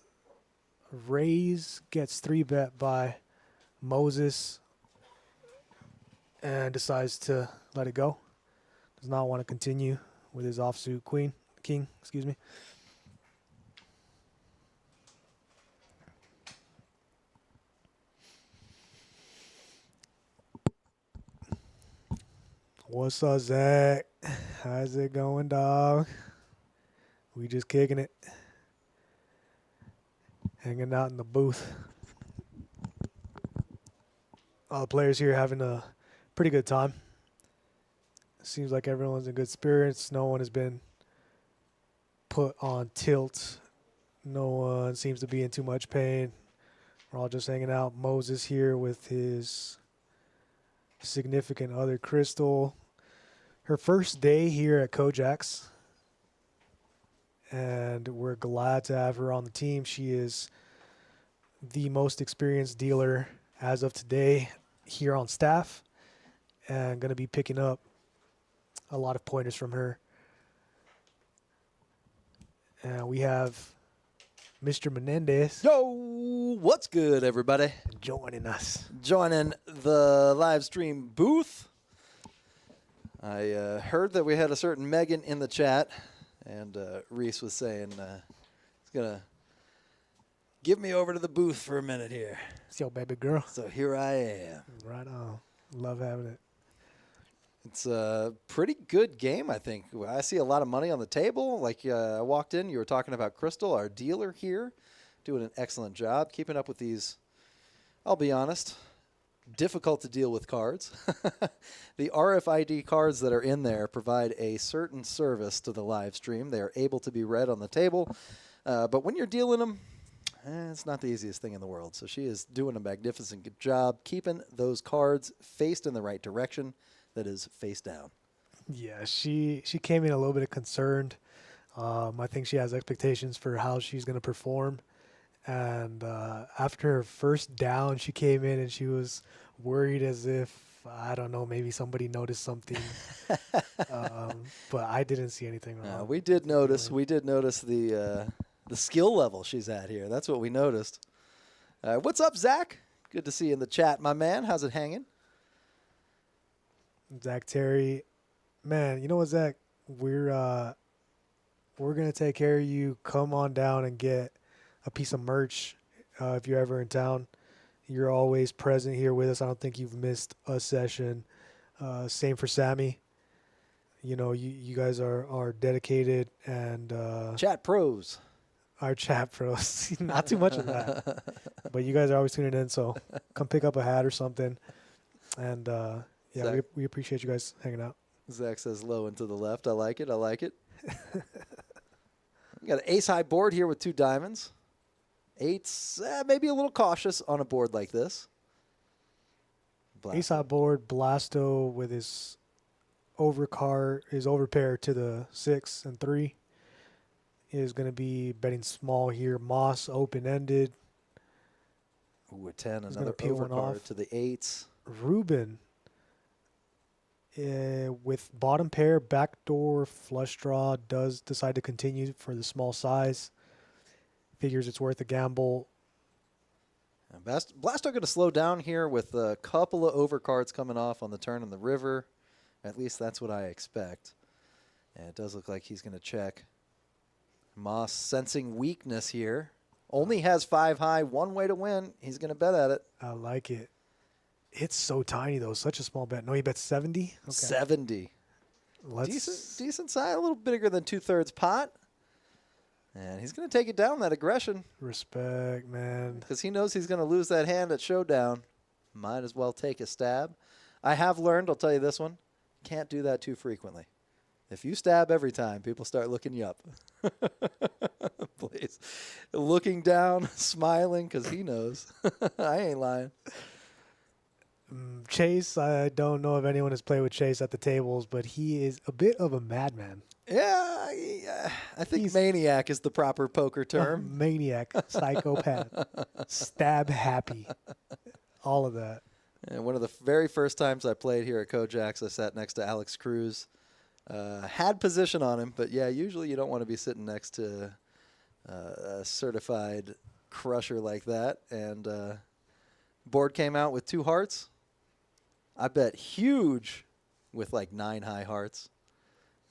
Speaker 2: raise, gets 3-bet by Moses, and decides to let it go. Does not want to continue with his offsuit king, excuse me. What's up, Zach? How's it going, dog? We just kicking it. Hanging out in the booth. All the players here having a pretty good time. Seems like everyone's in good spirits. No one has been put on tilt. No one seems to be in too much pain. We're all just hanging out. Moses here with his significant other, Crystal. Her first day here at KoJack's, and we're glad to have her on the team. She is the most experienced dealer as of today here on staff, and going to be picking up a lot of pointers from her. And we have Mr. Menendez.
Speaker 3: Yo, what's good, everybody?
Speaker 2: Joining us.
Speaker 3: Joining the live stream booth. I heard that we had a certain Megan in the chat, and Reese was saying he's going to give me over to the booth for a minute here.
Speaker 2: It's your baby girl.
Speaker 3: So here I am.
Speaker 2: Right on. Love having it.
Speaker 3: It's a pretty good game, I think. I see a lot of money on the table. Like I walked in, you were talking about Crystal, our dealer here, doing an excellent job keeping up with these, I'll be honest, difficult to deal with cards. The RFID cards that are in there provide a certain service to the live stream. They are able to be read on the table. But when you're dealing them, it's not the easiest thing in the world. So she is doing a magnificent good job keeping those cards faced in the right direction. That is face down.
Speaker 2: Yeah, she came in a little bit concerned. I think she has expectations for how she's going to perform. And after her first down, she came in and she was worried as if, I don't know, maybe somebody noticed something. But I didn't see anything wrong.
Speaker 3: We did notice. We did notice the skill level she's at here. That's what we noticed. What's up, Zach? Good to see you in the chat, my man. How's it hanging?
Speaker 2: Zach Terry, man, you know what, Zach? We're gonna take care of you. Come on down and get a piece of merch if you're ever in town. You're always present here with us. I don't think you've missed a session. Same for Sammy. You know, you guys are dedicated and
Speaker 3: Chat pros.
Speaker 2: Our chat pros. Not too much of that, but you guys are always tuning in. So come pick up a hat or something, and. Yeah, we appreciate you guys hanging out.
Speaker 3: Zach says low and to the left. I like it. I like it. We got an ace-high board here with 2 diamonds. Eights, maybe a little cautious on a board like this.
Speaker 2: Ace-high board, Blasto with his overpair to the 6 and 3 is going to be betting small here. Moss open-ended.
Speaker 3: Ooh, a 10,
Speaker 2: He's gonna
Speaker 3: another
Speaker 2: peel one
Speaker 3: overcard
Speaker 2: off.
Speaker 3: to the 8s.
Speaker 2: Ruben with bottom pair, backdoor flush draw, does decide to continue for the small size. Figures it's worth a gamble.
Speaker 3: And Blasto going to slow down here with a couple of overcards coming off on the turn in the river. At least that's what I expect. And it does look like he's going to check. Moss sensing weakness here. Only has 5 high, one way to win. He's going to bet at it.
Speaker 2: I like it. It's so tiny, though. Such a small bet. No, he bet 70? Okay.
Speaker 3: 70. Decent size, a little bigger than 2/3 pot. And he's going to take it down, that aggression.
Speaker 2: Respect, man.
Speaker 3: Because he knows he's going to lose that hand at showdown. Might as well take a stab. I have learned, I'll tell you this one, can't do that too frequently. If you stab every time, people start looking you up. Please. Looking down, smiling, because he knows. I ain't lying.
Speaker 2: Chase, I don't know if anyone has played with Chase at the tables, but he is a bit of a madman.
Speaker 3: Yeah, I think maniac is the proper poker term.
Speaker 2: Maniac, psychopath, stab happy, all of that.
Speaker 3: And one of the very first times I played here at KoJack's, I sat next to Alex Cruz. Had position on him, but yeah, usually you don't want to be sitting next to a certified crusher like that. And board came out with 2 hearts. I bet huge with like 9 high hearts.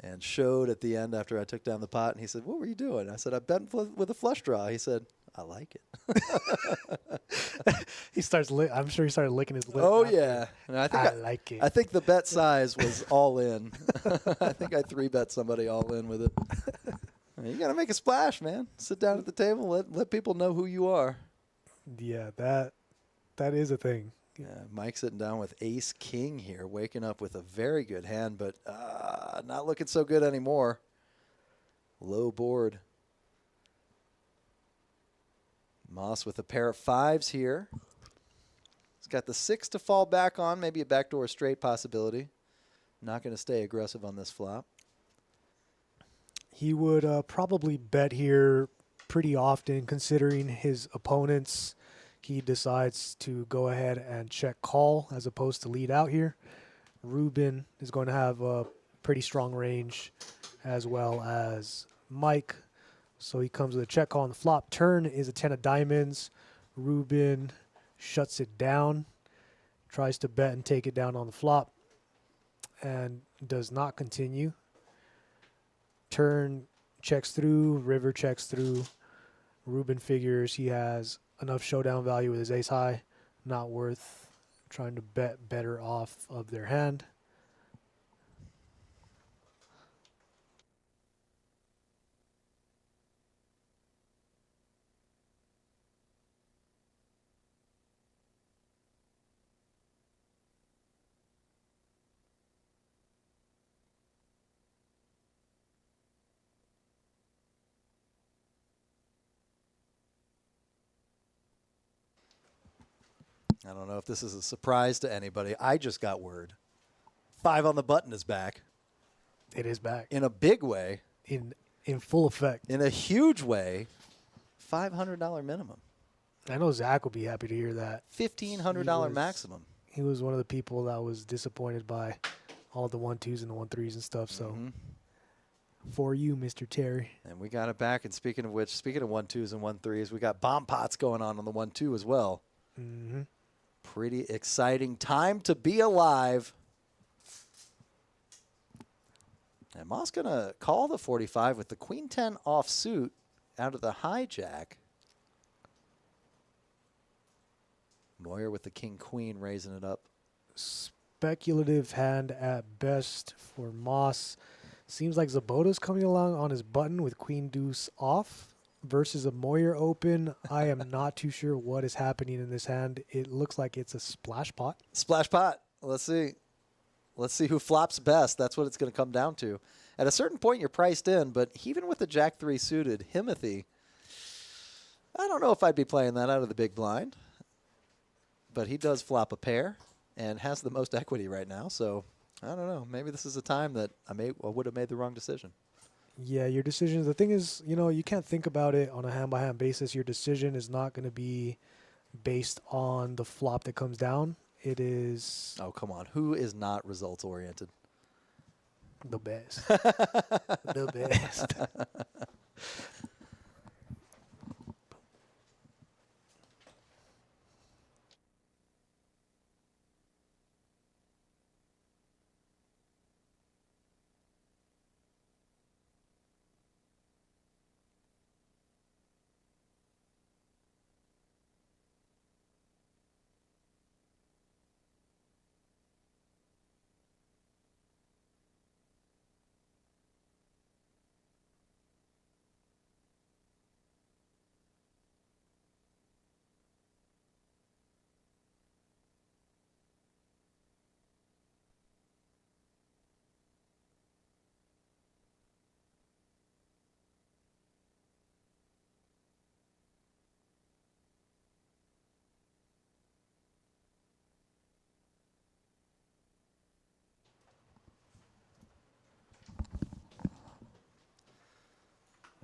Speaker 3: And showed at the end after I took down the pot, and he said, "What were you doing?" I said, "I bet with a flush draw." He said, "I like
Speaker 2: it." I'm sure he started licking his lip.
Speaker 3: Oh yeah, and
Speaker 2: I like it.
Speaker 3: I think the bet size was all in. I think I 3-bet somebody all in with it. You got to make a splash, man. Sit down at the table, let people know who you are.
Speaker 2: Yeah, that is a thing.
Speaker 3: Yeah, Mike sitting down with ace king here, waking up with a very good hand, but not looking so good anymore. Low board. Moss with a pair of 5s here. He's got the 6 to fall back on, maybe a backdoor straight possibility. Not going to stay aggressive on this flop.
Speaker 2: He would probably bet here pretty often, considering his opponents. He decides to go ahead and check call as opposed to lead out here. Ruben is going to have a pretty strong range, as well as Mike. So he comes with a check call on the flop. Turn is a 10 of diamonds. Ruben shuts it down, tries to bet and take it down on the flop, and does not continue. Turn checks through, river checks through. Ruben figures he has enough showdown value with his ace high, not worth trying to bet better off of their hand.
Speaker 3: I don't know if this is a surprise to anybody. I just got word. 5 on the button is back.
Speaker 2: It is back.
Speaker 3: In a big way.
Speaker 2: In full effect.
Speaker 3: In a huge way. $500 minimum.
Speaker 2: I know Zach will be happy to hear that.
Speaker 3: $1,500 maximum.
Speaker 2: He was one of the people that was disappointed by all the 1-2s and the 1-3s and stuff. So for you, Mr. Terry.
Speaker 3: And we got it back. And speaking of which, speaking of 1-2s and 1-3s, we got bomb pots going on the 1-2 as well.
Speaker 2: Mm-hmm.
Speaker 3: Pretty exciting time to be alive. And Moss going to call the 45 with the queen 10 offsuit out of the hijack. Moyer with the king queen raising it up.
Speaker 2: Speculative hand at best for Moss. Seems like Zabota's coming along on his button with queen deuce off versus a Moyer open. I am not too sure what is happening in this hand. It looks like it's a splash pot.
Speaker 3: Splash pot. Let's see. Let's see who flops best. That's what it's going to come down to. At a certain point, you're priced in, but even with the Jack 3 suited, Himothy, I don't know if I'd be playing that out of the big blind. But he does flop a pair and has the most equity right now, so I don't know. Maybe this is a time that I would have made the wrong decision.
Speaker 2: Yeah, your decisions. The thing is, you can't think about it on a hand-by-hand basis. Your decision is not going to be based on the flop that comes down. It is
Speaker 3: Oh, come on. Who is not results oriented?
Speaker 2: the best. The best.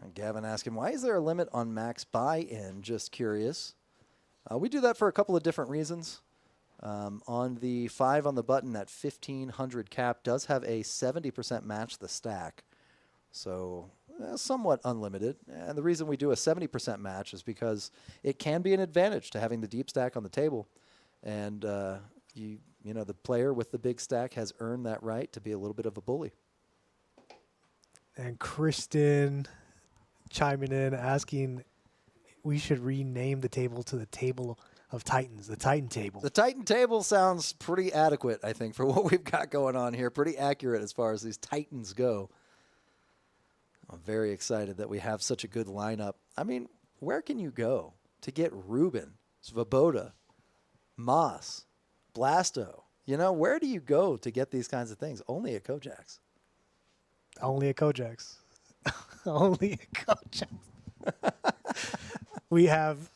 Speaker 3: And Gavin asking, why is there a limit on max buy-in? Just curious. We do that for a couple of different reasons. On the 5 on the button, that 1,500 cap does have a 70% match the stack. So somewhat unlimited. And the reason we do a 70% match is because it can be an advantage to having the deep stack on the table. And the player with the big stack has earned that right to be a little bit of a bully.
Speaker 2: And Kristen chiming in, asking we should rename the table to the Table of Titans, the Titan table.
Speaker 3: The Titan table sounds pretty adequate, I think, for what we've got going on here. Pretty accurate as far as these Titans go. I'm very excited that we have such a good lineup. I mean, where can you go to get Ruben, Svoboda, Moss, Blasto? Where do you go to get these kinds of things? Only at KoJack's.
Speaker 2: Only at KoJack's. Only at KoJack's. We have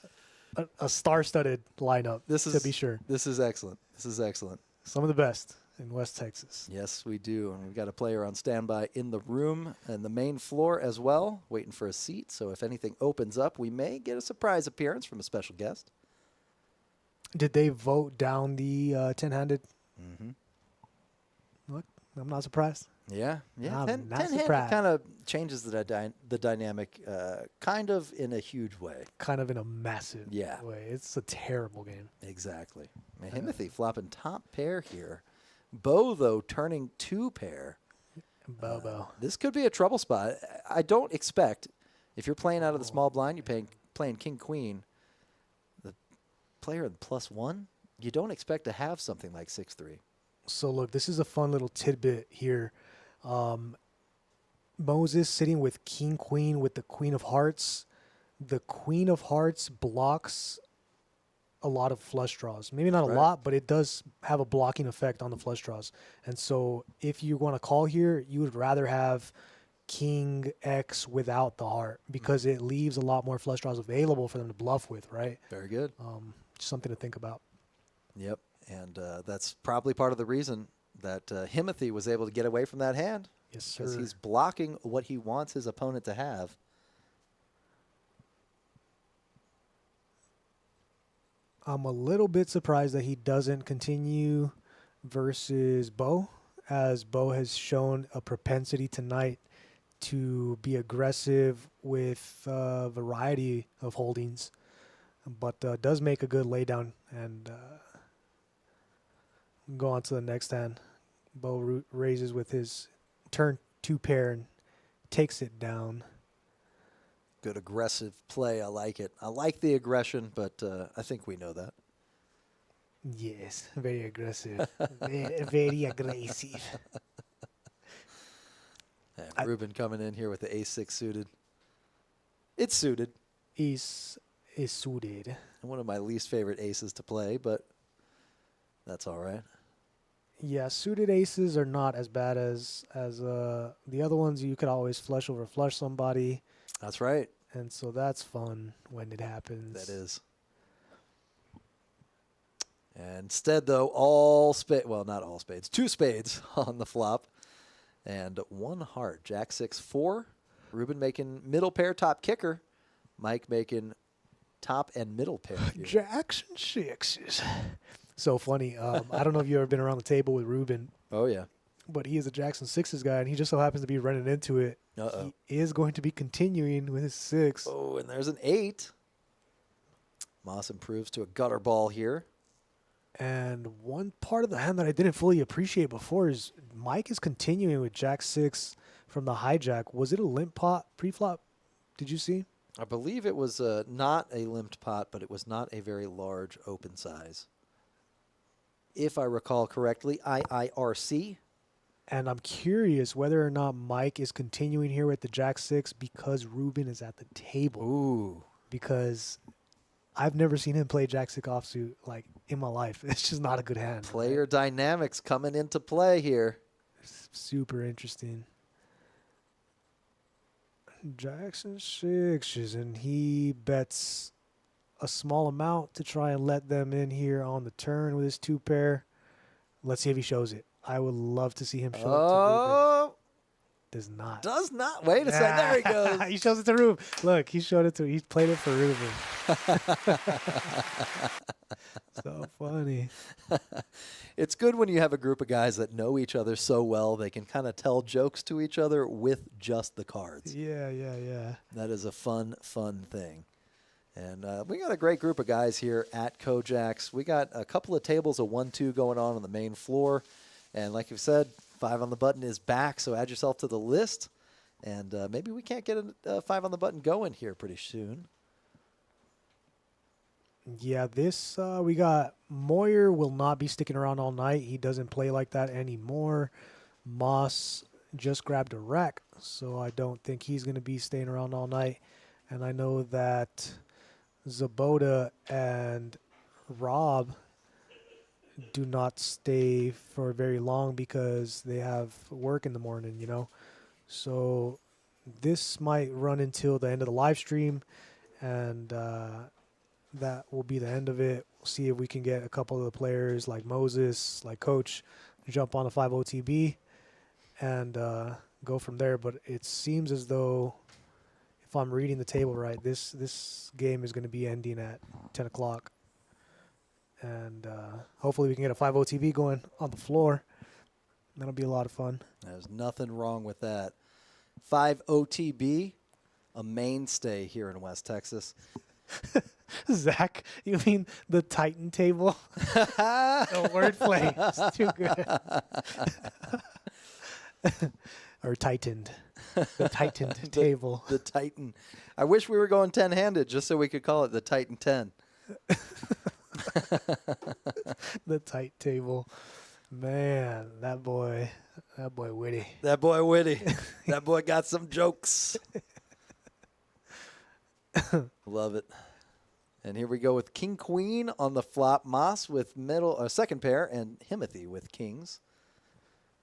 Speaker 2: a star-studded lineup, to be sure.
Speaker 3: This is excellent. This is excellent.
Speaker 2: Some of the best in West Texas.
Speaker 3: Yes, we do. And we've got a player on standby in the room and the main floor as well, waiting for a seat. So if anything opens up, we may get a surprise appearance from a special guest.
Speaker 2: Did they vote down the 10-handed?
Speaker 3: Mm-hmm.
Speaker 2: Look, I'm not surprised.
Speaker 3: Yeah.
Speaker 2: I'm not
Speaker 3: 10-handed
Speaker 2: surprised.
Speaker 3: kind of changes the dynamic kind of in a huge way.
Speaker 2: Kind of in a massive
Speaker 3: Yeah.
Speaker 2: way. It's a terrible game.
Speaker 3: Exactly. Mahimothy flopping top pair here. Bo, though, turning 2 pair.
Speaker 2: Bobo.
Speaker 3: This could be a trouble spot. I don't expect, if you're playing out of the small blind, you're playing king-queen, the player in +1, you don't expect to have something like 6-3.
Speaker 2: So, look, this is a fun little tidbit here. Moses sitting with king-queen with the queen of hearts. The queen of hearts blocks a lot of flush draws. Maybe not a lot, but it does have a blocking effect on the flush draws. And so if you want to call here, you would rather have king X without the heart because it leaves a lot more flush draws available for them to bluff with, right?
Speaker 3: Very good.
Speaker 2: Just something to think about.
Speaker 3: Yep. And that's probably part of the reason that Himothy was able to get away from that hand.
Speaker 2: Yes, sir.
Speaker 3: Because he's blocking what he wants his opponent to have.
Speaker 2: I'm a little bit surprised that he doesn't continue versus Bo, as Bo has shown a propensity tonight to be aggressive with a variety of holdings, but does make a good laydown and go on to the next hand. Bo raises with his turn 2 pair and takes it down.
Speaker 3: Good aggressive play. I like it. I like the aggression, but I think we know that.
Speaker 2: Yes, very aggressive. very aggressive.
Speaker 3: And Ruben coming in here with the ace-6 suited. It's suited.
Speaker 2: Is suited.
Speaker 3: One of my least favorite aces to play, but that's all right.
Speaker 2: Yeah, suited aces are not as bad as the other ones. You could always flush over flush somebody.
Speaker 3: That's right.
Speaker 2: And so that's fun when it happens.
Speaker 3: That is. And instead, though, all spades, well, not all spades, 2 spades on the flop and 1 heart. Jack 6-4. Ruben making middle pair, top kicker. Mike making top and middle pair. Here.
Speaker 2: Jacks and sixes. So funny. I don't know if you've ever been around the table with Ruben,
Speaker 3: Oh, yeah.
Speaker 2: but he is a Jackson sixes guy, and he just so happens to be running into it.
Speaker 3: Uh-oh.
Speaker 2: He is going to be continuing with his 6.
Speaker 3: Oh, and there's an 8. Moss improves to a gutter ball here.
Speaker 2: And one part of the hand that I didn't fully appreciate before is Mike is continuing with Jack 6 from the hijack. Was it a limp pot pre-flop? Did you see?
Speaker 3: I believe it was not a limped pot, but it was not a very large open size. If I recall correctly, IIRC.
Speaker 2: And I'm curious whether or not Mike is continuing here with the Jack 6 because Ruben is at the table.
Speaker 3: Ooh.
Speaker 2: Because I've never seen him play Jack 6 offsuit like in my life. It's just not a good hand.
Speaker 3: Player dynamics coming into play here.
Speaker 2: Super interesting. Jackson 6s, and he bets a small amount to try and let them in here on the turn with his 2 pair. Let's see if he shows it. I would love to see him show it to Ruben.
Speaker 3: Oh,
Speaker 2: Does not.
Speaker 3: does not. Wait a second. There he goes.
Speaker 2: He shows it to Ruben. Look, he showed it to. He played it for Ruben. So funny.
Speaker 3: It's good when you have a group of guys that know each other so well they can kind of tell jokes to each other with just the cards.
Speaker 2: Yeah.
Speaker 3: That is a fun thing. And we got a great group of guys here at KoJack's. We got a couple of tables of 1-2 going on the main floor. And like you said, 5 on the button is back, so add yourself to the list. And maybe we can't get a 5 on the button going here pretty soon.
Speaker 2: Yeah, this we got Moyer will not be sticking around all night. He doesn't play like that anymore. Moss just grabbed a rack, so I don't think he's going to be staying around all night. And I know that Zabota and Rob do not stay for very long because they have work in the morning, you know. So this might run until the end of the live stream, and that will be the end of it. We'll see if we can get a couple of the players like Moses, like Coach, jump on a 5 OTB and go from there. But it seems as though, if I'm reading the table right, this game is going to be ending at 10 o'clock. And hopefully we can get a 5 OTB going on the floor. That'll be a lot of fun.
Speaker 3: There's nothing wrong with that. 5 OTB, a mainstay here in West Texas.
Speaker 2: Zach, you mean the Titan table? The wordplay is too good. Or tightened. The tightened table.
Speaker 3: The Titan. I wish we were going 10-handed just so we could call it the Titan 10.
Speaker 2: The tight table. Man, that boy witty.
Speaker 3: That boy witty. That boy got some jokes. Love it. And here we go with King Queen on the flop. Moss with middle, second pair, and Himothy with kings.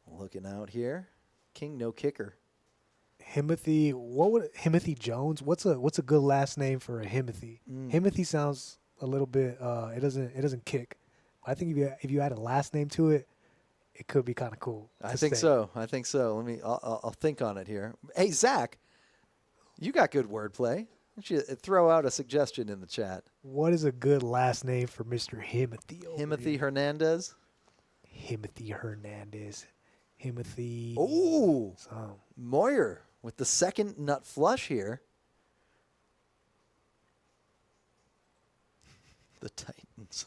Speaker 3: Looking out here. King no kicker.
Speaker 2: Himothy, Himothy Jones? What's a good last name for a Himothy? Himothy sounds a little bit it doesn't kick. I think if you add a last name to it, it could be kind of cool.
Speaker 3: I think so. I'll think on it here. Hey Zach, you got good wordplay. Why don't you throw out a suggestion in the chat?
Speaker 2: What is a good last name for Mr. Himothy?
Speaker 3: Himothy Hernandez.
Speaker 2: Himothy Hernandez. Himothy.
Speaker 3: Oh, Moyer with the second nut flush here. The Titans.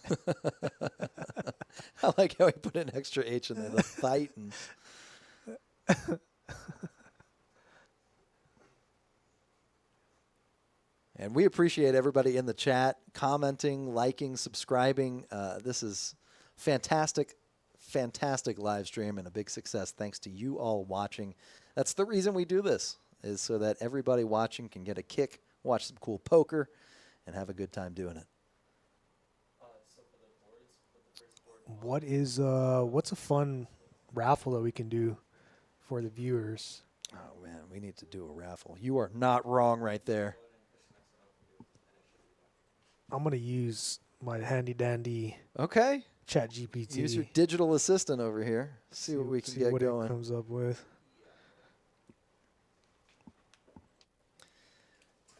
Speaker 3: I like how he put an extra H in there. The Titans. And we appreciate everybody in the chat commenting, liking, subscribing. This is fantastic live stream and a big success thanks to you all watching. That's the reason we do this, is so that everybody watching can get a kick, watch some cool poker, and have a good time doing it.
Speaker 2: What's a fun raffle that we can do for the viewers?
Speaker 3: Oh man, we need to do a raffle. You are not wrong right there.
Speaker 2: I'm gonna use my handy dandy
Speaker 3: Okay.
Speaker 2: Chat GPT.
Speaker 3: Use your digital assistant over here. See what we can get
Speaker 2: what
Speaker 3: going.
Speaker 2: it comes up with.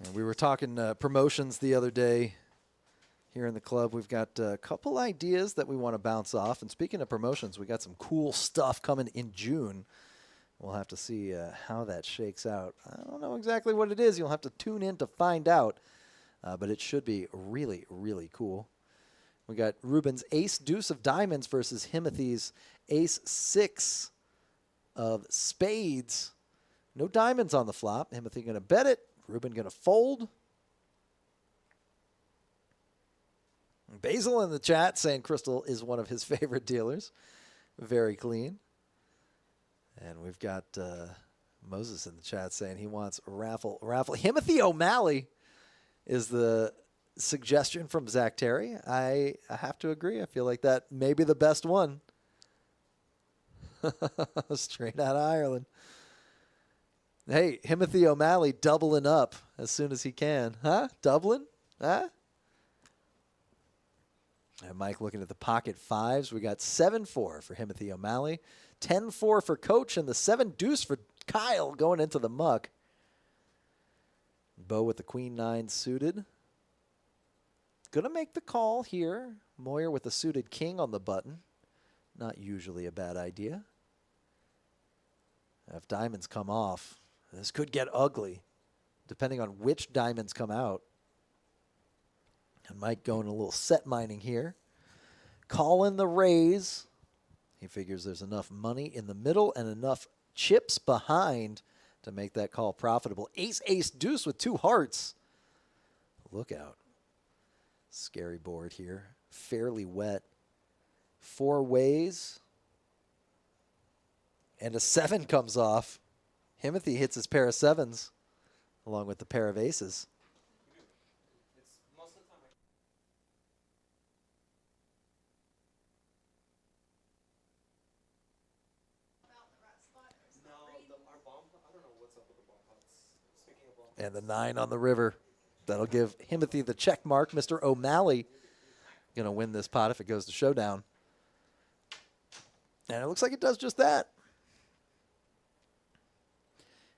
Speaker 3: And we were talking promotions the other day here in the club. We've got a couple ideas that we want to bounce off. And speaking of promotions, we got some cool stuff coming in June. We'll have to see how that shakes out. I don't know exactly what it is. You'll have to tune in to find out. But it should be really, really cool. We got Ruben's Ace Deuce of Diamonds versus Himothy's Ace 6 of Spades. No diamonds on the flop. Himothy going to bet it. Ruben going to fold. Basil in the chat saying Crystal is one of his favorite dealers. Very clean. And we've got Moses in the chat saying he wants raffle. Himothy O'Malley is the suggestion from Zach Terry. I have to agree. I feel like that may be the best one. Straight out of Ireland. Hey, Himothy O'Malley doubling up as soon as he can. Huh? Doubling? Huh? And Mike looking at the pocket fives. We got 7-4 for Himothy O'Malley. 10-4 for Coach and the 7-deuce for Kyle going into the muck. Bo with the queen 9 suited. Gonna make the call here. Moyer with the suited king on the button. Not usually a bad idea. If diamonds come off, this could get ugly, depending on which diamonds come out. And Mike going a little set mining here. Calling the raise. He figures there's enough money in the middle and enough chips behind to make that call profitable. Ace, ace, deuce with 2 hearts. Look out. Scary board here. Fairly wet. 4 ways. And a 7 comes off. Himothy hits his pair of 7s along with the pair of aces. And the 9 on the river. That'll give Himothy the check mark. Mr. O'Malley going to win this pot if it goes to showdown. And it looks like it does just that.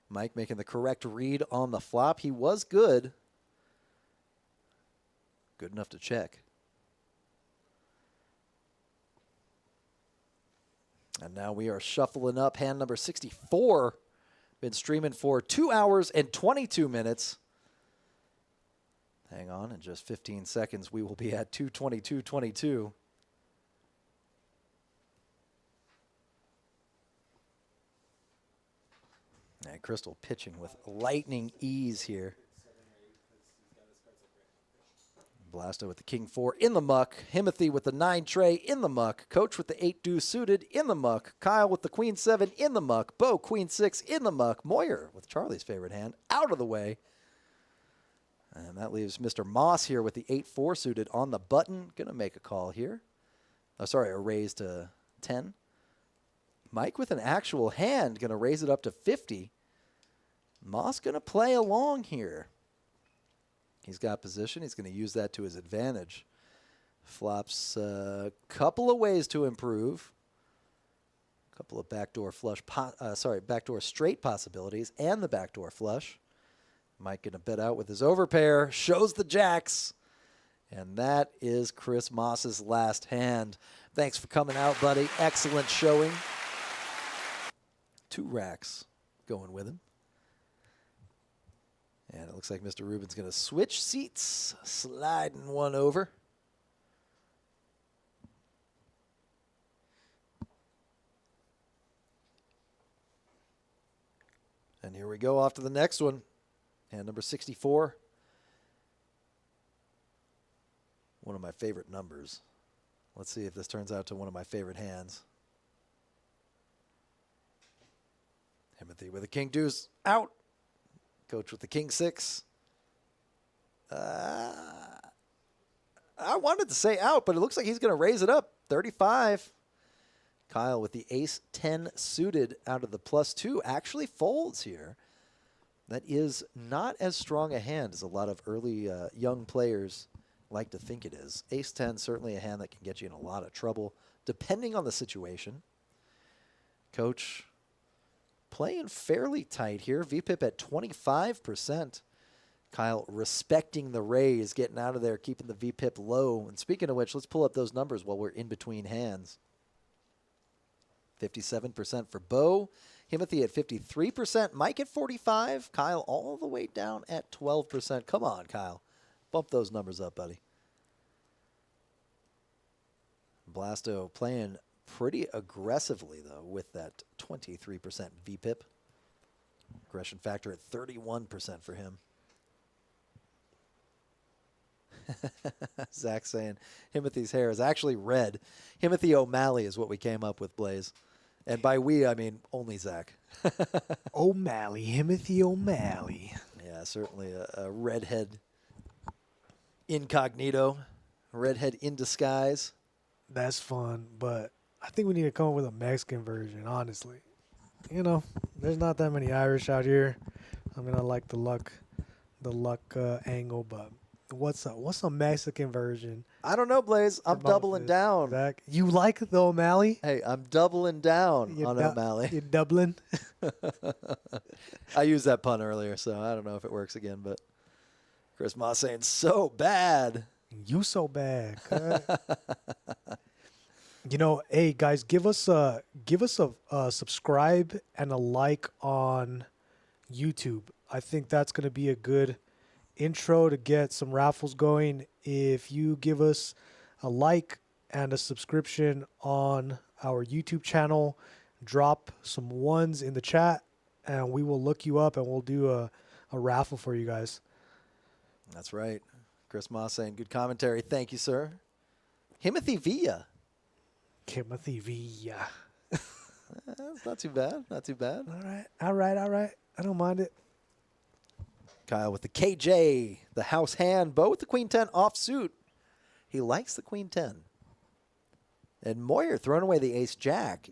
Speaker 3: Mike making the correct read on the flop. He was good. Good enough to check. And now we are shuffling up hand number 64. Been streaming for 2 hours and 22 minutes. Hang on, in just 15 seconds, we will be at 222.22. And Crystal pitching with lightning ease here. Blasto with the king 4 in the muck. Himothy with the 9 tray in the muck. Coach with the 8 deuce suited in the muck. Kyle with the queen 7 in the muck. Bo queen 6 in the muck. Moyer with Charlie's favorite hand out of the way. And that leaves Mr. Moss here with the 8-4 suited on the button. Going to make a call here. Oh, sorry, a raise to 10. Mike with an actual hand going to raise it up to 50. Moss going to play along here. He's got position. He's going to use that to his advantage. Flops a couple of ways to improve. A couple of backdoor flush, backdoor straight possibilities and the backdoor flush. Mike going to bet out with his overpair. Shows the jacks. And that is Chris Moss's last hand. Thanks for coming out, buddy. Excellent showing. 2 racks going with him. And it looks like Mr. Rubin's going to switch seats, sliding one over. And here we go off to the next one. Hand number 64. One of my favorite numbers. Let's see if this turns out to one of my favorite hands. Himothy with a king deuce out. Coach with the king 6. I wanted to say out, but it looks like he's going to raise it up. 35. Kyle with the ace 10 suited out of the +2 actually folds here. That is not as strong a hand as a lot of early young players like to think it is. Ace-10, certainly a hand that can get you in a lot of trouble, depending on the situation. Coach playing fairly tight here. VPIP at 25%. Kyle respecting the raise, getting out of there, keeping the VPIP low. And speaking of which, let's pull up those numbers while we're in between hands. 57% for Bo. Himothy at 53%. Mike at 45%. Kyle all the way down at 12%. Come on, Kyle. Bump those numbers up, buddy. Blasto playing pretty aggressively, though, with that 23% VPIP. Aggression factor at 31% for him. Zach saying Himothy's hair is actually red. Himothy O'Malley is what we came up with, Blaze. And by we, I mean only Zach.
Speaker 2: O'Malley, Himothy O'Malley.
Speaker 3: Yeah, certainly a redhead incognito, a redhead in disguise.
Speaker 2: That's fun, but I think we need to come up with a Mexican version, honestly. You know, there's not that many Irish out here. I mean, I like the luck angle, but what's a Mexican version?
Speaker 3: I don't know, Blaze. I'm doubling down.
Speaker 2: Zach, you like the O'Malley?
Speaker 3: Hey, I'm doubling down on O'Malley.
Speaker 2: You're doubling?
Speaker 3: I used that pun earlier, so I don't know if it works again, but Chris Moss saying so bad.
Speaker 2: You so bad. You know, hey guys, give us a subscribe and a like on YouTube. I think that's going to be a good intro to get some raffles going. If you give us a like and a subscription on our YouTube channel, drop some ones in the chat, and we will look you up and we'll do a raffle for you guys.
Speaker 3: That's right. Chris Moss saying good commentary. Thank you, sir. Himothy Villa.
Speaker 2: Timothy Villa.
Speaker 3: That's not too bad. Not too bad.
Speaker 2: All right. I don't mind it.
Speaker 3: Kyle with the KJ, the house hand. Bo with the Queen 10 offsuit. He likes the Queen 10. And Moyer throwing away the Ace Jack.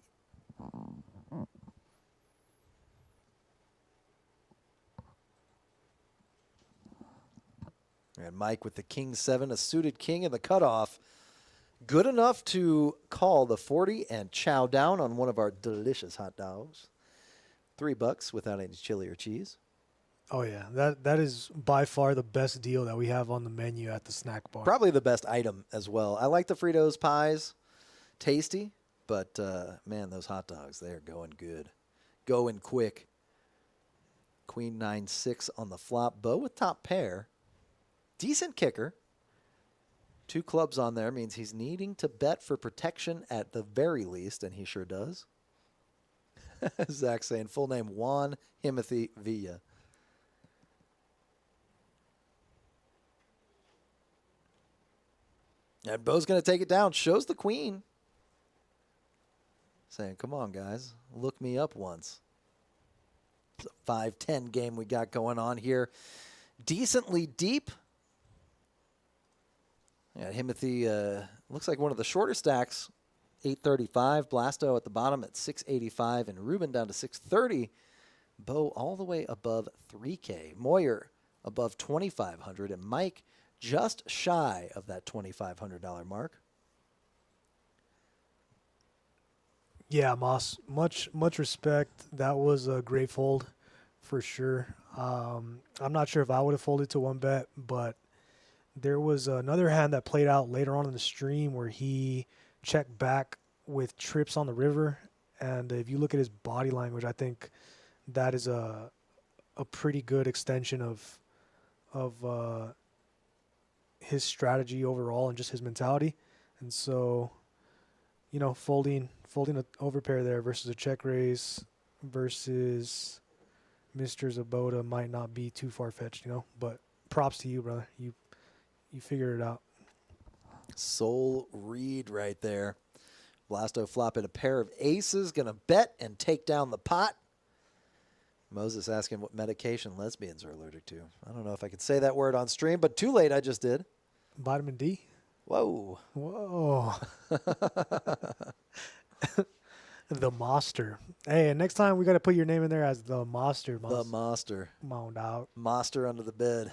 Speaker 3: And Mike with the King 7, a suited king in the cutoff. Good enough to call the 40 and chow down on one of our delicious hot dogs. $3 without any chili or cheese.
Speaker 2: Oh yeah, that is by far the best deal that we have on the menu at the snack bar.
Speaker 3: Probably the best item as well. I like the Fritos pies. Tasty, but man, those hot dogs, they're going good. Going quick. Queen 9-6 on the flop. Bo with top pair. Decent kicker. 2 clubs on there means he's needing to bet for protection at the very least, and he sure does. Zach saying full name Juan Himothy Villa. And Bo's going to take it down. Shows the queen. Saying, come on, guys. Look me up once. It's a 5-10 game we got going on here. Decently deep. Yeah, Himothy looks like one of the shorter stacks. 835. Blasto at the bottom at 685. And Ruben down to 630. Bo all the way above 3K. Moyer above 2,500. And Mike just shy of that $2,500 mark.
Speaker 2: Yeah, Moss, much respect. That was a great fold for sure. I'm not sure if I would have folded to 1-bet, but there was another hand that played out later on in the stream where he checked back with trips on the river. And if you look at his body language, I think that is a pretty good extension of his strategy overall and just his mentality. And so, you know, folding an overpair there versus a check raise versus Mr. Zabota might not be too far-fetched, you know. But props to you, brother. You figured it out.
Speaker 3: Soul read right there. Blasto flopping a pair of aces. Going to bet and take down the pot. Moses asking what medication lesbians are allergic to. I don't know if I could say that word on stream, but too late, I just did.
Speaker 2: Vitamin D?
Speaker 3: Whoa.
Speaker 2: The Monster. Hey, and next time we got to put your name in there as the Monster.
Speaker 3: The Monster.
Speaker 2: Come on out.
Speaker 3: Monster under the bed.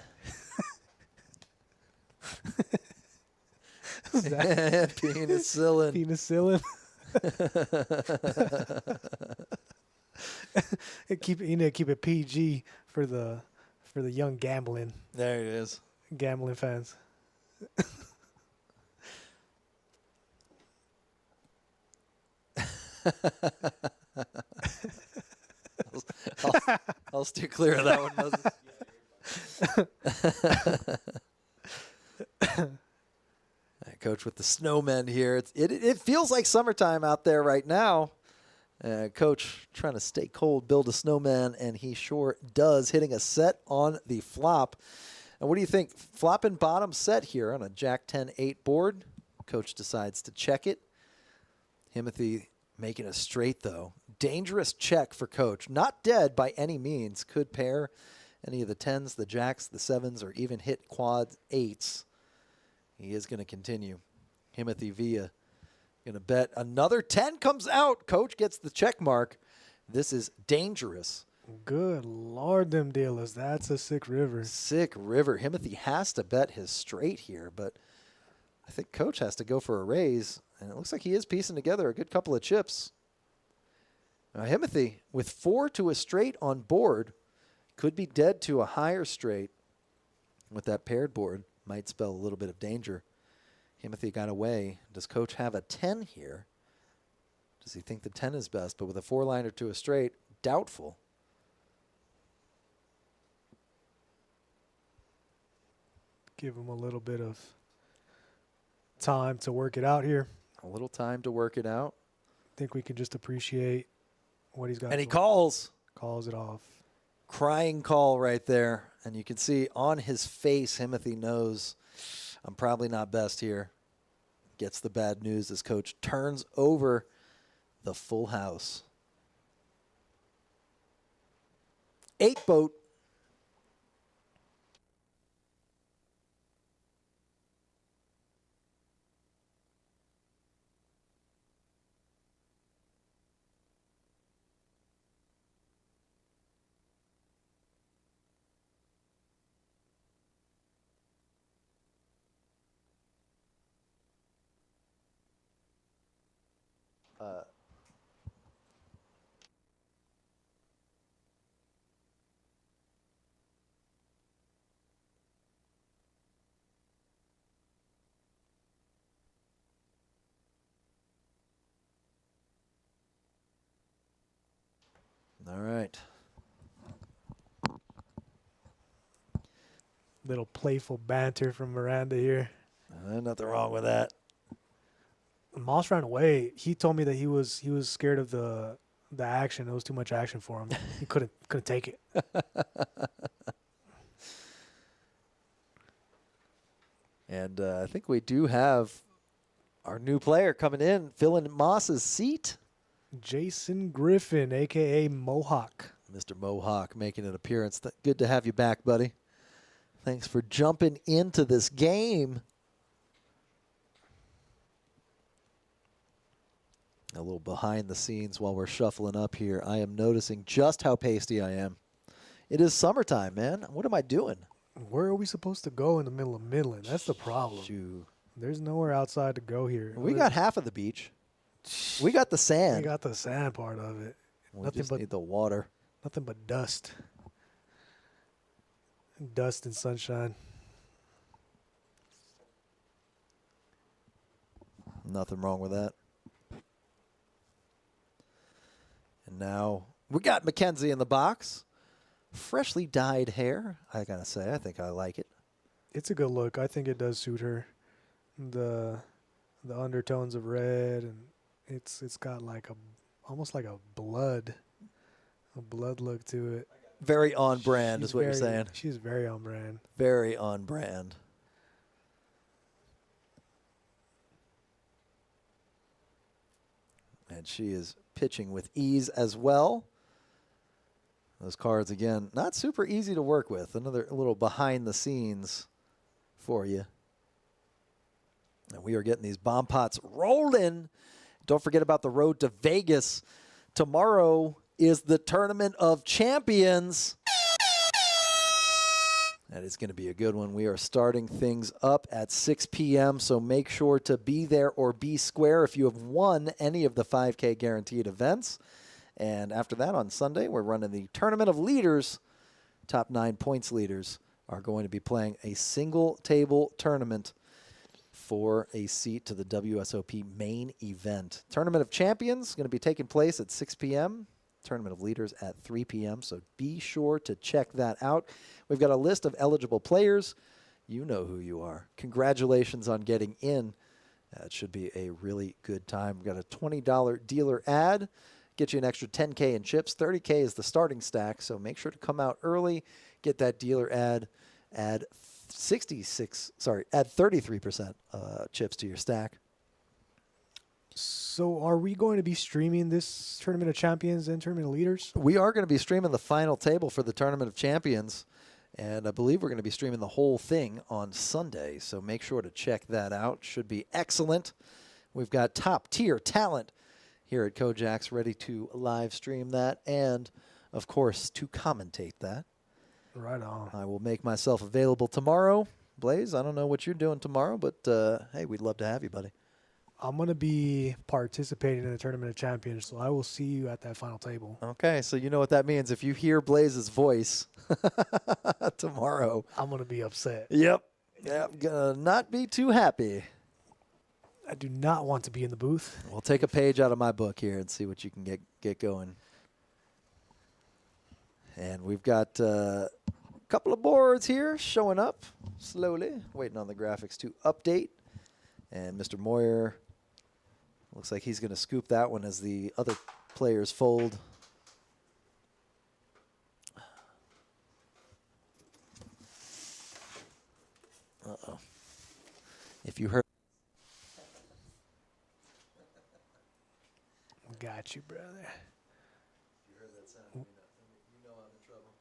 Speaker 3: Penicillin.
Speaker 2: Penicillin. Keep it PG for the young gambling
Speaker 3: There it is.
Speaker 2: fans.
Speaker 3: I'll steer clear of that one, Moses. Coach with the snowmen here. It feels like summertime out there right now. Coach trying to stay cold, build a snowman, and he sure does, hitting a set on the flop. And what do you think? Flopping bottom set here on a Jack 10-8 board. Coach decides to check it. Himothy making a straight, though. Dangerous check for Coach. Not dead by any means. Could pair any of the 10s, the jacks, the 7s, or even hit quads, 8s. He is going to continue. Himothy Villa going to bet another 10 comes out. Coach gets the check mark. This is dangerous.
Speaker 2: Good Lord, them dealers. That's a sick river.
Speaker 3: Sick river. Himothy has to bet his straight here, but I think Coach has to go for a raise, and it looks like he is piecing together a good couple of chips. Now, Himothy, with 4 to a straight on board, could be dead to a higher straight with that paired board. Might spell a little bit of danger. Himothy got away. Does Coach have a 10 here? Does he think the 10 is best? But with a 4-liner to a straight, doubtful.
Speaker 2: Give him a little bit of time to work it out here.
Speaker 3: A little time to work it out.
Speaker 2: I think we can just appreciate what he's got.
Speaker 3: And he calls.
Speaker 2: Calls it off.
Speaker 3: Crying call right there. And you can see on his face, Himothy knows I'm probably not best here. Gets the bad news as Coach turns over the full house. 8 boat. All right.
Speaker 2: Little playful banter from Miranda here.
Speaker 3: Nothing wrong with that.
Speaker 2: Moss ran away. He told me that he was scared of the action. It was too much action for him. He couldn't take it.
Speaker 3: And I think we do have our new player coming in, filling Moss's seat.
Speaker 2: Jason Griffin, a.k.a. Mohawk.
Speaker 3: Mr. Mohawk making an appearance. Good to have you back, buddy. Thanks for jumping into this game. A little behind the scenes while we're shuffling up here. I am noticing just how pasty I am. It is summertime, man. What am I doing?
Speaker 2: Where are we supposed to go in the middle of Midland? That's the problem.
Speaker 3: Shoo.
Speaker 2: There's nowhere outside to go here.
Speaker 3: We got half of the beach. We got the sand.
Speaker 2: We got the sand part of it.
Speaker 3: We just need the water.
Speaker 2: Nothing but dust. Dust and sunshine.
Speaker 3: Nothing wrong with that. And now we got Mackenzie in the box. Freshly dyed hair. I gotta say, I think I like it.
Speaker 2: It's a good look. I think it does suit her. The undertones of red, and it's got like almost like a blood look to it.
Speaker 3: Very on brand is what you're saying.
Speaker 2: She's very on brand.
Speaker 3: Very on brand. And she is pitching with ease as well. Those cards, again, not super easy to work with. Another little behind the scenes for you. And we are getting these bomb pots rolling. Don't forget about the road to Vegas. Tomorrow is the Tournament of Champions. That is going to be a good one. We are starting things up at 6 p.m., so make sure to be there or be square if you have won any of the 5K guaranteed events. And after that, on Sunday, we're running the Tournament of Leaders. Top 9 points leaders are going to be playing a single table tournament for a seat to the WSOP main event. Tournament of Champions is going to be taking place at 6 p.m. Tournament of Leaders at 3 p.m., so be sure to check that out. We've got a list of eligible players. You know who you are. Congratulations on getting in. It should be a really good time. We've got a $20 dealer ad. Get you an extra $10K in chips. $30K is the starting stack, so make sure to come out early. Get that dealer ad. Add 33% chips to your stack.
Speaker 2: So are we going to be streaming this Tournament of Champions and Tournament of Leaders?
Speaker 3: We are going to be streaming the final table for the Tournament of Champions, and I believe we're going to be streaming the whole thing on Sunday, so make sure to check that out. Should be excellent. We've got top-tier talent here at KoJack's ready to live stream that and, of course, to commentate that.
Speaker 2: Right on.
Speaker 3: I will make myself available tomorrow. Blaze, I don't know what you're doing tomorrow, but, hey, we'd love to have you, buddy.
Speaker 2: I'm going to be participating in the Tournament of Champions, so I will see you at that final table.
Speaker 3: Okay, so you know what that means. If you hear Blaze's voice tomorrow,
Speaker 2: I'm going to be upset.
Speaker 3: Yep, gonna not be too happy.
Speaker 2: I do not want to be in the booth.
Speaker 3: We'll take a page out of my book here and see what you can get going. And we've got a couple of boards here showing up slowly, waiting on the graphics to update. And Mr. Moyer looks like he's going to scoop that one as the other players fold. Uh-oh. If you heard.
Speaker 2: Got you, brother.
Speaker 3: You heard that sound, you know I'm in trouble.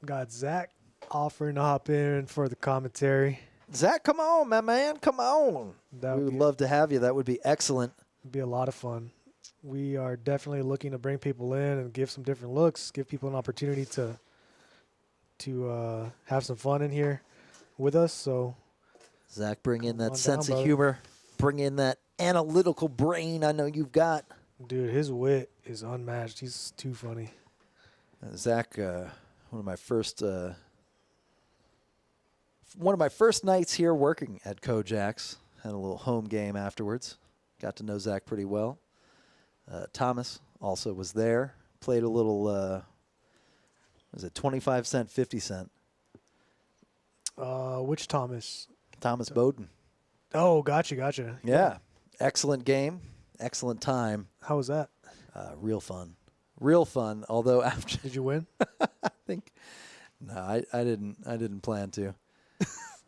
Speaker 2: Got Zach offering to hop in for the commentary.
Speaker 3: Zach, come on, my man. Come on. We would love to have you. That would be excellent.
Speaker 2: It'd be a lot of fun. We are definitely looking to bring people in and give some different looks, give people an opportunity to have some fun in here with us. So,
Speaker 3: Zach, bring in that
Speaker 2: on
Speaker 3: sense
Speaker 2: down,
Speaker 3: of
Speaker 2: brother.
Speaker 3: humor. Bring in that analytical brain I know you've got.
Speaker 2: dude, his wit is unmatched. He's too funny.
Speaker 3: Zach, one of my first nights here working at KoJack's. Had a little home game afterwards. Got to know Zach pretty well. Thomas also was there. Played a little, was it 25 cent, 50 cent?
Speaker 2: Which Thomas?
Speaker 3: Thomas Bowden.
Speaker 2: Oh, gotcha.
Speaker 3: Yeah. Excellent game. Excellent time.
Speaker 2: How was that?
Speaker 3: Real fun. Real fun. Although after
Speaker 2: Did you win?
Speaker 3: I think no, I didn't plan to.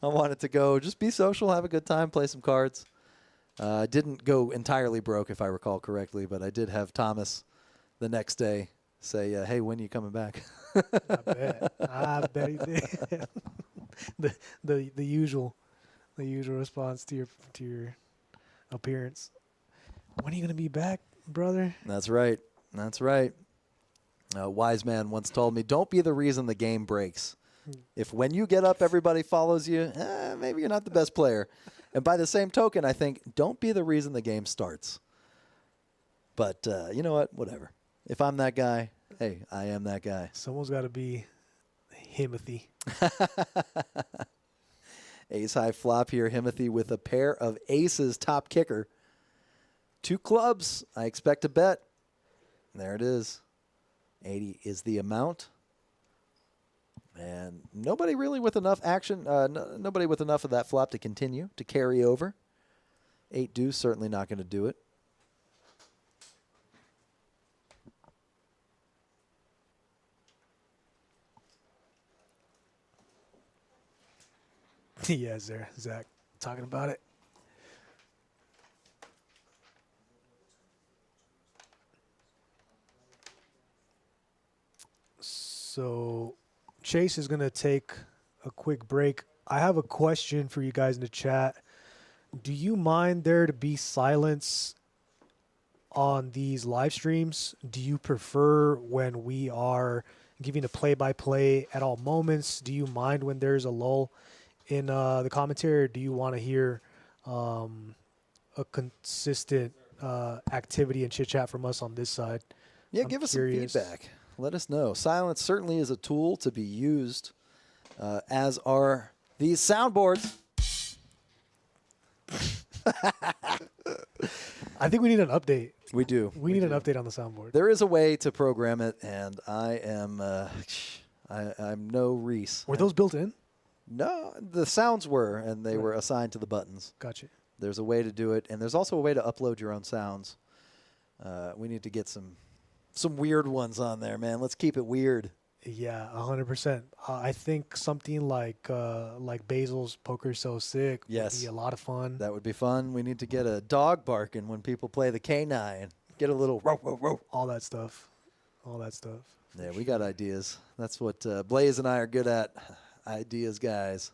Speaker 3: I wanted to go just be social, have a good time, play some cards. I didn't go entirely broke, if I recall correctly, but I did have Thomas the next day say, "Hey, when are you coming back?"
Speaker 2: I bet he did. the usual response to your appearance. When are you gonna be back, brother?
Speaker 3: That's right. That's right. A wise man once told me, "Don't be the reason the game breaks. If when you get up, everybody follows you, maybe you're not the best player." And by the same token, I think, don't be the reason the game starts. But you know what? Whatever. If I'm that guy, hey, I am that guy.
Speaker 2: Someone's got to be Himothy.
Speaker 3: Ace high flop here. Himothy with a pair of aces, top kicker. 2 clubs. I expect a bet. There it is. 80 is the amount. And nobody really with enough action, nobody with enough of that flop to continue, to carry over. 8 deuce, certainly not going to do it.
Speaker 2: Yes, there, Zach, talking about it. So Chase is going to take a quick break. I have a question for you guys in the chat. Do you mind there to be silence on these live streams, do you prefer when we are giving a play-by-play at all moments? Do you mind when there's a lull in the commentary, or do you want to hear a consistent activity and chit-chat from us on this side?
Speaker 3: Yeah,
Speaker 2: I'm
Speaker 3: give us
Speaker 2: curious.
Speaker 3: some feedback. Let us know. Silence certainly is a tool to be used, as are these soundboards.
Speaker 2: I think we need an update.
Speaker 3: We do.
Speaker 2: We need an update on the soundboard.
Speaker 3: There is a way to program it, and I'm no Reese.
Speaker 2: Were those built in?
Speaker 3: No, the sounds were, and they were assigned to the buttons.
Speaker 2: Gotcha.
Speaker 3: There's a way to do it, and there's also a way to upload your own sounds. We need to get some weird ones on there, man. Let's keep it weird.
Speaker 2: Yeah, 100%. I think something like Basil's Poker So Sick
Speaker 3: Yes.
Speaker 2: would be a lot of fun.
Speaker 3: That would be fun. We need to get a dog barking when people play the canine. Get a little row, row, row.
Speaker 2: All that stuff. All that stuff.
Speaker 3: Yeah, we got ideas. That's what Blaze and I are good at. Ideas, guys.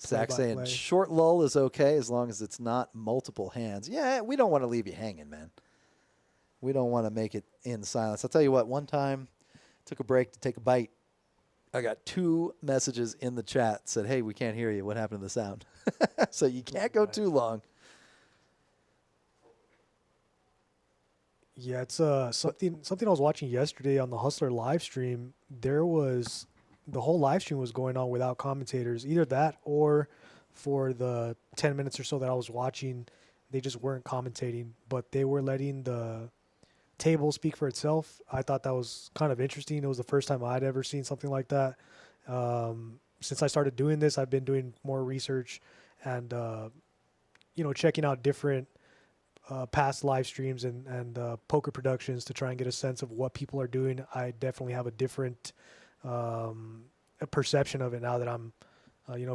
Speaker 3: Zach saying
Speaker 2: Play-by-play.
Speaker 3: short lull is okay as long as it's not multiple hands. Yeah, we don't want to leave you hanging, man. We don't want to make it in silence. I'll tell you what, one time, took a break to take a bite. I got 2 messages in the chat said, hey, we can't hear you. What happened to the sound? So you can't go too long.
Speaker 2: Yeah, it's something I was watching yesterday on the Hustler live stream. There was the whole live stream was going on without commentators. Either that or for the 10 minutes or so that I was watching, they just weren't commentating, but they were letting the table speak for itself. I thought that was kind of interesting. It was the first time I'd ever seen something like that. Since I started doing this, I've been doing more research and checking out different past live streams and poker productions to try and get a sense of what people are doing. I definitely have a different a perception of it now that I'm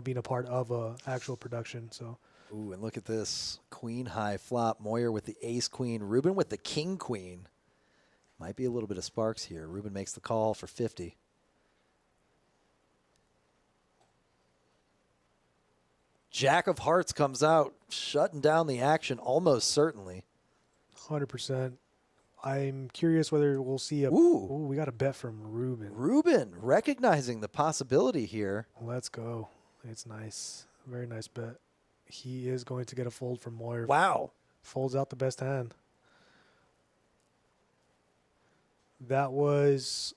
Speaker 2: being a part of a actual production. So
Speaker 3: Ooh, and look at this. Queen high flop. Moyer with the ace queen. Ruben with the king queen. Might be a little bit of sparks here. Ruben makes the call for 50. Jack of hearts comes out, shutting down the action almost certainly.
Speaker 2: 100%. I'm curious whether we'll see
Speaker 3: Ooh,
Speaker 2: we got a bet from Ruben.
Speaker 3: Ruben recognizing the possibility here.
Speaker 2: Let's go. It's nice. Very nice bet. He is going to get a fold from Moyer.
Speaker 3: Wow.
Speaker 2: Folds out the best hand. That was,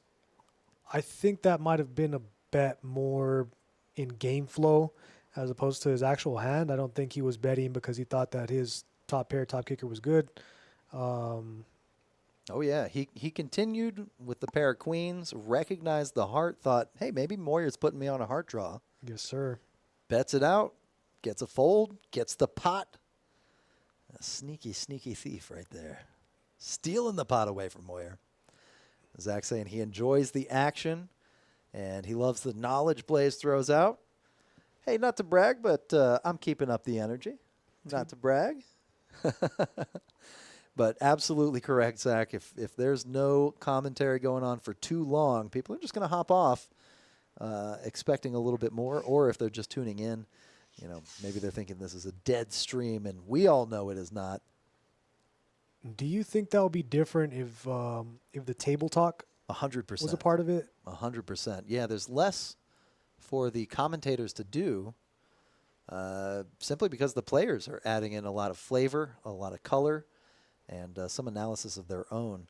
Speaker 2: I think that might have been a bet more in game flow as opposed to his actual hand. I don't think he was betting because he thought that his top pair, top kicker was good.
Speaker 3: Oh, yeah. He continued with the pair of queens, recognized the heart, thought, hey, maybe Moyer's putting me on a heart draw.
Speaker 2: Yes, sir.
Speaker 3: Bets it out, gets a fold, gets the pot. A sneaky, sneaky thief right there. Stealing the pot away from Moyer. Zach saying he enjoys the action, and he loves the knowledge Blaze throws out. Hey, not to brag, but I'm keeping up the energy. Not to brag. But absolutely correct, Zach. If there's no commentary going on for too long, people are just going to hop off expecting a little bit more, or if they're just tuning in, maybe they're thinking this is a dead stream, and we all know it is not.
Speaker 2: Do you think that would be different if the table talk
Speaker 3: 100%
Speaker 2: was a part of it?
Speaker 3: 100%. Yeah, there's less for the commentators to do simply because the players are adding in a lot of flavor, a lot of color, and some analysis of their own.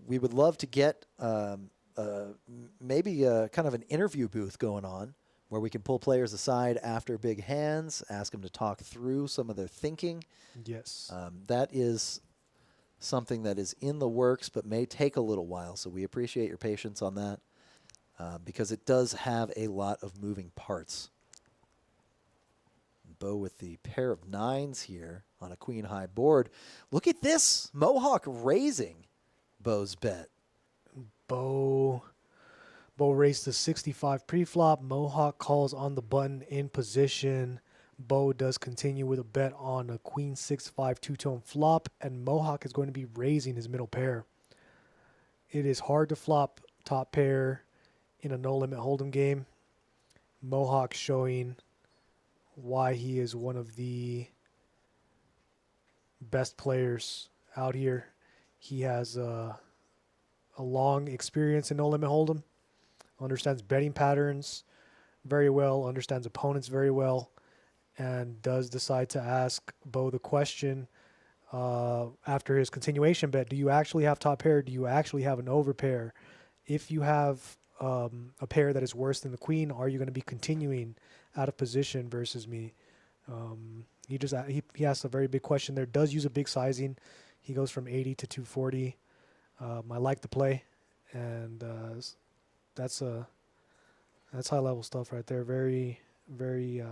Speaker 3: We would love to get maybe kind of an interview booth going on where we can pull players aside after big hands, ask them to talk through some of their thinking.
Speaker 2: Yes.
Speaker 3: That is something that is in the works but may take a little while, so we appreciate your patience on that because it does have a lot of moving parts. Bo with the pair of nines here on a queen high board. Look at this. Mohawk raising Bo's bet.
Speaker 2: Bo raised to 65 pre-flop. Mohawk calls on the button in position. Bo does continue with a bet on a queen 6-5 two-tone flop, and Mohawk is going to be raising his middle pair. It is hard to flop top pair in a no-limit hold'em game. Mohawk showing why he is one of the best players out here. He has a long experience in No Limit Hold'em, understands betting patterns very well, understands opponents very well, and does decide to ask Bo the question after his continuation bet: do you actually have top pair? Do you actually have an overpair? If you have a pair that is worse than the queen, are you going to be continuing out of position versus me? He asks a very big question there. Does use a big sizing. He goes from 80 to 240. I like the play, and that's high level stuff right there. Very, very,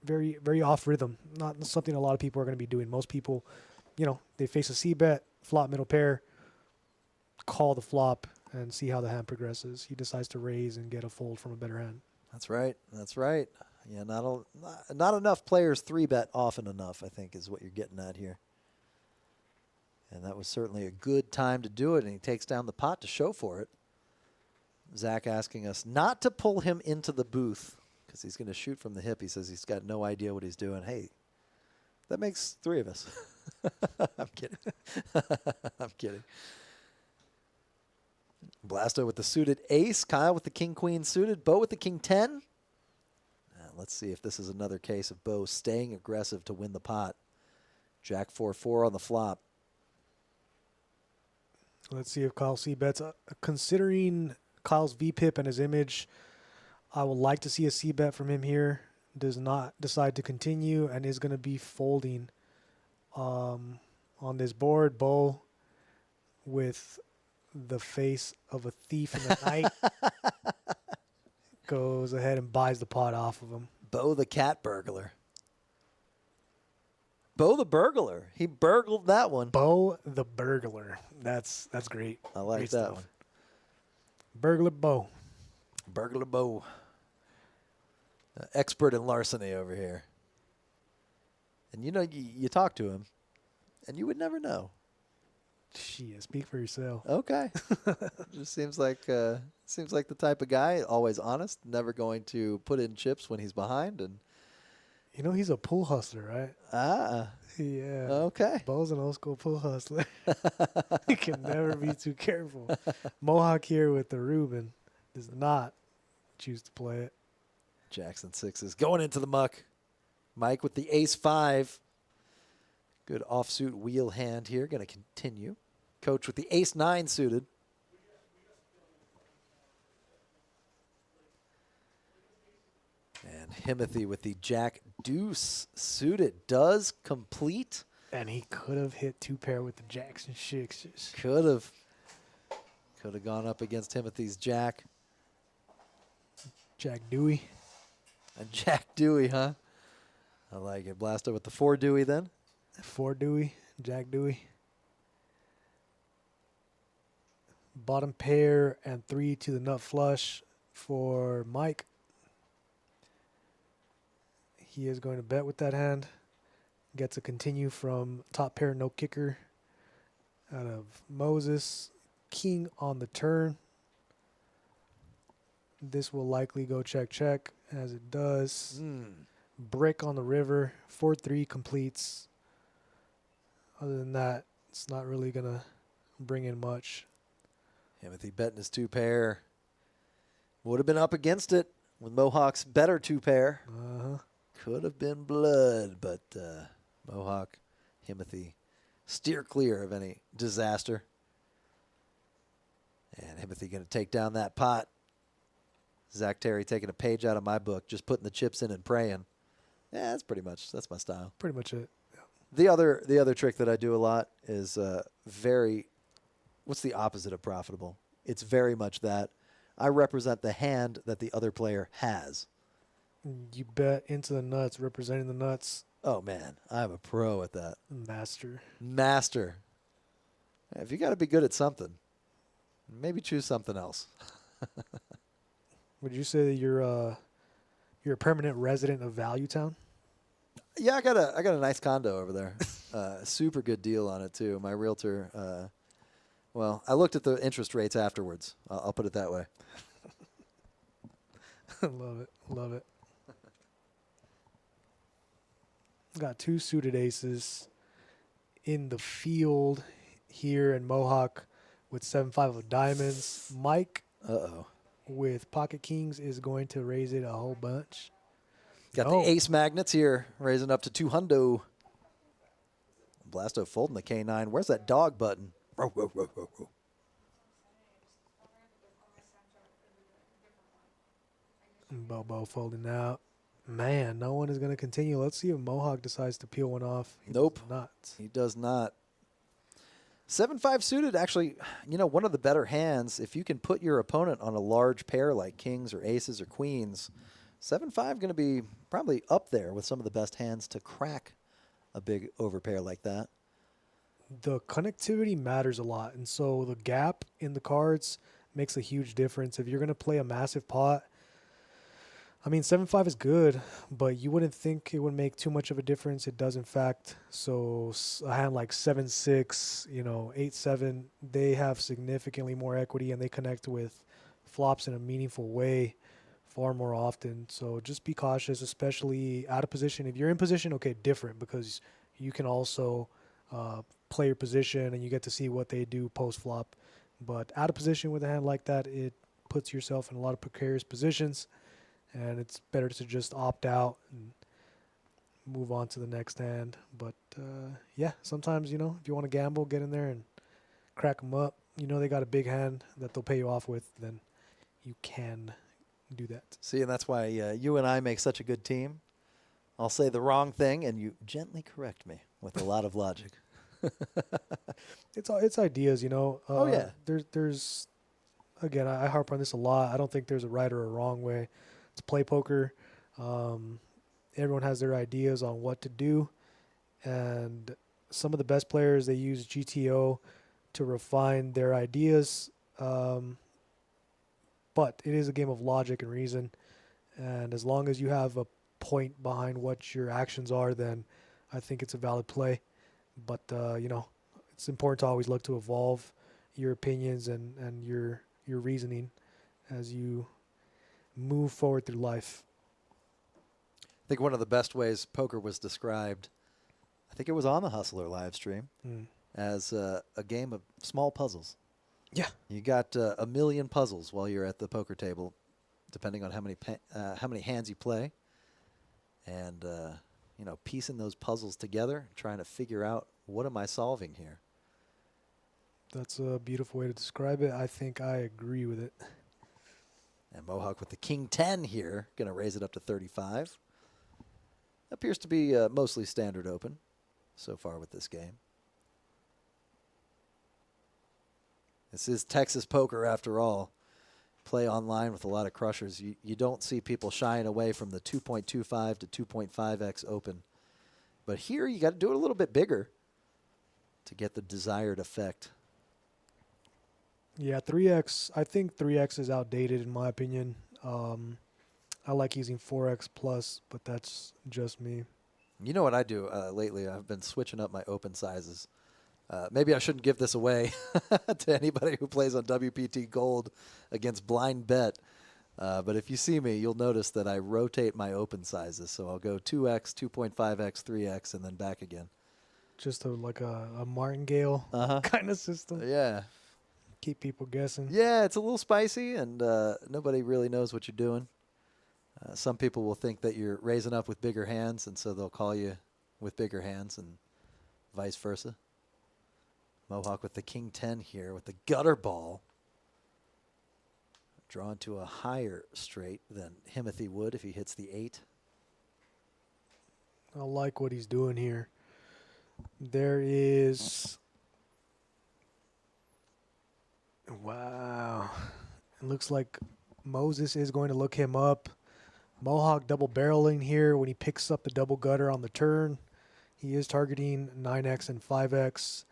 Speaker 2: very off rhythm. Not something a lot of people are going to be doing. Most people, they face a C bet, flop middle pair, call the flop, and see how the hand progresses. He decides to raise and get a fold from a better hand.
Speaker 3: That's right. That's right. Yeah, not enough players 3-bet often enough, I think, is what you're getting at here. And that was certainly a good time to do it, and he takes down the pot to show for it. Zach asking us not to pull him into the booth because he's going to shoot from the hip. He says he's got no idea what he's doing. Hey, that makes 3 of us. I'm kidding. I'm kidding. Blasto with the suited ace. Kyle with the king-queen suited. Bo with the king-10. Let's see if this is another case of Bo staying aggressive to win the pot. Jack 4-4 on the flop.
Speaker 2: Let's see if Kyle c-bets. Considering Kyle's VPIP and his image, I would like to see a c-bet from him here. Does not decide to continue and is going to be folding on this board. Bo with the face of a thief in the night goes ahead and buys the pot off of him.
Speaker 3: Bo the cat burglar. Bo the burglar. He burgled that one.
Speaker 2: Bo the burglar. That's great.
Speaker 3: I like
Speaker 2: great
Speaker 3: that
Speaker 2: stuff.
Speaker 3: one.
Speaker 2: Burglar Bo.
Speaker 3: Burglar Bo. Expert in larceny over here. And you talk to him, and you would never know.
Speaker 2: Shit, speak for yourself.
Speaker 3: Okay. Just seems like the type of guy, always honest, never going to put in chips when he's behind. And
Speaker 2: he's a pool hustler, right? Yeah.
Speaker 3: Okay.
Speaker 2: Bo's an old school pool hustler. He can never be too careful. Mohawk here with the Reuben does not choose to play it.
Speaker 3: Jackson 6s going into the muck. Mike with the ace-5. Good offsuit wheel hand here. Going to continue. Coach with the ace-9 suited. And Himothy with the jack-deuce suited does complete.
Speaker 2: And he could have hit 2-pair with the jacks and sixes.
Speaker 3: Could have gone up against Himothy's jack.
Speaker 2: Jack Dewey.
Speaker 3: And Jack Dewey, huh? I like it. Blasto with the 4 Dewey then.
Speaker 2: 4 Dewey. Jack Dewey. Bottom pair and 3 to the nut flush for Mike. He is going to bet with that hand. Gets a continue from top pair, no kicker out of Moses. King on the turn. This will likely go check, check, as it does. Brick on the river. 4-3 completes. Other than that, it's not really going to bring in much.
Speaker 3: Himothy betting his 2-pair. Would have been up against it with Mohawk's better 2-pair. Could have been blood, but Mohawk, Himothy steer clear of any disaster. And Himothy going to take down that pot. Zach Terry taking a page out of my book, just putting the chips in and praying. Yeah, that's my style.
Speaker 2: Pretty much it.
Speaker 3: The other trick that I do a lot is what's the opposite of profitable? It's very much that. I represent the hand that the other player has.
Speaker 2: You bet into the nuts, representing the nuts.
Speaker 3: Oh, man, I'm a pro at that.
Speaker 2: Master.
Speaker 3: If you got to be good at something, maybe choose something else.
Speaker 2: Would you say that you're a permanent resident of Value Town?
Speaker 3: Yeah, I got a nice condo over there. Super good deal on it too. My realtor. Well, I looked at the interest rates afterwards. I'll put it that way.
Speaker 2: Love it. Got 2 suited aces in the field here, and Mohawk with 7-5 of diamonds. Mike
Speaker 3: Uh-oh.
Speaker 2: with pocket kings is going to raise it a whole bunch.
Speaker 3: Got
Speaker 2: No.
Speaker 3: the ace magnets here, raising up to 200. Blasto folding the K9. Where's that dog button? Row, row, row, row, row.
Speaker 2: Bobo folding out. Man, no one is going to continue. Let's see if Mohawk decides to peel one off. He
Speaker 3: Nope.
Speaker 2: does not.
Speaker 3: He does not. 7-5 suited, actually, one of the better hands. If you can put your opponent on a large pair like kings or aces or queens, 7-5 going to be probably up there with some of the best hands to crack a big overpair like that.
Speaker 2: The connectivity matters a lot, and so the gap in the cards makes a huge difference. If you're going to play a massive pot, I mean, 7-5 is good, but you wouldn't think it would make too much of a difference. It does, in fact. So a hand like 7-6, 8-7, they have significantly more equity, and they connect with flops in a meaningful way far more often. So just be cautious, especially out of position. If you're in position, okay, different, because you can also play your position and you get to see what they do post-flop. But out of position with a hand like that, it puts yourself in a lot of precarious positions. And it's better to just opt out and move on to the next hand. But, yeah, sometimes, if you want to gamble, get in there and crack them up. They got a big hand that they'll pay you off with, then you can do that.
Speaker 3: See, and that's why you and I make such a good team. I'll say the wrong thing, and you gently correct me with a lot of logic.
Speaker 2: It's ideas,
Speaker 3: Oh, yeah.
Speaker 2: There's, again, I harp on this a lot. I don't think there's a right or a wrong way to play poker. Everyone has their ideas on what to do, and some of the best players, they use GTO to refine their ideas, but it is a game of logic and reason, and as long as you have a point behind what your actions are, then I think it's a valid play. But it's important to always look to evolve your opinions and your reasoning as you move forward through life.
Speaker 3: I think one of the best ways poker was described, I think it was on the Hustler live stream, as a game of small puzzles.
Speaker 2: Yeah.
Speaker 3: You got a million puzzles while you're at the poker table, depending on how many hands you play, and piecing those puzzles together, trying to figure out what am I solving here.
Speaker 2: That's a beautiful way to describe it. I think I agree with it.
Speaker 3: And Mohawk with the King 10 here, going to raise it up to 35. Appears to be mostly standard open so far with this game. This is Texas poker after all. Play online with a lot of crushers. You don't see people shying away from the 2.25 to 2.5x open. But here you got to do it a little bit bigger to get the desired effect.
Speaker 2: Yeah, 3x. I think 3x is outdated in my opinion. I like using 4x plus, but that's just me.
Speaker 3: You know what I do lately? I've been switching up my open sizes. Maybe I shouldn't give this away to anybody who plays on WPT Gold against Blind Bet. But if you see me, you'll notice that I rotate my open sizes. So I'll go 2x, 2.5x, 3x, and then back again.
Speaker 2: Just like a martingale kind of system.
Speaker 3: Yeah.
Speaker 2: Keep people guessing.
Speaker 3: Yeah, it's a little spicy, and nobody really knows what you're doing. Some people will think that you're raising up with bigger hands, and so they'll call you with bigger hands, and vice versa. Mohawk with the King 10 here with the gutter ball. Drawn to a higher straight than Himothy would if he hits the 8.
Speaker 2: I like what he's doing here. There is... Wow. It looks like Moses is going to look him up. Mohawk double barreling here when he picks up the double gutter on the turn. He is targeting 9x and 5x,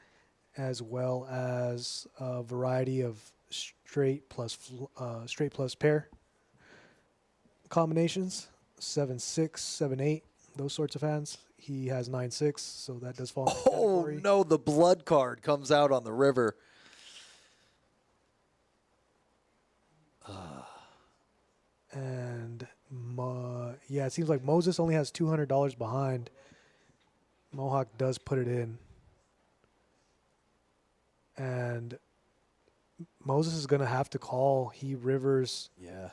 Speaker 2: as well as a variety of straight plus pair combinations. 7-6, 7-8, those sorts of hands. He has 9-6, so that does fall in the category.
Speaker 3: No, the blood card comes out on the river.
Speaker 2: And yeah, it seems like Moses only has $200 behind. Mohawk does put it in. And Moses is going to have to call. He rivers
Speaker 3: Yeah.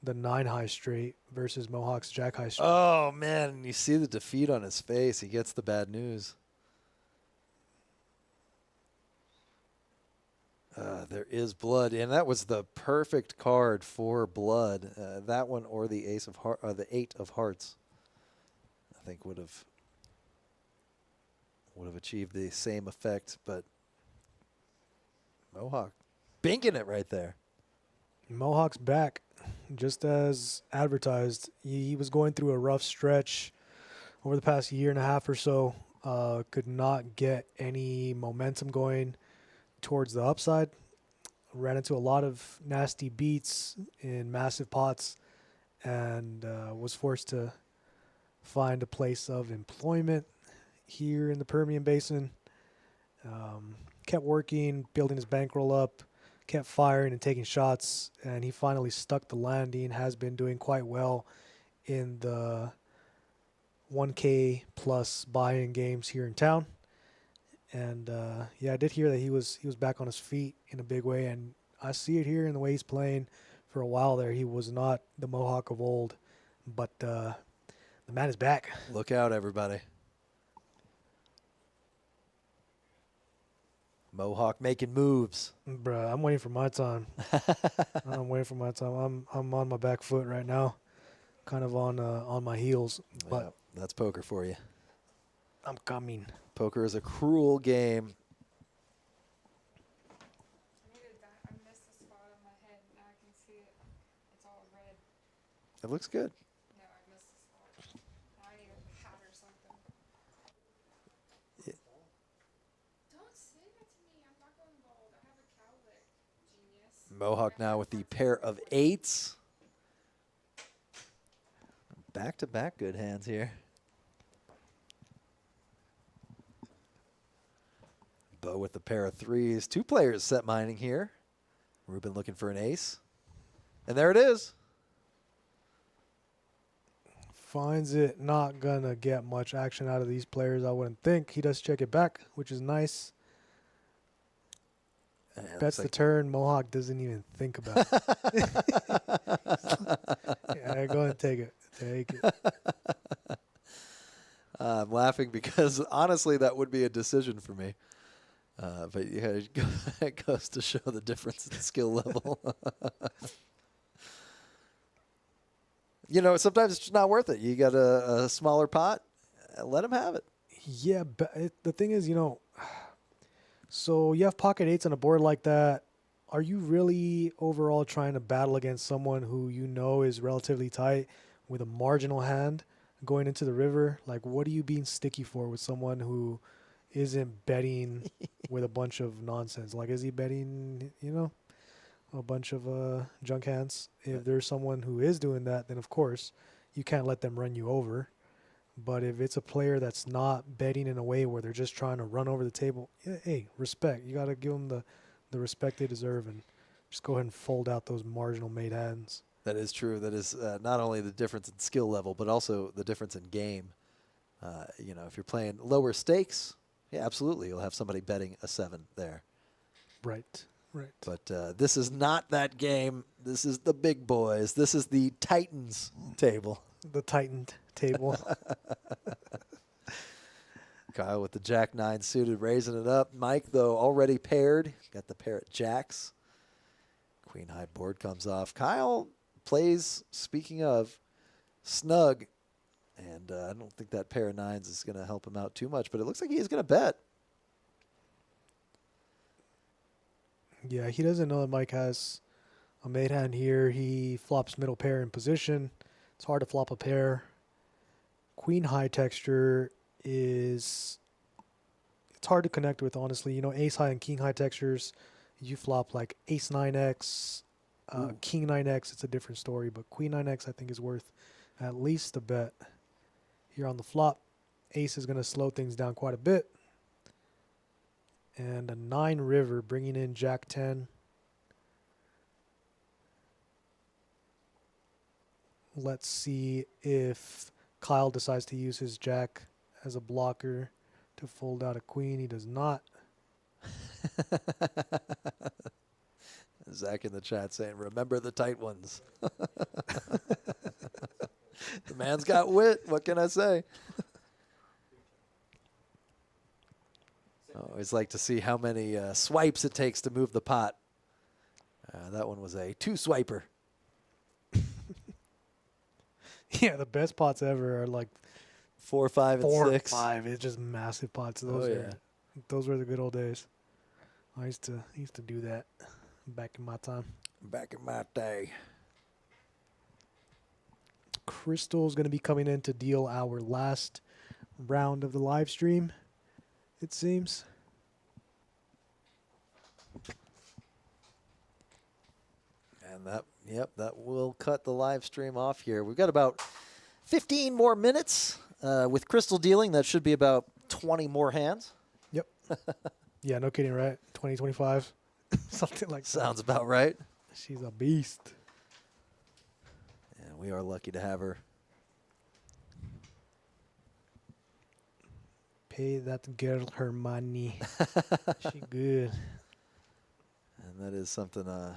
Speaker 2: the 9 high straight versus Mohawk's Jack high straight.
Speaker 3: Oh, man. You see the defeat on his face. He gets the bad news. There is blood, and that was the perfect card for blood. That one or the ace of the 8 of hearts, I think would have achieved the same effect. But Mohawk binking it right there.
Speaker 2: Mohawk's back, just as advertised. He was going through a rough stretch over the past year and a half or so. Could not get any momentum going towards the upside. Ran into a lot of nasty beats in massive pots and was forced to find a place of employment here in the Permian Basin. Kept working, building his bankroll up, kept firing and taking shots, and he finally stuck the landing. Has been doing quite well in the 1K plus buy-in games here in town. And yeah, I did hear that he was back on his feet in a big way, and I see it here in the way he's playing. For a while there, he was not the Mohawk of old, but the man is back.
Speaker 3: Look out, everybody. Mohawk making moves.
Speaker 2: Bruh, I'm waiting for my time. I'm waiting for my time. I'm on my back foot right now, kind of on my heels, but
Speaker 3: Yeah, that's poker for you.
Speaker 2: I'm coming.
Speaker 3: Poker is a cruel game.
Speaker 4: I missed a spot on my head. Now I can see it. It's all red.
Speaker 3: It looks good.
Speaker 4: No, I missed a spot. Now I need a hat or something.
Speaker 3: Yeah.
Speaker 4: Don't say that to me. I'm not going bald. I have a cowlick, genius.
Speaker 3: Mohawk now with the pair of 8s. Back-to-back good hands here. Bo with the pair of 3s. 2 players set mining here. Ruben looking for an ace. And there it is.
Speaker 2: Finds it not gonna get much action out of these players, I wouldn't think. He does check it back, which is nice.
Speaker 3: And it
Speaker 2: Bets
Speaker 3: looks
Speaker 2: the turn. Mohawk doesn't even think about it. Yeah, go ahead and take it. Take it.
Speaker 3: I'm laughing because honestly, that would be a decision for me. But yeah, it goes to show the difference in skill level. You know, sometimes it's just not worth it. You got a smaller pot, let him have it.
Speaker 2: Yeah, but the thing is, so you have pocket 8s on a board like that. Are you really overall trying to battle against someone who you know is relatively tight with a marginal hand going into the river? Like, what are you being sticky for with someone who isn't betting with a bunch of nonsense? Like, is he betting, a bunch of junk hands? If there's someone who is doing that, then of course you can't let them run you over. But if it's a player that's not betting in a way where they're just trying to run over the table, hey, respect. You got to give them the respect they deserve and just go ahead and fold out those marginal made hands.
Speaker 3: That is true. That is not only the difference in skill level, but also the difference in game. If you're playing lower stakes, yeah, absolutely, you'll have somebody betting a 7 there.
Speaker 2: Right.
Speaker 3: But this is not that game. This is the big boys. This is the Titans table.
Speaker 2: The tightened table.
Speaker 3: Kyle with the Jack 9 suited, raising it up. Mike, though, already paired. Got the pair at Jacks. Queen high board comes off. Kyle plays, speaking of, snug. And I don't think that pair of 9s is going to help him out too much, but it looks like he's going to bet.
Speaker 2: Yeah, he doesn't know that Mike has a made hand here. He flops middle pair in position. It's hard to flop a pair. Queen high texture it's hard to connect with, honestly. Ace high and king high textures, you flop like ace 9x, king 9x, it's a different story. But queen 9x I think is worth at least a bet. Here on the flop, ace is going to slow things down quite a bit. And a 9 river bringing in Jack 10. Let's see if Kyle decides to use his Jack as a blocker to fold out a queen. He does not.
Speaker 3: Zach in the chat saying, remember the tight ones. The man's got wit. What can I say? I always like to see how many swipes it takes to move the pot. That one was a 2-swiper.
Speaker 2: Yeah, the best pots ever are like
Speaker 3: 4, 5, and
Speaker 2: 4,
Speaker 3: 6.
Speaker 2: 5. It's just massive pots. Those were the good old days. I used to do that back in my time.
Speaker 3: Back in my day.
Speaker 2: Crystal's going to be coming in to deal our last round of the live stream, it seems.
Speaker 3: And that will cut the live stream off here. We've got about 15 more minutes with Crystal dealing. That should be about 20 more hands.
Speaker 2: Yep. Yeah, no kidding, right? 2025, something like that.
Speaker 3: Sounds about right.
Speaker 2: She's a beast.
Speaker 3: And we are lucky to have her.
Speaker 2: Pay that girl her money. She good.
Speaker 3: And that is something I'll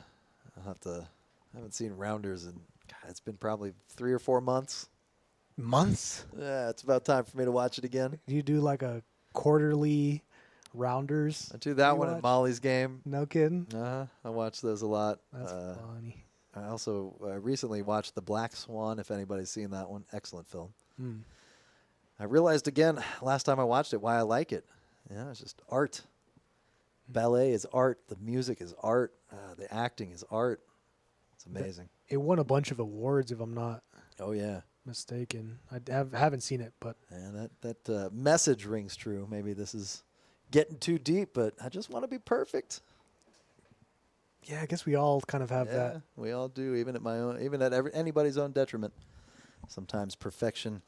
Speaker 3: have to. I haven't seen rounders in. God, it's been probably 3 or 4 months.
Speaker 2: Months?
Speaker 3: Yeah, it's about time for me to watch it again.
Speaker 2: You do like a quarterly rounders?
Speaker 3: I do that
Speaker 2: You
Speaker 3: one at
Speaker 2: watch?
Speaker 3: Molly's game.
Speaker 2: No kidding.
Speaker 3: I watch those a lot.
Speaker 2: That's funny.
Speaker 3: I also recently watched The Black Swan, if anybody's seen that one. Excellent film.
Speaker 2: Mm.
Speaker 3: I realized again last time I watched it why I like it. Yeah, it's just art. Ballet is art. The music is art. The acting is art. It's amazing.
Speaker 2: It won a bunch of awards, if I'm not
Speaker 3: Oh, yeah.
Speaker 2: mistaken. I haven't seen it, but
Speaker 3: And that message rings true. Maybe this is getting too deep, but I just want to be perfect.
Speaker 2: yeah, I guess we all kind of have
Speaker 3: Yeah,
Speaker 2: that.
Speaker 3: we all do, even at my own, even at anybody's own detriment. Sometimes perfection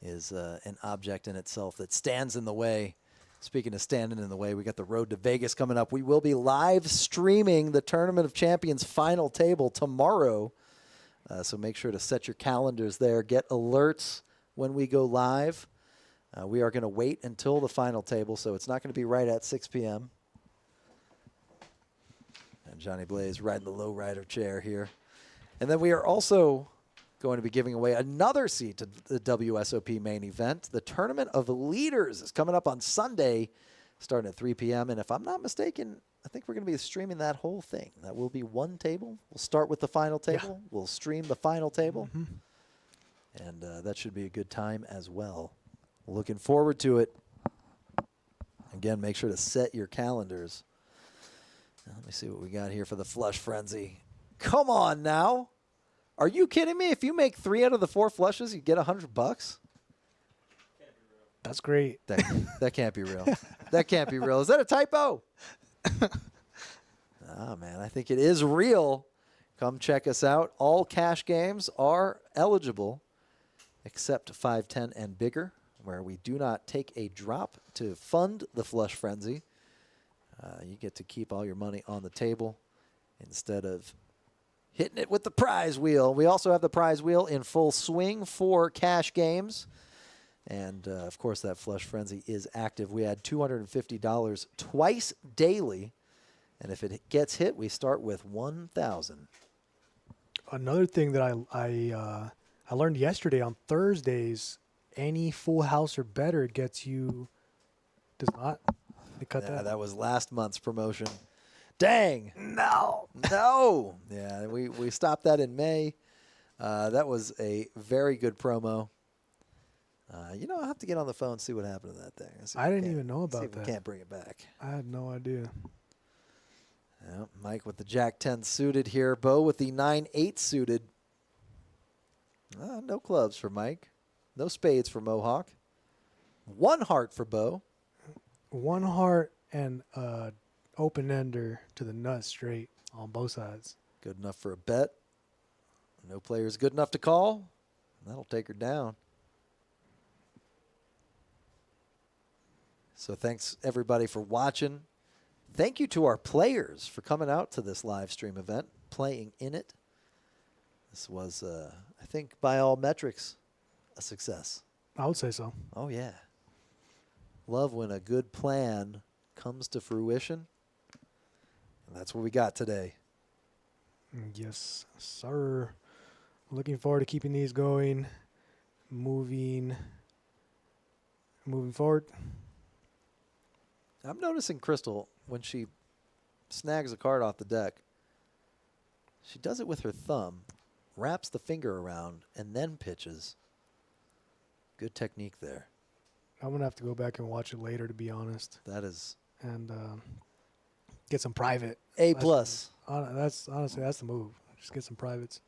Speaker 3: is an object in itself that stands in the way. Speaking of standing in the way, we got the road to Vegas coming up. We will be live streaming the Tournament of Champions final table tomorrow. So make sure to set your calendars there. Get alerts when we go live. We are going to wait until the final table, so it's not going to be right at 6 p.m. And Johnny Blaze riding the lowrider chair here. And then we are also going to be giving away another seat to the WSOP main event. The Tournament of Leaders is coming up on Sunday, starting at 3 p.m. And if I'm not mistaken, I think we're going to be streaming that whole thing. That will be one table. We'll start with the final table. Yeah. We'll stream the final table. Mm-hmm. And that should be a good time as well. Looking forward to it. Again, make sure to set your calendars. Now, let me see what we got here for the Flush Frenzy. Come on now. Are you kidding me? If you make 3 out of the 4 flushes, you get $100.
Speaker 2: That's great.
Speaker 3: That can't be real. That can't be real. Is that a typo? Ah, man, I think it is real. Come check us out. All cash games are eligible, except 5, 10, and bigger, where we do not take a drop to fund the Flush Frenzy. You get to keep all your money on the table instead of hitting it with the prize wheel. We also have the prize wheel in full swing for cash games. And, of course, that Flush Frenzy is active. We add $250 twice daily. And if it gets hit, we start with $1,000.
Speaker 2: Another thing that I learned yesterday, on Thursdays, any full house or better gets you, does not. They cut that.
Speaker 3: That was last month's promotion. Dang.
Speaker 2: No.
Speaker 3: No. Yeah, we stopped that in May. That was a very good promo. I'll have to get on the phone and see what happened to that thing.
Speaker 2: I didn't even know about
Speaker 3: see if
Speaker 2: that.
Speaker 3: We can't bring it back.
Speaker 2: I had no idea.
Speaker 3: Yeah, Mike with the Jack 10 suited here. Bo with the 9-8 suited. No clubs for Mike. No spades for Mohawk. 1 heart for Bo.
Speaker 2: 1 heart and open-ender to the nut straight on both sides.
Speaker 3: Good enough for a bet. No player's good enough to call. That'll take her down. So thanks, everybody, for watching. Thank you to our players for coming out to this live stream event, playing in it. This was, I think, by all metrics, a success.
Speaker 2: I would say so.
Speaker 3: Oh, yeah. Love when a good plan comes to fruition. And that's what we got today.
Speaker 2: Yes, sir. Looking forward to keeping these going. Moving forward.
Speaker 3: I'm noticing Crystal, when she snags a card off the deck, she does it with her thumb, wraps the finger around, and then pitches. Good technique there.
Speaker 2: I'm going to have to go back and watch it later, to be honest.
Speaker 3: That is
Speaker 2: And get some private.
Speaker 3: A+.
Speaker 2: That's honestly, that's the move. Just get some privates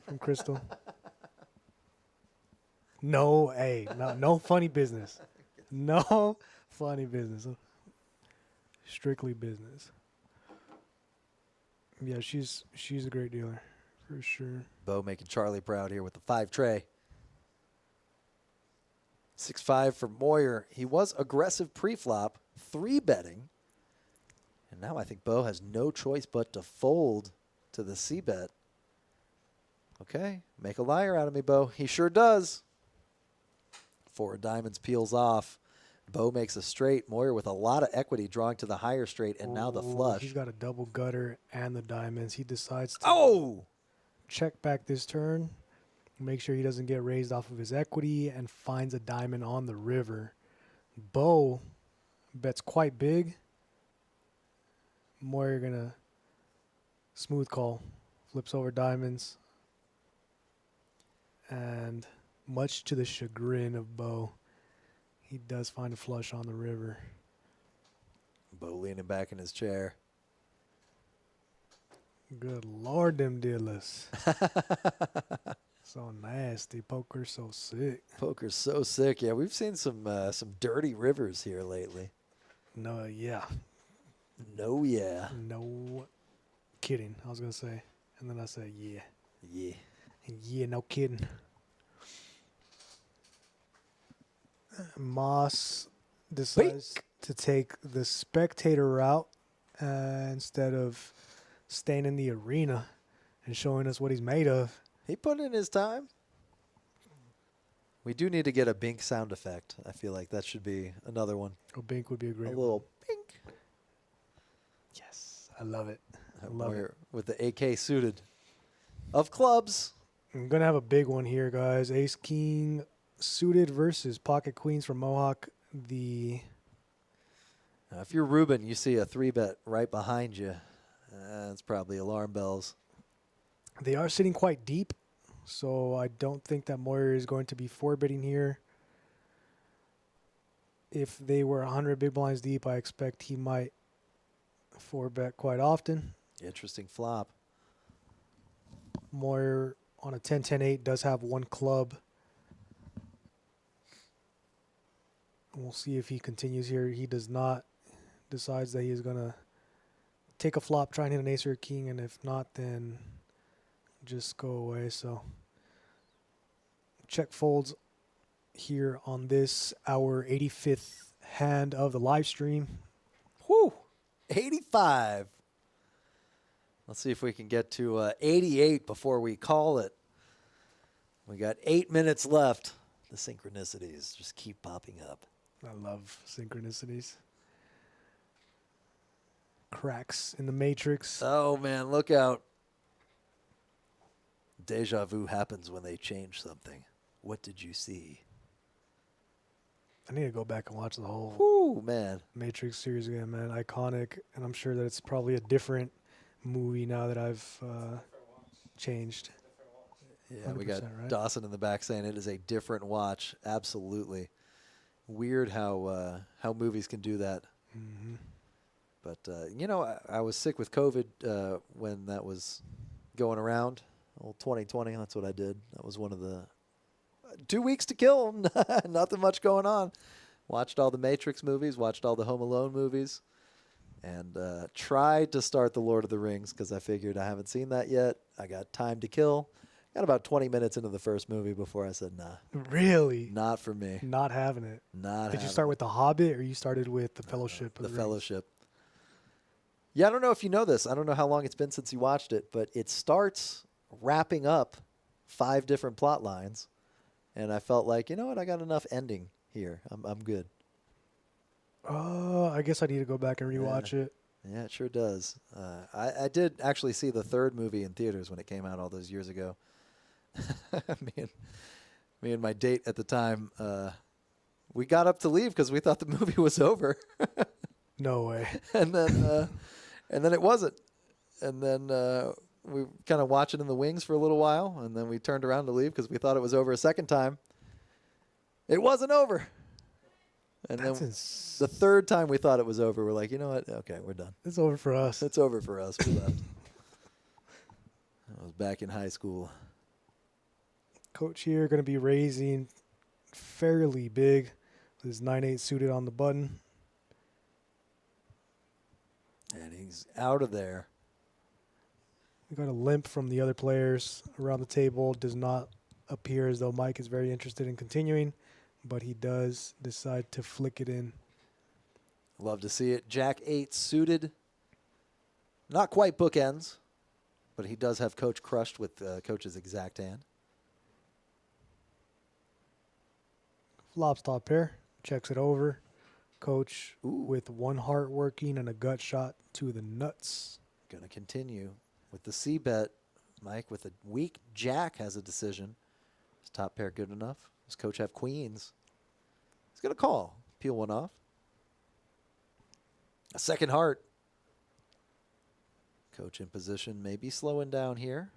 Speaker 2: from Crystal. No funny business. No funny business. Strictly business. Yeah, she's a great dealer for sure.
Speaker 3: Bo making Charlie proud here with the 5 tray. 6-5 for Moyer. He was aggressive pre-flop, 3-betting. And now I think Bo has no choice but to fold to the C-bet. Okay, make a liar out of me, Bo. He sure does. 4 of diamonds peels off. Bo makes a straight. Moyer with a lot of equity drawing to the higher straight, and now the flush.
Speaker 2: He's got a double gutter and the diamonds. He decides to check back this turn, make sure he doesn't get raised off of his equity, and finds a diamond on the river. Bo bets quite big. Moyer gonna smooth call, flips over diamonds, and much to the chagrin of Bo, he does find a flush on the river.
Speaker 3: Bo leaning back in his chair.
Speaker 2: Good Lord, them dealers. So nasty. Poker's so sick.
Speaker 3: Poker's so sick. Yeah, we've seen some dirty rivers here lately.
Speaker 2: No, yeah.
Speaker 3: No, yeah.
Speaker 2: No kidding, I was going to say. And then I said, yeah.
Speaker 3: Yeah.
Speaker 2: Yeah, no kidding. Moss decides to take the spectator route instead of staying in the arena and showing us what he's made of.
Speaker 3: He put in his time. We do need to get a bink sound effect. I feel like that should be another one.
Speaker 2: A bink would be a great
Speaker 3: A
Speaker 2: one.
Speaker 3: little bink.
Speaker 2: Yes, I love it. I love it.
Speaker 3: With the AK suited. Of clubs.
Speaker 2: I'm going to have a big one here, guys. Ace King suited versus Pocket Queens from Mohawk.
Speaker 3: Now, if you're Ruben, you see a 3-bet right behind you. That's probably alarm bells.
Speaker 2: They are sitting quite deep, so I don't think that Moyer is going to be 4-betting here. If they were 100 big blinds deep, I expect he might 4-bet quite often.
Speaker 3: Interesting flop.
Speaker 2: Moyer on a 10-10-8 does have one club. We'll see if he continues here. He does not. Decides that he is going to take a flop, try and hit an ace or a king, and if not, then just go away. So check folds here on this, our 85th hand of the live stream.
Speaker 3: Whew. 85. Let's see if we can get to 88 before we call it. We got 8 minutes left. The synchronicities just keep popping up.
Speaker 2: I love synchronicities. Cracks in the matrix.
Speaker 3: Oh, man, look out. Deja vu happens when they change something. What did you see?
Speaker 2: I need to go back and watch the whole
Speaker 3: Whew, man.
Speaker 2: Matrix series again, man. Iconic. And I'm sure that it's probably a different movie now that I've changed.
Speaker 3: Yeah, we
Speaker 2: 100%,
Speaker 3: got
Speaker 2: right?
Speaker 3: Dawson in the back saying it is a different watch. Absolutely. Weird how movies can do that.
Speaker 2: Mm-hmm.
Speaker 3: But, you know, I was sick with COVID when that was going around. Old 2020, that's what I did. That was one of the 2 weeks to kill. Nothing much going on. Watched all the Matrix movies, watched all the Home Alone movies, and tried to start The Lord of the Rings because I figured I haven't seen that yet. I got time to kill. Got about 20 minutes into the first movie before I said, nah.
Speaker 2: Really?
Speaker 3: Not for me.
Speaker 2: Not having it. Did you start with The Hobbit or you started with The Fellowship?
Speaker 3: The Fellowship. Yeah, I don't know if you know this. I don't know how long it's been since you watched it, but it starts wrapping up 5 different plot lines. And I felt like, you know what, I got enough ending here. I'm good.
Speaker 2: I guess I need to go back and rewatch it.
Speaker 3: Yeah, it sure does. I did actually see the third movie in theaters when it came out all those years ago. Me and my date at the time, we got up to leave because we thought the movie was over,
Speaker 2: No way.
Speaker 3: and then it wasn't, and then we kind of watched it in the wings for a little while, and then we turned around to leave because we thought it was over a second time. It wasn't over. And
Speaker 2: That's
Speaker 3: then the third time we thought it was over, we're like, you know what? Okay, we're done.
Speaker 2: It's over for us.
Speaker 3: It's over for us. We left. I was back in high school.
Speaker 2: Coach here going to be raising fairly big with his 9-8 suited on the button.
Speaker 3: And he's out of there.
Speaker 2: We got a limp from the other players around the table. Does not appear as though Mike is very interested in continuing, but he does decide to flick it in.
Speaker 3: Love to see it. Jack 8 suited. Not quite bookends, but he does have Coach crushed with Coach's exact hand.
Speaker 2: Flops top pair. Checks it over. Coach
Speaker 3: Ooh.
Speaker 2: with one heart working and a gut shot to the nuts.
Speaker 3: Going to continue with the C bet. Mike with a weak Jack has a decision. Is top pair good enough? Does Coach have queens? He's going to call. Peel one off. A second heart. Coach in position, maybe slowing down here.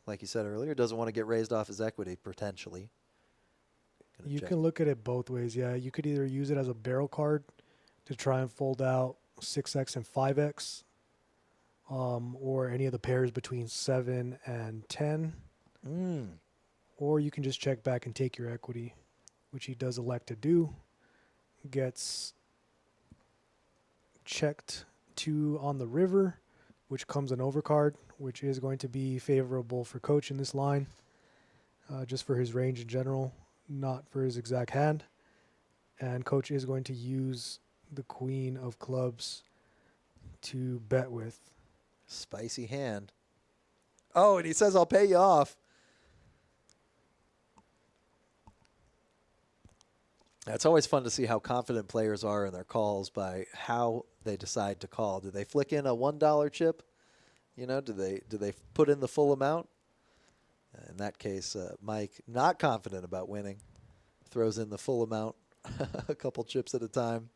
Speaker 3: Like you said earlier, doesn't want to get raised off his equity, potentially.
Speaker 2: You can look at it both ways, yeah. You could either use it as a barrel card to try and fold out 6x and 5x, or any of the pairs between 7 and 10. Or you can just check back and take your equity, which he does elect to do. Gets checked 2 on the river, which comes an overcard, which is going to be favorable for Coach in this line, just for his range in general, not for his exact hand. And Coach is going to use the queen of clubs to bet with.
Speaker 3: Spicy hand. Oh, and he says, I'll pay you off. It's always fun to see how confident players are in their calls by how they decide to call. Do they flick in a $1 chip? You know, do they put in the full amount? In that case, Mike, not confident about winning, throws in the full amount, a couple chips at a time.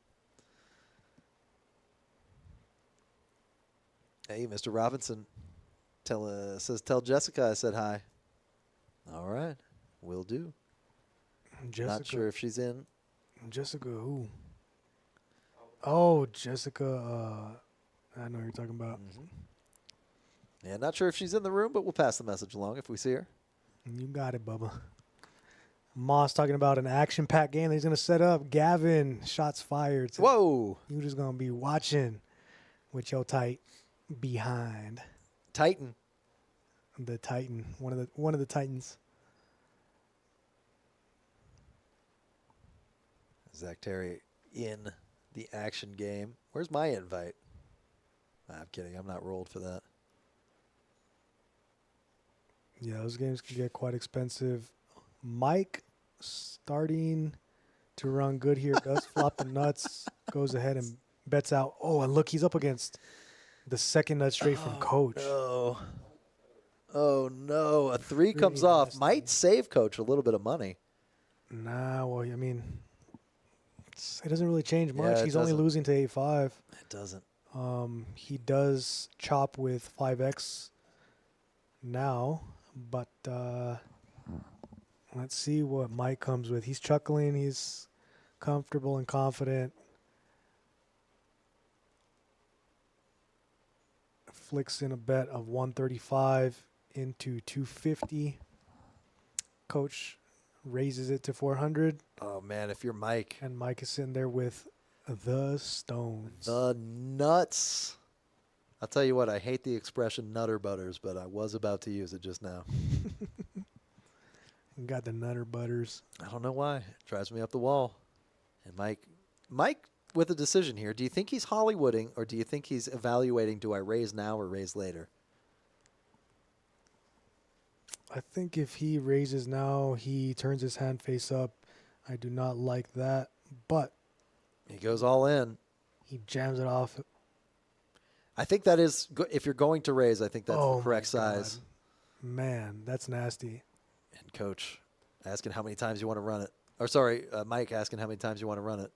Speaker 3: Hey, Mr. Robinson, says tell Jessica I said hi. All right, will do.
Speaker 2: Jessica,
Speaker 3: Not sure if she's in.
Speaker 2: Jessica who? Oh, Jessica. I know who you're talking about.
Speaker 3: Yeah, not sure if she's in the room, but we'll pass the message along if we see her.
Speaker 2: You got it, Bubba. Moss talking about an action-packed game that he's going to set up. Gavin, shots fired. So
Speaker 3: Whoa.
Speaker 2: you just going to be watching with your tight behind.
Speaker 3: Titan.
Speaker 2: The Titan, one of the Titans.
Speaker 3: Zach Terry in the action game. Where's my invite? I'm kidding. I'm not rolled for that.
Speaker 2: Yeah, those games can get quite expensive. Mike starting to run good here. Does flop the nuts. Goes ahead and bets out. Oh, and look, he's up against the second nut straight from Coach.
Speaker 3: No. Oh, no. A 3
Speaker 2: Pretty
Speaker 3: comes off.
Speaker 2: nasty.
Speaker 3: Might save Coach a little bit of money.
Speaker 2: Nah, well, I mean, it doesn't really change much.
Speaker 3: Yeah, it
Speaker 2: He's only
Speaker 3: doesn't.
Speaker 2: losing to 8-5.
Speaker 3: It doesn't.
Speaker 2: He does chop with 5x now, but let's see what Mike comes with. He's chuckling. He's comfortable and confident. Flicks in a bet of 135 into 250. Coach raises it to 400,
Speaker 3: Oh, man, if you're Mike.
Speaker 2: and Mike is sitting there with the stones.
Speaker 3: The nuts. I'll tell you what, I hate the expression nutter butters, but I was about to use it just now.
Speaker 2: Got the nutter butters.
Speaker 3: I don't know why. It drives me up the wall. And Mike with a decision here. Do you think he's Hollywooding, or do you think he's evaluating, do I raise now or raise later?
Speaker 2: I think if he raises now, he turns his hand face up. I do not like that, but
Speaker 3: He goes all in.
Speaker 2: He jams it off.
Speaker 3: I think that is good. If you're going to raise, I think that's
Speaker 2: Oh
Speaker 3: the correct
Speaker 2: my God.
Speaker 3: size.
Speaker 2: Man, that's nasty.
Speaker 3: And coach asking how many times you want to run it. Or sorry, Mike asking how many times you want to run it.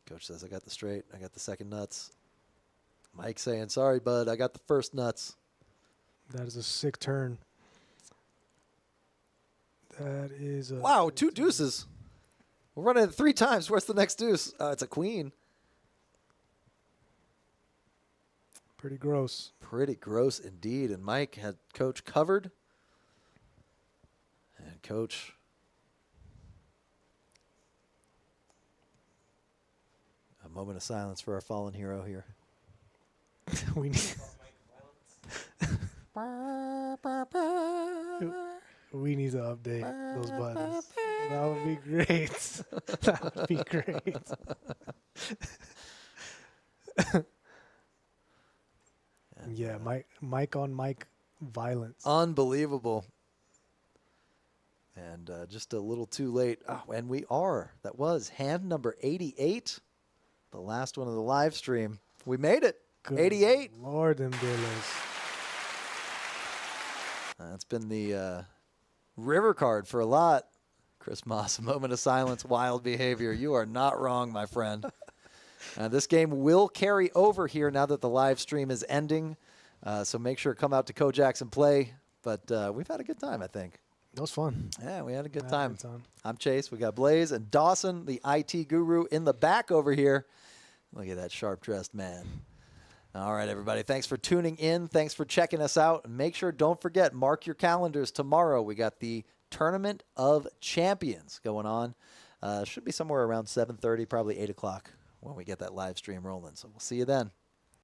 Speaker 3: Coach says, I got the straight. I got the second nuts. Mike saying, sorry, bud. I got the first nuts.
Speaker 2: That is a sick turn. That is a
Speaker 3: Wow, 2 deuces. We're running it 3 times. Where's the next deuce? It's a queen.
Speaker 2: pretty gross.
Speaker 3: Pretty gross indeed. And Mike had coach covered. And coach a moment of silence for our fallen hero here.
Speaker 2: we need we need to update those buttons. That would be great. That would be great. Yeah, Mike on Mike violence.
Speaker 3: Unbelievable. And just a little too late. Oh, and we are. That was hand number 88. The last one of the live stream. We made it.
Speaker 2: Good
Speaker 3: 88.
Speaker 2: Lord and Billis.
Speaker 3: That's been the river card for a lot. Chris Moss, a moment of silence, wild behavior. You are not wrong, my friend. This game will carry over here now that the live stream is ending. So make sure to come out to KoJack's and play. But we've had a good time, I think.
Speaker 2: That was fun.
Speaker 3: Yeah, we had a good
Speaker 2: I had
Speaker 3: time.
Speaker 2: a good time.
Speaker 3: I'm Chase. We got Blaze and Dawson, the IT guru, in the back over here. Look at that sharp-dressed man. All right, everybody. Thanks for tuning in. Thanks for checking us out. And make sure, don't forget, mark your calendars tomorrow. We got the Tournament of Champions going on. Should be somewhere around 7:30, probably 8 o'clock when we get that live stream rolling. So we'll see you then.